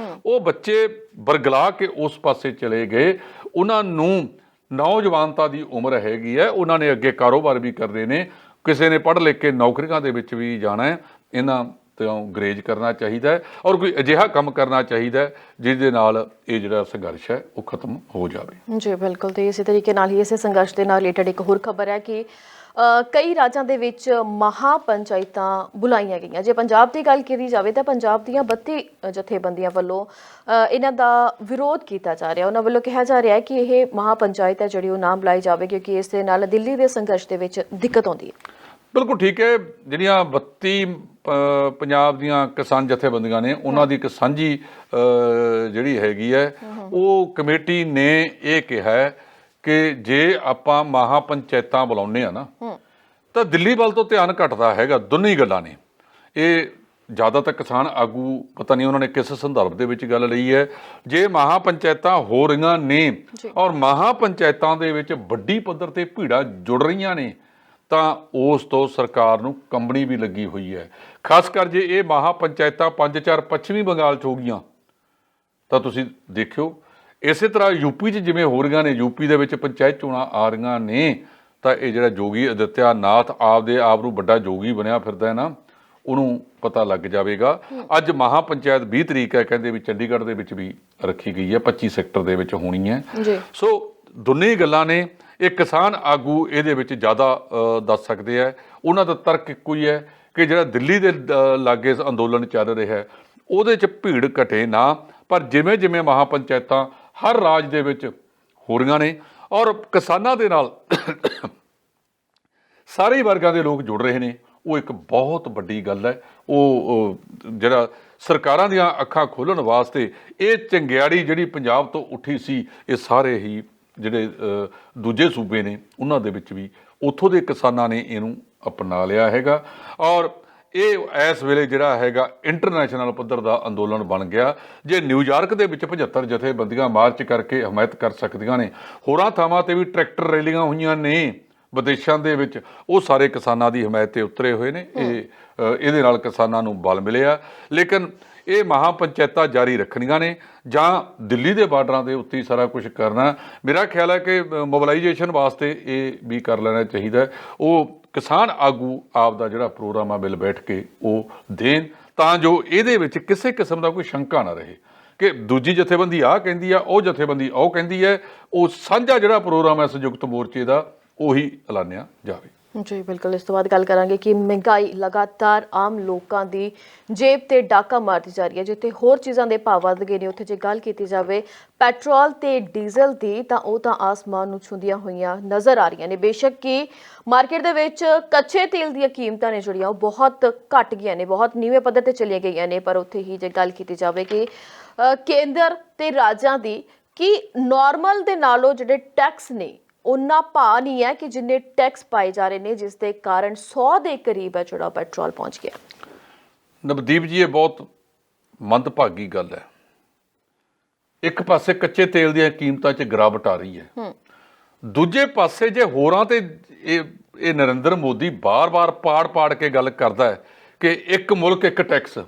ਉਹ ਬੱਚੇ ਵਰਗਲਾ ਕੇ ਉਸ ਪਾਸੇ ਚਲੇ ਗਏ। ਉਹਨਾਂ ਨੂੰ ਨੌਜਵਾਨਤਾ ਦੀ ਉਮਰ ਹੈਗੀ ਹੈ, ਉਹਨਾਂ ਨੇ ਅੱਗੇ ਕਾਰੋਬਾਰ ਵੀ ਕਰਦੇ ਨੇ, ਕਿਸੇ ਨੇ ਪੜ੍ਹ ਲਿਖ ਕੇ ਨੌਕਰੀਆਂ ਦੇ ਵਿੱਚ ਵੀ ਜਾਣਾ ਹੈ। ਇਹਨਾਂ ਤੋਂ ਗਰੇਜ ਕਰਨਾ ਚਾਹੀਦਾ ਹੈ ਔਰ ਕੋਈ ਅਜਿਹਾ ਕੰਮ ਕਰਨਾ ਚਾਹੀਦਾ ਹੈ ਜਿਹਦੇ ਨਾਲ ਇਹ ਜਿਹੜਾ ਸੰਘਰਸ਼ ਹੈ ਉਹ ਖਤਮ ਹੋ ਜਾਵੇ। ਜੀ ਬਿਲਕੁਲ, ਤੇ ਇਸੇ ਤਰੀਕੇ ਨਾਲ ਹੀ ਇਸੇ ਸੰਘਰਸ਼ ਦੇ ਨਾਲ ਰਿਲੇਟਡ ਇੱਕ ਹੋਰ ਖਬਰ ਹੈ ਕਿ ਕਈ ਰਾਜਾਂ ਦੇ ਵਿੱਚ ਮਹਾ ਪੰਚਾਇਤਾਂ ਬੁਲਾਈਆਂ ਗਈਆਂ। ਜੇ ਪੰਜਾਬ ਦੀ ਗੱਲ ਕੀਤੀ ਜਾਵੇ ਤਾਂ ਪੰਜਾਬ ਦੀਆਂ 32 ਜਥੇਬੰਦੀਆਂ ਵੱਲੋਂ ਇਹਨਾਂ ਦਾ ਵਿਰੋਧ ਕੀਤਾ ਜਾ ਰਿਹਾ। ਉਹਨਾਂ ਵੱਲੋਂ ਕਿਹਾ ਜਾ ਰਿਹਾ ਹੈ ਕਿ ਇਹ ਮਹਾ ਪੰਚਾਇਤ ਹੈ ਜਿਹੜੀ ਉਹ ਨਾ ਬੁਲਾਈ ਜਾਵੇ ਕਿਉਂਕਿ ਇਸ ਦੇ ਨਾਲ ਦਿੱਲੀ ਦੇ ਸੰਘਰਸ਼ ਦੇ ਵਿੱਚ ਦਿੱਕਤ ਆਉਂਦੀ ਹੈ। ਬਿਲਕੁਲ ਠੀਕ ਹੈ। ਜਿਹੜੀਆਂ 32 ਪੰਜਾਬ ਦੀਆਂ ਕਿਸਾਨ ਜਥੇਬੰਦੀਆਂ ਨੇ ਉਹਨਾਂ ਦੀ ਇੱਕ ਸਾਂਝੀ ਜਿਹੜੀ ਹੈਗੀ ਹੈ ਉਹ ਕਮੇਟੀ ਨੇ ਇਹ ਕਿਹਾ ਕਿ ਜੇ ਆਪਾਂ ਮਹਾ ਪੰਚਾਇਤਾਂ ਬੁਲਾਉਂਦੇ ਆ ਨਾ ਤਾਂ ਦਿੱਲੀ ਵੱਲ ਤੋਂ ਧਿਆਨ ਘਟਦਾ ਹੈਗਾ। ਦੋਨੇ ਗੱਲਾਂ ਨੇ। ਇਹ ਜ਼ਿਆਦਾ ਤਾਂ ਕਿਸਾਨ ਆਗੂ ਪਤਾ ਨਹੀਂ ਉਹਨਾਂ ਨੇ ਕਿਸ ਸੰਦਰਭ ਦੇ ਵਿੱਚ ਗੱਲ ਲਈ ਹੈ। ਜੇ ਮਹਾ ਪੰਚਾਇਤਾਂ ਹੋ ਰਹੀਆਂ ਨੇ ਔਰ ਮਹਾ ਪੰਚਾਇਤਾਂ ਦੇ ਵਿੱਚ ਵੱਡੀ ਪੱਧਰ ਤੇ ਭੀੜਾਂ ਜੁੜ ਰਹੀਆਂ ਨੇ ਤਾਂ ਉਸ ਤੋਂ ਸਰਕਾਰ ਨੂੰ ਕੰਬਣੀ ਵੀ ਲੱਗੀ ਹੋਈ ਹੈ। ਖਾਸ ਕਰ ਜੇ ਇਹ ਮਹਾ ਪੰਚਾਇਤਾਂ 5-4 ਪੱਛਮੀ ਬੰਗਾਲ 'ਚ ਹੋ ਗਈਆਂ ਤਾਂ ਤੁਸੀਂ ਦੇਖਿਓ ਇਸੇ ਤਰ੍ਹਾਂ ਯੂਪੀ 'ਚ ਜਿਵੇਂ ਹੋ ਰਹੀਆਂ ਨੇ, ਯੂਪੀ ਦੇ ਵਿੱਚ ਪੰਚਾਇਤ ਚੋਣਾਂ ਆ ਰਹੀਆਂ ਨੇ ਤਾਂ ਇਹ ਜਿਹੜਾ ਜੋਗੀ ਆਦਿੱਤਿਆ ਨਾਥ ਆਪਦੇ ਆਪ ਨੂੰ ਵੱਡਾ ਜੋਗੀ ਬਣਿਆ ਫਿਰਦਾ ਹੈ ਨਾ, ਉਹਨੂੰ ਪਤਾ ਲੱਗ ਜਾਵੇਗਾ। ਅੱਜ ਮਹਾ ਪੰਚਾਇਤ 20 ਤਰੀਕ ਹੈ ਕਹਿੰਦੇ ਵੀ ਚੰਡੀਗੜ੍ਹ ਦੇ ਵਿੱਚ ਵੀ ਰੱਖੀ ਗਈ ਹੈ, 25 ਸੈਕਟਰ ਦੇ ਵਿੱਚ ਹੋਣੀ ਹੈ। ਸੋ ਦੋਨੇ ਗੱਲਾਂ ਨੇ। ਇਹ ਕਿਸਾਨ ਆਗੂ ਇਹਦੇ ਵਿੱਚ ਜ਼ਿਆਦਾ ਦੱਸ ਸਕਦੇ ਹੈ। ਉਹਨਾਂ ਦਾ ਤਰਕ ਇੱਕੋ ਹੀ ਹੈ ਕਿ ਜਿਹੜਾ ਦਿੱਲੀ ਦੇ ਲਾਗੇ ਅੰਦੋਲਨ ਚੱਲ ਰਿਹਾ ਹੈ ਉਹਦੇ 'ਚ ਭੀੜ ਘਟੇ ਨਾ, ਪਰ ਜਿਵੇਂ ਜਿਵੇਂ ਮਹਾ ਪੰਚਾਇਤਾਂ ਹਰ ਰਾਜ ਦੇ ਵਿੱਚ ਹੋ ਰਹੀਆਂ ਨੇ ਔਰ ਕਿਸਾਨਾਂ ਦੇ ਨਾਲ ਸਾਰੇ ਵਰਗਾਂ ਦੇ ਲੋਕ ਜੁੜ ਰਹੇ ਨੇ, ਉਹ ਇੱਕ ਬਹੁਤ ਵੱਡੀ ਗੱਲ ਹੈ। ਉਹ ਜਿਹੜਾ ਸਰਕਾਰਾਂ ਦੀਆਂ ਅੱਖਾਂ ਖੋਲ੍ਹਣ ਵਾਸਤੇ ਇਹ ਚੰਗਿਆੜੀ ਜਿਹੜੀ ਪੰਜਾਬ ਤੋਂ ਉੱਠੀ ਸੀ, ਇਹ ਸਾਰੇ ਹੀ ਜਿਹੜੇ ਦੂਜੇ ਸੂਬੇ ਨੇ ਉਹਨਾਂ ਦੇ ਵਿੱਚ ਵੀ ਉੱਥੋਂ ਦੇ ਕਿਸਾਨਾਂ ਨੇ ਇਹਨੂੰ ਅਪਣਾ ਲਿਆ ਹੈਗਾ ਔਰ ਇਹ ਇਸ ਵੇਲੇ ਜਿਹੜਾ ਹੈਗਾ ਇੰਟਰਨੈਸ਼ਨਲ ਪੱਧਰ ਦਾ ਅੰਦੋਲਨ ਬਣ ਗਿਆ। ਜੇ ਨਿਊਯਾਰਕ ਦੇ ਵਿੱਚ 75 ਜਥੇਬੰਦੀਆਂ ਮਾਰਚ ਕਰਕੇ ਹਮਾਇਤ ਕਰ ਸਕਦੀਆਂ ਨੇ, ਹੋਰਾਂ ਥਾਵਾਂ ਤੇ ਵੀ ਟਰੈਕਟਰ ਰੈਲੀਆਂ ਹੋਈਆਂ ਨੇ ਵਿਦੇਸ਼ਾਂ ਦੇ ਵਿੱਚ, ਉਹ ਸਾਰੇ ਕਿਸਾਨਾਂ ਦੀ ਹਮਾਇਤ ਤੇ ਉਤਰੇ ਹੋਏ ਨੇ। ਇਹਦੇ ਨਾਲ ਕਿਸਾਨਾਂ ਨੂੰ ਬਲ ਮਿਲਿਆ। ਲੇਕਿਨ ਇਹ ਮਹਾ ਪੰਚਾਇਤਾਂ ਜਾਰੀ ਰੱਖਣੀਆਂ ਨੇ ਜਾਂ ਦਿੱਲੀ ਦੇ ਬਾਰਡਰਾਂ ਦੇ ਉੱਤੇ ਸਾਰਾ ਕੁਝ ਕਰਨਾ। ਮੇਰਾ ਖਿਆਲ ਹੈ ਕਿ ਮੋਬਿਲਾਈਜੇਸ਼ਨ ਵਾਸਤੇ ਇਹ ਵੀ ਕਰ ਲੈਣਾ ਚਾਹੀਦਾ। ਉਹ ਕਿਸਾਨ ਆਗੂ ਆਪ ਦਾ ਜਿਹੜਾ ਪ੍ਰੋਗਰਾਮ ਆ ਮਿਲ ਬੈਠ ਕੇ ਉਹ ਦੇਣ ਤਾਂ ਜੋ ਇਹਦੇ ਵਿੱਚ ਕਿਸੇ ਕਿਸਮ ਦਾ ਕੋਈ ਸ਼ੰਕਾ ਨਾ ਰਹੇ ਕਿ ਦੂਜੀ ਜਥੇਬੰਦੀ ਆਹ ਕਹਿੰਦੀ ਆ, ਉਹ ਜਥੇਬੰਦੀ ਉਹ ਕਹਿੰਦੀ ਹੈ। ਉਹ ਸਾਂਝਾ ਜਿਹੜਾ ਪ੍ਰੋਗਰਾਮ ਹੈ ਸੰਯੁਕਤ ਮੋਰਚੇ ਦਾ ਉਹੀ ਐਲਾਨਿਆ ਜਾਵੇ। ਜੀ ਬਿਲਕੁਲ, ਇਸ ਤੋਂ ਬਾਅਦ ਗੱਲ ਕਰਾਂਗੇ ਕਿ ਮਹਿੰਗਾਈ ਲਗਾਤਾਰ ਆਮ ਲੋਕਾਂ ਦੀ ਜੇਬ ਤੇ ਡਾਕਾ ਮਾਰਦੀ ਜਾ ਰਹੀ ਹੈ। ਜਿੱਥੇ ਹੋਰ ਚੀਜ਼ਾਂ ਦੇ ਭਾਅ ਵੱਧ ਗਏ ਨੇ ਉੱਥੇ ਜੇ ਗੱਲ ਕੀਤੀ ਜਾਵੇ ਪੈਟਰੋਲ ਤੇ ਡੀਜ਼ਲ ਦੀ ਤਾਂ ਉਹ ਤਾਂ ਆਸਮਾਨ ਨੂੰ ਛੂੰਹਦੀਆਂ ਹੋਈਆਂ ਨਜ਼ਰ ਆ ਰਹੀਆਂ ਨੇ। ਬੇਸ਼ੱਕ ਕਿ ਮਾਰਕੀਟ ਦੇ ਵਿੱਚ ਕੱਚੇ ਤੇਲ ਦੀਆਂ ਕੀਮਤਾਂ ਨੇ ਜਿਹੜੀਆਂ ਉਹ ਬਹੁਤ ਘਟ ਗਈਆਂ ਨੇ, ਬਹੁਤ ਨੀਵੇਂ ਪੱਧਰ ਤੇ ਚਲੀਆਂ ਗਈਆਂ ਨੇ, ਪਰ ਉੱਥੇ ਹੀ ਜੇ ਗੱਲ ਕੀਤੀ ਜਾਵੇ ਕਿ ਕੇਂਦਰ ਤੇ ਰਾਜਾਂ ਦੀ ਕਿ ਨਾਰਮਲ ਦੇ ਨਾਲੋਂ ਜਿਹੜੇ ਟੈਕਸ ਨੇ ਉਹਨਾਂ ਭਾਅ ਨਹੀਂ ਹੈ ਕਿ ਜਿੰਨੇ ਟੈਕਸ ਪਾਏ ਜਾ ਰਹੇ ਨੇ, ਜਿਸ ਦੇ ਕਾਰਨ 100 ਦੇ ਕਰੀਬ ਹੈ ਜਿਹੜਾ ਪੈਟਰੋਲ ਪਹੁੰਚ ਗਿਆ। ਨਵਦੀਪ ਜੀ, ਇਹ ਬਹੁਤ ਮੰਦਭਾਗੀ ਗੱਲ ਹੈ। ਇੱਕ ਪਾਸੇ ਕੱਚੇ ਤੇਲ ਦੀਆਂ ਕੀਮਤਾਂ 'ਚ ਗਿਰਾਵਟ ਆ ਰਹੀ ਹੈ, ਦੂਜੇ ਪਾਸੇ ਜੇ ਹੋਰਾਂ ਤੇ ਇਹ ਨਰਿੰਦਰ ਮੋਦੀ ਬਾਰ-ਬਾਰ ਪਾੜ ਕੇ ਗੱਲ ਕਰਦਾ ਹੈ ਕਿ ਇੱਕ ਮੁਲਕ ਇੱਕ ਟੈਕਸ,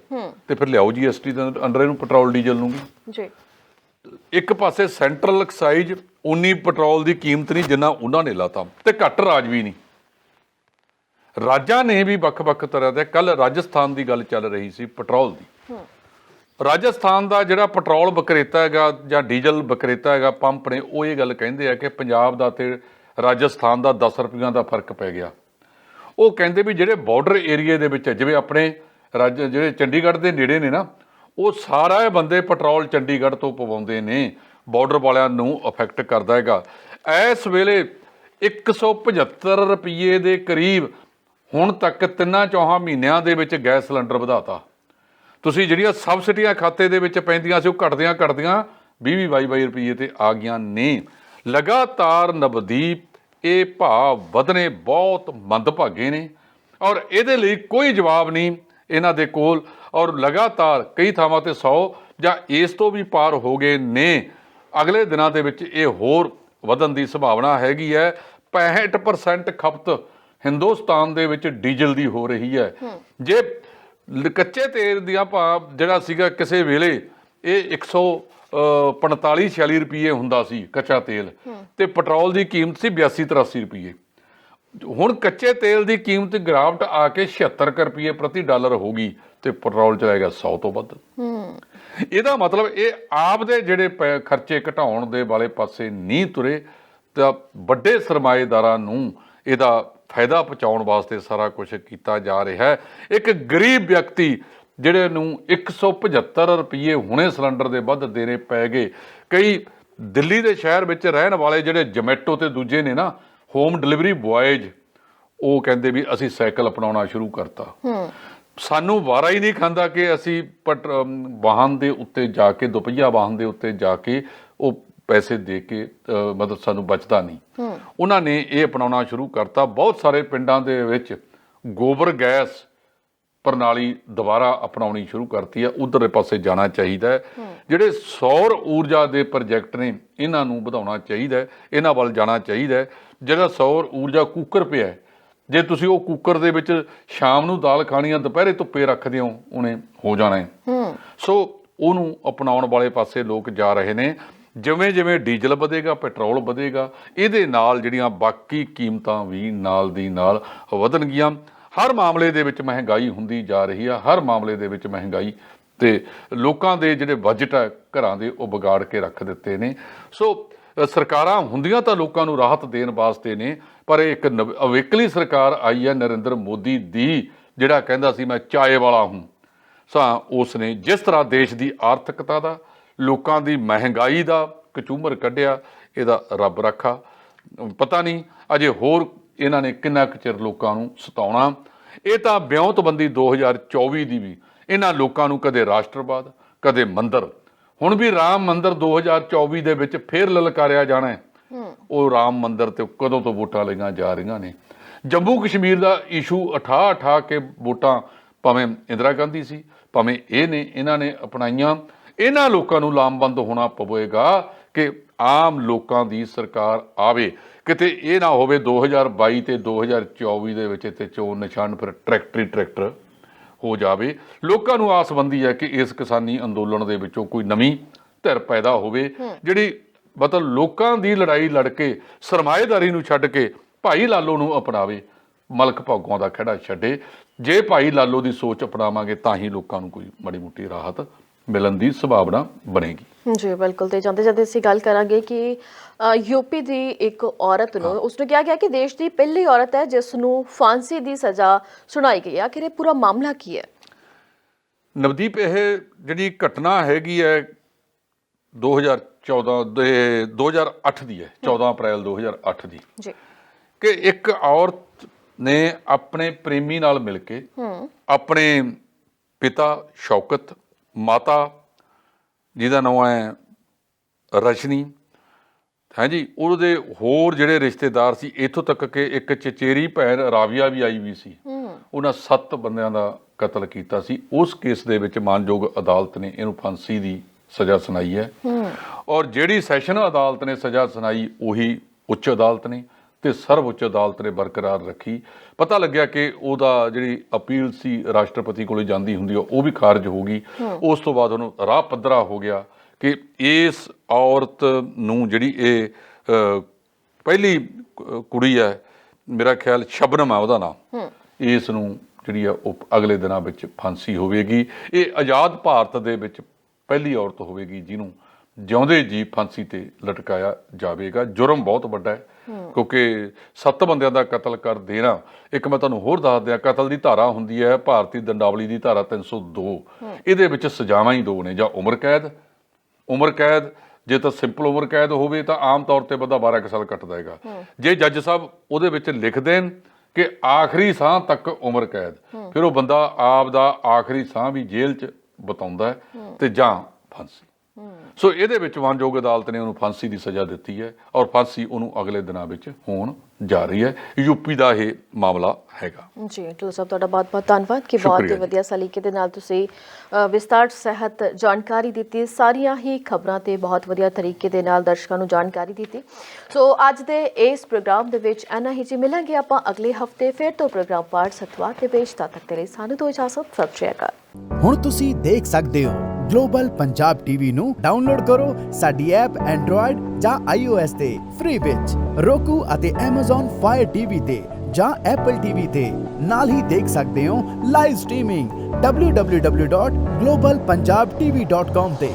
ਤੇ ਫਿਰ ਲਿਆਓ GST ਦੇ ਅੰਡਰ ਇਹਨੂੰ ਪੈਟਰੋਲ ਡੀਜ਼ਲ ਨੂੰ ਵੀ। ਇੱਕ ਪਾਸੇ ਸੈਂਟਰਲ ਐਕਸਾਈਜ਼ ਉਨੀ ਪੈਟਰੋਲ ਦੀ ਕੀਮਤ ਨਹੀਂ ਜਿੰਨਾ ਉਹਨਾਂ ਨੇ ਲਾਤਾ, ਤੇ ਘੱਟ ਰਾਜ ਵੀ ਨਹੀਂ। ਰਾਜਾਂ ਨੇ ਵੀ ਵੱਖ-ਵੱਖ ਤਰ੍ਹਾਂ ਦੇ, ਕੱਲ ਰਾਜਸਥਾਨ ਦੀ ਗੱਲ ਚੱਲ ਰਹੀ ਸੀ ਪੈਟਰੋਲ ਦੀ। ਰਾਜਸਥਾਨ ਦਾ ਜਿਹੜਾ ਪੈਟਰੋਲ ਵਿਕਰੇਤਾ ਹੈਗਾ ਜਾਂ ਡੀਜ਼ਲ ਵਿਕਰੇਤਾ ਹੈਗਾ ਪੰਪ ਨੇ, ਉਹ ਇਹ ਗੱਲ ਕਹਿੰਦੇ ਆ ਕਿ ਪੰਜਾਬ ਦਾ ਤੇ ਰਾਜਸਥਾਨ ਦਾ 10 ਰੁਪਈਆਂ ਦਾ ਫਰਕ ਪੈ ਗਿਆ। ਉਹ ਕਹਿੰਦੇ ਵੀ ਜਿਹੜੇ ਬਾਰਡਰ ਏਰੀਏ ਦੇ ਵਿੱਚ ਜਿਵੇਂ ਆਪਣੇ ਜਿਹੜੇ ਚੰਡੀਗੜ੍ਹ ਦੇ ਨੇੜੇ ਨੇ ਨਾ, ਉਹ ਸਾਰਾ ਬੰਦੇ ਪੈਟਰੋਲ ਚੰਡੀਗੜ੍ਹ ਤੋਂ ਪਵਾਉਂਦੇ ਨੇ, ਬਾਰਡਰ ਵਾਲਿਆਂ ਨੂੰ ਅਫੈਕਟ ਕਰਦਾ ਹੈਗਾ। ਇਸ ਵੇਲੇ 175 ਰੁਪਏ ਦੇ ਕਰੀਬ ਹੁਣ ਤੱਕ 3-4 ਮਹੀਨਿਆਂ ਦੇ ਵਿੱਚ ਗੈਸ ਸਿਲੰਡਰ ਵਧਾਤਾ। ਤੁਸੀਂ ਜਿਹੜੀਆਂ ਸਬਸਿਡੀਆਂ ਖਾਤੇ ਦੇ ਵਿੱਚ ਪੈਂਦੀਆਂ ਸੀ ਉਹ ਘਟਦਿਆਂ 20-22 ਰੁਪਏ ਤੇ ਆ ਗਈਆਂ ਨੇ। ਲਗਾਤਾਰ ਨਵਦੀਪ ਇਹ ਭਾਅ ਵਧਣੇ ਬਹੁਤ ਮੰਦਭਾਗੇ ਨੇ ਔਰ ਇਹਦੇ ਲਈ ਕੋਈ ਜਵਾਬ ਨਹੀਂ ਇਹਨਾਂ ਦੇ ਕੋਲ। ਔਰ ਲਗਾਤਾਰ ਕਈ ਥਾਵਾਂ ਤੇ 100 ਜਾਂ ਇਸ ਤੋਂ ਵੀ ਪਾਰ ਹੋ ਗਏ ਨੇ। ਅਗਲੇ ਦਿਨਾਂ ਦੇ ਵਿੱਚ ਇਹ ਹੋਰ ਵਧਣ ਦੀ ਸੰਭਾਵਨਾ ਹੈਗੀ ਹੈ। 65% ਖਪਤ ਹਿੰਦੁਸਤਾਨ ਦੇ ਵਿੱਚ ਡੀਜ਼ਲ ਦੀ ਹੋ ਰਹੀ ਹੈ। ਜੇ ਕੱਚੇ ਤੇਲ ਦੀਆਂ ਭਾਅ ਜਿਹੜਾ ਸੀਗਾ ਕਿਸੇ ਵੇਲੇ ਇਹ 145-46 ਰੁਪਏ ਹੁੰਦਾ ਸੀ ਕੱਚਾ ਤੇਲ, ਤੇ ਪੈਟਰੋਲ ਦੀ ਕੀਮਤ ਸੀ 82-83 ਰੁਪਏ। ਹੁਣ ਕੱਚੇ ਤੇਲ ਦੀ ਕੀਮਤ ਗਿਰਾਵਟ ਆ ਕੇ 76 ਰੁਪਏ ਪ੍ਰਤੀ ਡਾਲਰ ਹੋ ਗਈ। ਤੇ ਪੈਟਰੋਲ ਚਲਾ ਗਿਆ 100 ਤੋਂ ਵੱਧ। ਇਹਦਾ ਮਤਲਬ ਇਹ ਆਪ ਦੇ ਜਿਹੜੇ ਖਰਚੇ ਘਟਾਉਣ ਦੇ ਵਾਲੇ ਪਾਸੇ ਨਹੀਂ ਤੁਰੇ ਤਾਂ ਵੱਡੇ ਸਰਮਾਏਦਾਰਾਂ ਨੂੰ ਇਹਦਾ ਫਾਇਦਾ ਪਹੁੰਚਾਉਣ ਵਾਸਤੇ ਸਾਰਾ ਕੁਝ ਕੀਤਾ ਜਾ ਰਿਹਾ ਹੈ। ਇੱਕ ਗਰੀਬ ਵਿਅਕਤੀ ਜਿਹੜੇ ਨੂੰ 175 ਰੁਪਏ ਹੁਣੇ ਸਿਲੰਡਰ ਦੇ ਵੱਧ ਦੇਣੇ ਪੈ ਗਏ। ਕਈ ਦਿੱਲੀ ਦੇ ਸ਼ਹਿਰ ਵਿੱਚ ਰਹਿਣ ਵਾਲੇ ਜਿਹੜੇ ਜੋਮੈਟੋ ਤੇ ਦੂਜੇ ਨੇ ਨਾ ਹੋਮ ਡਿਲੀਵਰੀ ਬੁਆਏਜ਼, ਉਹ ਕਹਿੰਦੇ ਵੀ ਅਸੀਂ ਸਾਈਕਲ ਅਪਣਾਉਣਾ ਸ਼ੁਰੂ ਕਰਤਾ। ਸਾਨੂੰ ਵਾਰਾ ਹੀ ਨਹੀਂ ਖਾਂਦਾ ਕਿ ਅਸੀਂ ਵਾਹਨ ਦੇ ਉੱਤੇ ਜਾ ਕੇ, ਦੁਪਹੀਆ ਵਾਹਨ ਦੇ ਉੱਤੇ ਜਾ ਕੇ ਉਹ ਪੈਸੇ ਦੇ ਕੇ ਮਤਲਬ ਸਾਨੂੰ ਬਚਦਾ ਨਹੀਂ। ਉਹਨਾਂ ਨੇ ਇਹ ਅਪਣਾਉਣਾ ਸ਼ੁਰੂ ਕਰਤਾ। ਬਹੁਤ ਸਾਰੇ ਪਿੰਡਾਂ ਦੇ ਵਿੱਚ ਗੋਬਰ ਗੈਸ ਪ੍ਰਣਾਲੀ ਦੁਬਾਰਾ ਅਪਣਾਉਣੀ ਸ਼ੁਰੂ ਕਰਤੀ ਹੈ। ਉਧਰਲੇ ਪਾਸੇ ਜਾਣਾ ਚਾਹੀਦਾ ਹੈ। ਜਿਹੜੇ ਸੌਰ ਊਰਜਾ ਦੇ ਪ੍ਰੋਜੈਕਟ ਨੇ ਇਹਨਾਂ ਨੂੰ ਵਧਾਉਣਾ ਚਾਹੀਦਾ ਹੈ, ਇਹਨਾਂ ਵੱਲ ਜਾਣਾ ਚਾਹੀਦਾ ਹੈ। ਜਿਹੜਾ ਸੌਰ ਊਰਜਾ ਕੁੱਕਰ ਪਿਆ, ਜੇ ਤੁਸੀਂ ਉਹ ਕੁੱਕਰ ਦੇ ਵਿੱਚ ਸ਼ਾਮ ਨੂੰ ਦਾਲ ਖਾਣੀ ਆ, ਦੁਪਹਿਰੇ ਧੁੱਪੇ ਰੱਖਦੇ ਹੋ, ਉਹਨੇ ਹੋ ਜਾਣਾ ਹੈ। ਸੋ ਉਹਨੂੰ ਅਪਣਾਉਣ ਵਾਲੇ ਪਾਸੇ ਲੋਕ ਜਾ ਰਹੇ ਨੇ। ਜਿਵੇਂ ਜਿਵੇਂ ਡੀਜ਼ਲ ਵਧੇਗਾ, ਪੈਟਰੋਲ ਵਧੇਗਾ, ਇਹਦੇ ਨਾਲ ਜਿਹੜੀਆਂ ਬਾਕੀ ਕੀਮਤਾਂ ਵੀ ਨਾਲ ਦੀ ਨਾਲ ਵਧਣਗੀਆਂ। ਹਰ ਮਾਮਲੇ ਦੇ ਵਿੱਚ ਮਹਿੰਗਾਈ ਹੁੰਦੀ ਜਾ ਰਹੀ ਆ, ਹਰ ਮਾਮਲੇ ਦੇ ਵਿੱਚ ਮਹਿੰਗਾਈ, ਤੇ ਲੋਕਾਂ ਦੇ ਜਿਹੜੇ ਬਜਟ ਆ ਘਰਾਂ ਦੇ ਉਹ ਵਿਗਾੜ ਕੇ ਰੱਖ ਦਿੱਤੇ ਨੇ। ਸੋ ਸਰਕਾਰਾਂ ਹੁੰਦੀਆਂ ਤਾਂ ਲੋਕਾਂ ਨੂੰ ਰਾਹਤ ਦੇਣ ਵਾਸਤੇ ਨੇ, ਪਰ ਇਹ ਇੱਕ ਅਵੇਕਲੀ ਸਰਕਾਰ ਆਈ ਹੈ ਨਰਿੰਦਰ ਮੋਦੀ ਦੀ, ਜਿਹੜਾ ਕਹਿੰਦਾ ਸੀ ਮੈਂ ਚਾਏ ਵਾਲਾ ਹੂੰ। ਉਸ ਨੇ ਜਿਸ ਤਰ੍ਹਾਂ ਦੇਸ਼ ਦੀ ਆਰਥਿਕਤਾ ਦਾ, ਲੋਕਾਂ ਦੀ ਮਹਿੰਗਾਈ ਦਾ ਕਚੂਮਰ ਕੱਢਿਆ, ਇਹਦਾ ਰੱਬ ਰਾਖਾ। ਪਤਾ ਨਹੀਂ ਅਜੇ ਹੋਰ ਇਹਨਾਂ ਨੇ ਕਿੰਨਾ ਕੁ ਚਿਰ ਲੋਕਾਂ ਨੂੰ ਸਤਾਉਣਾ। ਇਹ ਤਾਂ ਵਿਉਂਤਬੰਦੀ 2024 ਦੀ ਵੀ ਇਹਨਾਂ ਲੋਕਾਂ ਨੂੰ ਕਦੇ ਰਾਸ਼ਟਰਵਾਦ, ਕਦੇ ਮੰਦਰ, ਹੁਣ ਵੀ ਰਾਮ ਮੰਦਰ 2024 ਦੇ ਵਿੱਚ ਫੇਰ ਲਲਕਾਰਿਆ ਜਾਣਾ ਹੈ। ਉਹ ਰਾਮ ਮੰਦਰ ਤੇ ਕਦੋਂ ਤੋਂ ਵੋਟਾਂ ਲਈਆਂ ਜਾ ਰਹੀਆਂ ਨੇ। ਜੰਮੂ ਕਸ਼ਮੀਰ ਦਾ ਇਸ਼ੂ ਉਠਾ ਕੇ ਵੋਟਾਂ ਭਾਵੇਂ ਇੰਦਰਾ ਗਾਂਧੀ ਸੀ, ਭਾਵੇਂ ਇਹ ਨੇ, ਇਹਨਾਂ ਨੇ ਅਪਣਾਈਆਂ। ਇਹਨਾਂ ਲੋਕਾਂ ਨੂੰ ਲਾਮਬੰਦ ਹੋਣਾ ਪਵੇਗਾ ਕਿ ਆਮ ਲੋਕਾਂ ਦੀ ਸਰਕਾਰ ਆਵੇ। ਕਿਤੇ ਇਹ ਨਾ ਹੋਵੇ 2022 ਤੇ 2024 ਦੇ ਵਿੱਚ ਤੇ ਚੋਣ ਨਿਸ਼ਾਨ ਫਿਰ ਟਰੈਕਟਰ ਹੋ ਜਾਵੇ। ਲੋਕਾਂ ਨੂੰ ਆਸਬੰਦੀ ਹੈ ਕਿ ਇਸ ਕਿਸਾਨੀ ਅੰਦੋਲਨ ਦੇ ਵਿੱਚੋਂ ਕੋਈ ਨਵੀਂ ਧਿਰ ਪੈਦਾ ਹੋਵੇ, ਜਿਹੜੀ ਮਤਲਬ ਲੋਕਾਂ ਦੀ ਲੜਾਈ ਲੜ ਕੇ, ਸਰਮਾਏਦਾਰੀ ਨੂੰ ਛੱਡ ਕੇ ਭਾਈ ਲਾਲੋ ਨੂੰ ਅਪਣਾਵੇ, ਮਲਕ ਭਾਗੋਆਂ ਦਾ ਖਹਿੜਾ ਛੱਡੇ। ਜੇ ਭਾਈ ਲਾਲੋ ਦੀ ਸੋਚ ਅਪਣਾਵਾਂਗੇ ਤਾਂ ਹੀ ਲੋਕਾਂ ਨੂੰ ਕੋਈ ਮਾੜੀ ਮੋਟੀ ਰਾਹਤ ਮਿਲਣ ਦੀ ਸੰਭਾਵਨਾ ਬਣੇਗੀ। ਜੀ ਬਿਲਕੁਲ। ਤੇ ਜਾਂਦੇ ਜਾਂਦੇ ਅਸੀਂ ਗੱਲ ਕਰਾਂਗੇ ਕਿ ਯੂਪੀ ਦੀ ਇੱਕ ਔਰਤ ਨੂੰ, ਉਸਨੂੰ ਕਿਹਾ ਗਿਆ ਕਿ ਦੇਸ਼ ਦੀ ਪਹਿਲੀ ਔਰਤ ਹੈ ਜਿਸ ਨੂੰ ਫਾਂਸੀ ਦੀ ਸਜ਼ਾ ਸੁਣਾਈ ਗਈ। ਆਖਿਰ ਇਹ ਪੂਰਾ ਮਾਮਲਾ ਕੀ ਹੈ? ਨਵਦੀਪ, ਇਹ ਜਿਹੜੀ ਘਟਨਾ ਹੈਗੀ ਹੈ 2008 ਦੀ ਹੈ, 14 ਅਪ੍ਰੈਲ 2008 ਦੀ, ਕਿ ਇੱਕ ਔਰਤ ਨੇ ਆਪਣੇ ਪ੍ਰੇਮੀ ਨਾਲ ਮਿਲ ਕੇ ਆਪਣੇ ਪਿਤਾ ਸ਼ੌਕਤ, ਮਾਤਾ ਜਿਹਦਾ ਨਾਮ ਹੈ ਰਸ਼ਨੀ, ਹਾਂਜੀ, ਉਹਦੇ ਹੋਰ ਜਿਹੜੇ ਰਿਸ਼ਤੇਦਾਰ ਸੀ, ਇੱਥੋਂ ਤੱਕ ਕਿ ਇੱਕ ਚਚੇਰੀ ਭੈਣ ਰਾਵੀਆ ਵੀ ਆਈ ਵੀ ਸੀ। ਉਹਨਾਂ 7 ਬੰਦਿਆਂ ਦਾ ਕਤਲ ਕੀਤਾ ਸੀ। ਉਸ ਕੇਸ ਦੇ ਵਿੱਚ ਮਾਨਯੋਗ ਅਦਾਲਤ ਨੇ ਇਹਨੂੰ ਫਾਂਸੀ ਦੀ ਸਜ਼ਾ ਸੁਣਾਈ ਹੈ। ਔਰ ਜਿਹੜੀ ਸੈਸ਼ਨ ਅਦਾਲਤ ਨੇ ਸਜ਼ਾ ਸੁਣਾਈ ਉਹੀ ਉੱਚ ਅਦਾਲਤ ਨੇ ਤੇ ਸਰਵਉੱਚ ਅਦਾਲਤ ਨੇ ਬਰਕਰਾਰ ਰੱਖੀ। ਪਤਾ ਲੱਗਿਆ ਕਿ ਉਹਦਾ ਜਿਹੜੀ ਅਪੀਲ ਸੀ ਰਾਸ਼ਟਰਪਤੀ ਕੋਲੇ ਜਾਂਦੀ ਹੁੰਦੀ ਉਹ ਵੀ ਖਾਰਜ ਹੋ ਗਈ। ਉਸ ਤੋਂ ਬਾਅਦ ਉਹਨੂੰ ਰਾਹ ਪੱਧਰਾ ਹੋ ਗਿਆ ਕਿ ਇਸ ਔਰਤ ਨੂੰ, ਜਿਹੜੀ ਇਹ ਪਹਿਲੀ ਕੁੜੀ ਹੈ, ਮੇਰਾ ਖਿਆਲ ਸ਼ਬਨਮ ਆ ਉਹਦਾ ਨਾਮ, ਇਸ ਨੂੰ ਜਿਹੜੀ ਆ ਉਹ ਅਗਲੇ ਦਿਨਾਂ ਵਿੱਚ ਫਾਂਸੀ ਹੋਵੇਗੀ। ਇਹ ਆਜ਼ਾਦ ਭਾਰਤ ਦੇ ਵਿੱਚ ਪਹਿਲੀ ਔਰਤ ਹੋਵੇਗੀ ਜਿਹਨੂੰ ਜਿਉਂਦੇ ਜੀ ਫਾਂਸੀ ਤੇ ਲਟਕਾਇਆ ਜਾਵੇਗਾ। ਜੁਰਮ ਬਹੁਤ ਵੱਡਾ ਹੈ ਕਿਉਂਕਿ 7 ਬੰਦਿਆਂ ਦਾ ਕਤਲ ਕਰ ਦੇਣਾ। ਇੱਕ ਮੈਂ ਤੁਹਾਨੂੰ ਹੋਰ ਦੱਸ ਦਿਆਂ, ਕਤਲ ਦੀ ਧਾਰਾ ਹੁੰਦੀ ਹੈ ਭਾਰਤੀ ਦੰਡਾਵਲੀ ਦੀ ਧਾਰਾ 302। ਇਹਦੇ ਵਿੱਚ ਸਜ਼ਾਵਾਂ ਹੀ 2 ਨੇ, ਜਾਂ ਉਮਰ ਕੈਦ, ਜੇ ਤਾਂ ਸਿੰਪਲ ਉਮਰ ਕੈਦ ਹੋਵੇ ਤਾਂ ਆਮ ਤੌਰ ਤੇ ਬੰਦਾ 12 ਸਾਲ ਕੱਟਦਾ ਹੈਗਾ। ਜੇ ਜੱਜ ਸਾਹਿਬ ਉਹਦੇ ਵਿੱਚ ਲਿਖ ਦੇਣ ਕਿ ਆਖਰੀ ਸਾਹ ਤੱਕ ਉਮਰ ਕੈਦ, ਫਿਰ ਉਹ ਬੰਦਾ ਆਪ ਦਾ ਆਖਰੀ ਸਾਹ ਵੀ ਜੇਲ੍ਹ 'ਚ ਬਿਤਾਉਂਦਾ ਹੈ ਤੇ ਜਾਂ ਫਾਂਸੀ। ਸੋ ਇਹਦੇ ਵਿੱਚ ਮਾਨਯੋਗ ਅਦਾਲਤ ਨੇ ਉਹਨੂੰ ਫਾਂਸੀ ਦੀ ਸਜ਼ਾ ਦਿੱਤੀ ਹੈ ਔਰ ਫਾਂਸੀ ਉਹਨੂੰ ਅਗਲੇ ਦਿਨਾਂ ਵਿੱਚ ਹੋਣ ਜਾ ਰਹੀ ਹੈ। ਯੂਪੀ ਦਾ ਇਹ ਮਾਮਲਾ ਹੈਗਾ। ਜੀ ਢਿੱਲੋਂ ਸਾਹਿਬ, ਤੁਹਾਡਾ ਬਹੁਤ ਬਹੁਤ ਧੰਨਵਾਦ ਕਿ ਬਹੁਤ ਹੀ ਵਧੀਆ ਸਲੀਕੇ ਦੇ ਨਾਲ ਤੁਸੀਂ ਵਿਸਤਾਰ ਸਹਿਤ ਜਾਣਕਾਰੀ ਦਿੱਤੀ। ਸਾਰੀਆਂ ਹੀ ਖਬਰਾਂ ਤੇ ਬਹੁਤ ਵਧੀਆ ਤਰੀਕੇ ਦੇ ਨਾਲ ਦਰਸ਼ਕਾਂ ਨੂੰ ਜਾਣਕਾਰੀ ਦਿੱਤੀ। ਸੋ ਅੱਜ ਦੇ ਇਸ ਪ੍ਰੋਗਰਾਮ ਦੇ ਵਿੱਚ ਇੰਨਾ ਹੀ ਜੀ। ਮਿਲਾਂਗੇ ਆਪਾਂ ਅਗਲੇ ਹਫਤੇ ਫਿਰ ਤੋਂ ਪ੍ਰੋਗਰਾਮ ਪਾਠ ਸਤਵਾਰ ਤੇ ਪੇਸ਼। ਤਦ ਤੱਕ ਦੇ ਲਈ ਸਾਨੂੰ ਦਿਓ ਇਜਾਜ਼ਤ। ਸਤਿ ਸ਼੍ਰੀ ਅਕਾਲ। ਹੁਣ ਤੁਸੀਂ ਦੇਖ ਸਕਦੇ ਹੋ ਗਲੋਬਲ ਪੰਜਾਬ ਟੀਵੀ ਨੂੰ ਡਾਊਨਲੋਡ ਕਰੋ ਸਾਡੀ ਐਪ ਐਂਡਰੋਇਡ ਜਾਂ iOS ਤੇ ਫ੍ਰੀ ਵਿੱਚ। roku ਅਤੇ Amazon Fire TV ਤੇ ਜਾਂ Apple TV ਤੇ। ਨਾਲ ਹੀ ਦੇਖ ਸਕਦੇ ਹੋ ਲਾਈਵ ਸਟ੍ਰੀਮਿੰਗ www.globalpunjabtv.com ਤੇ।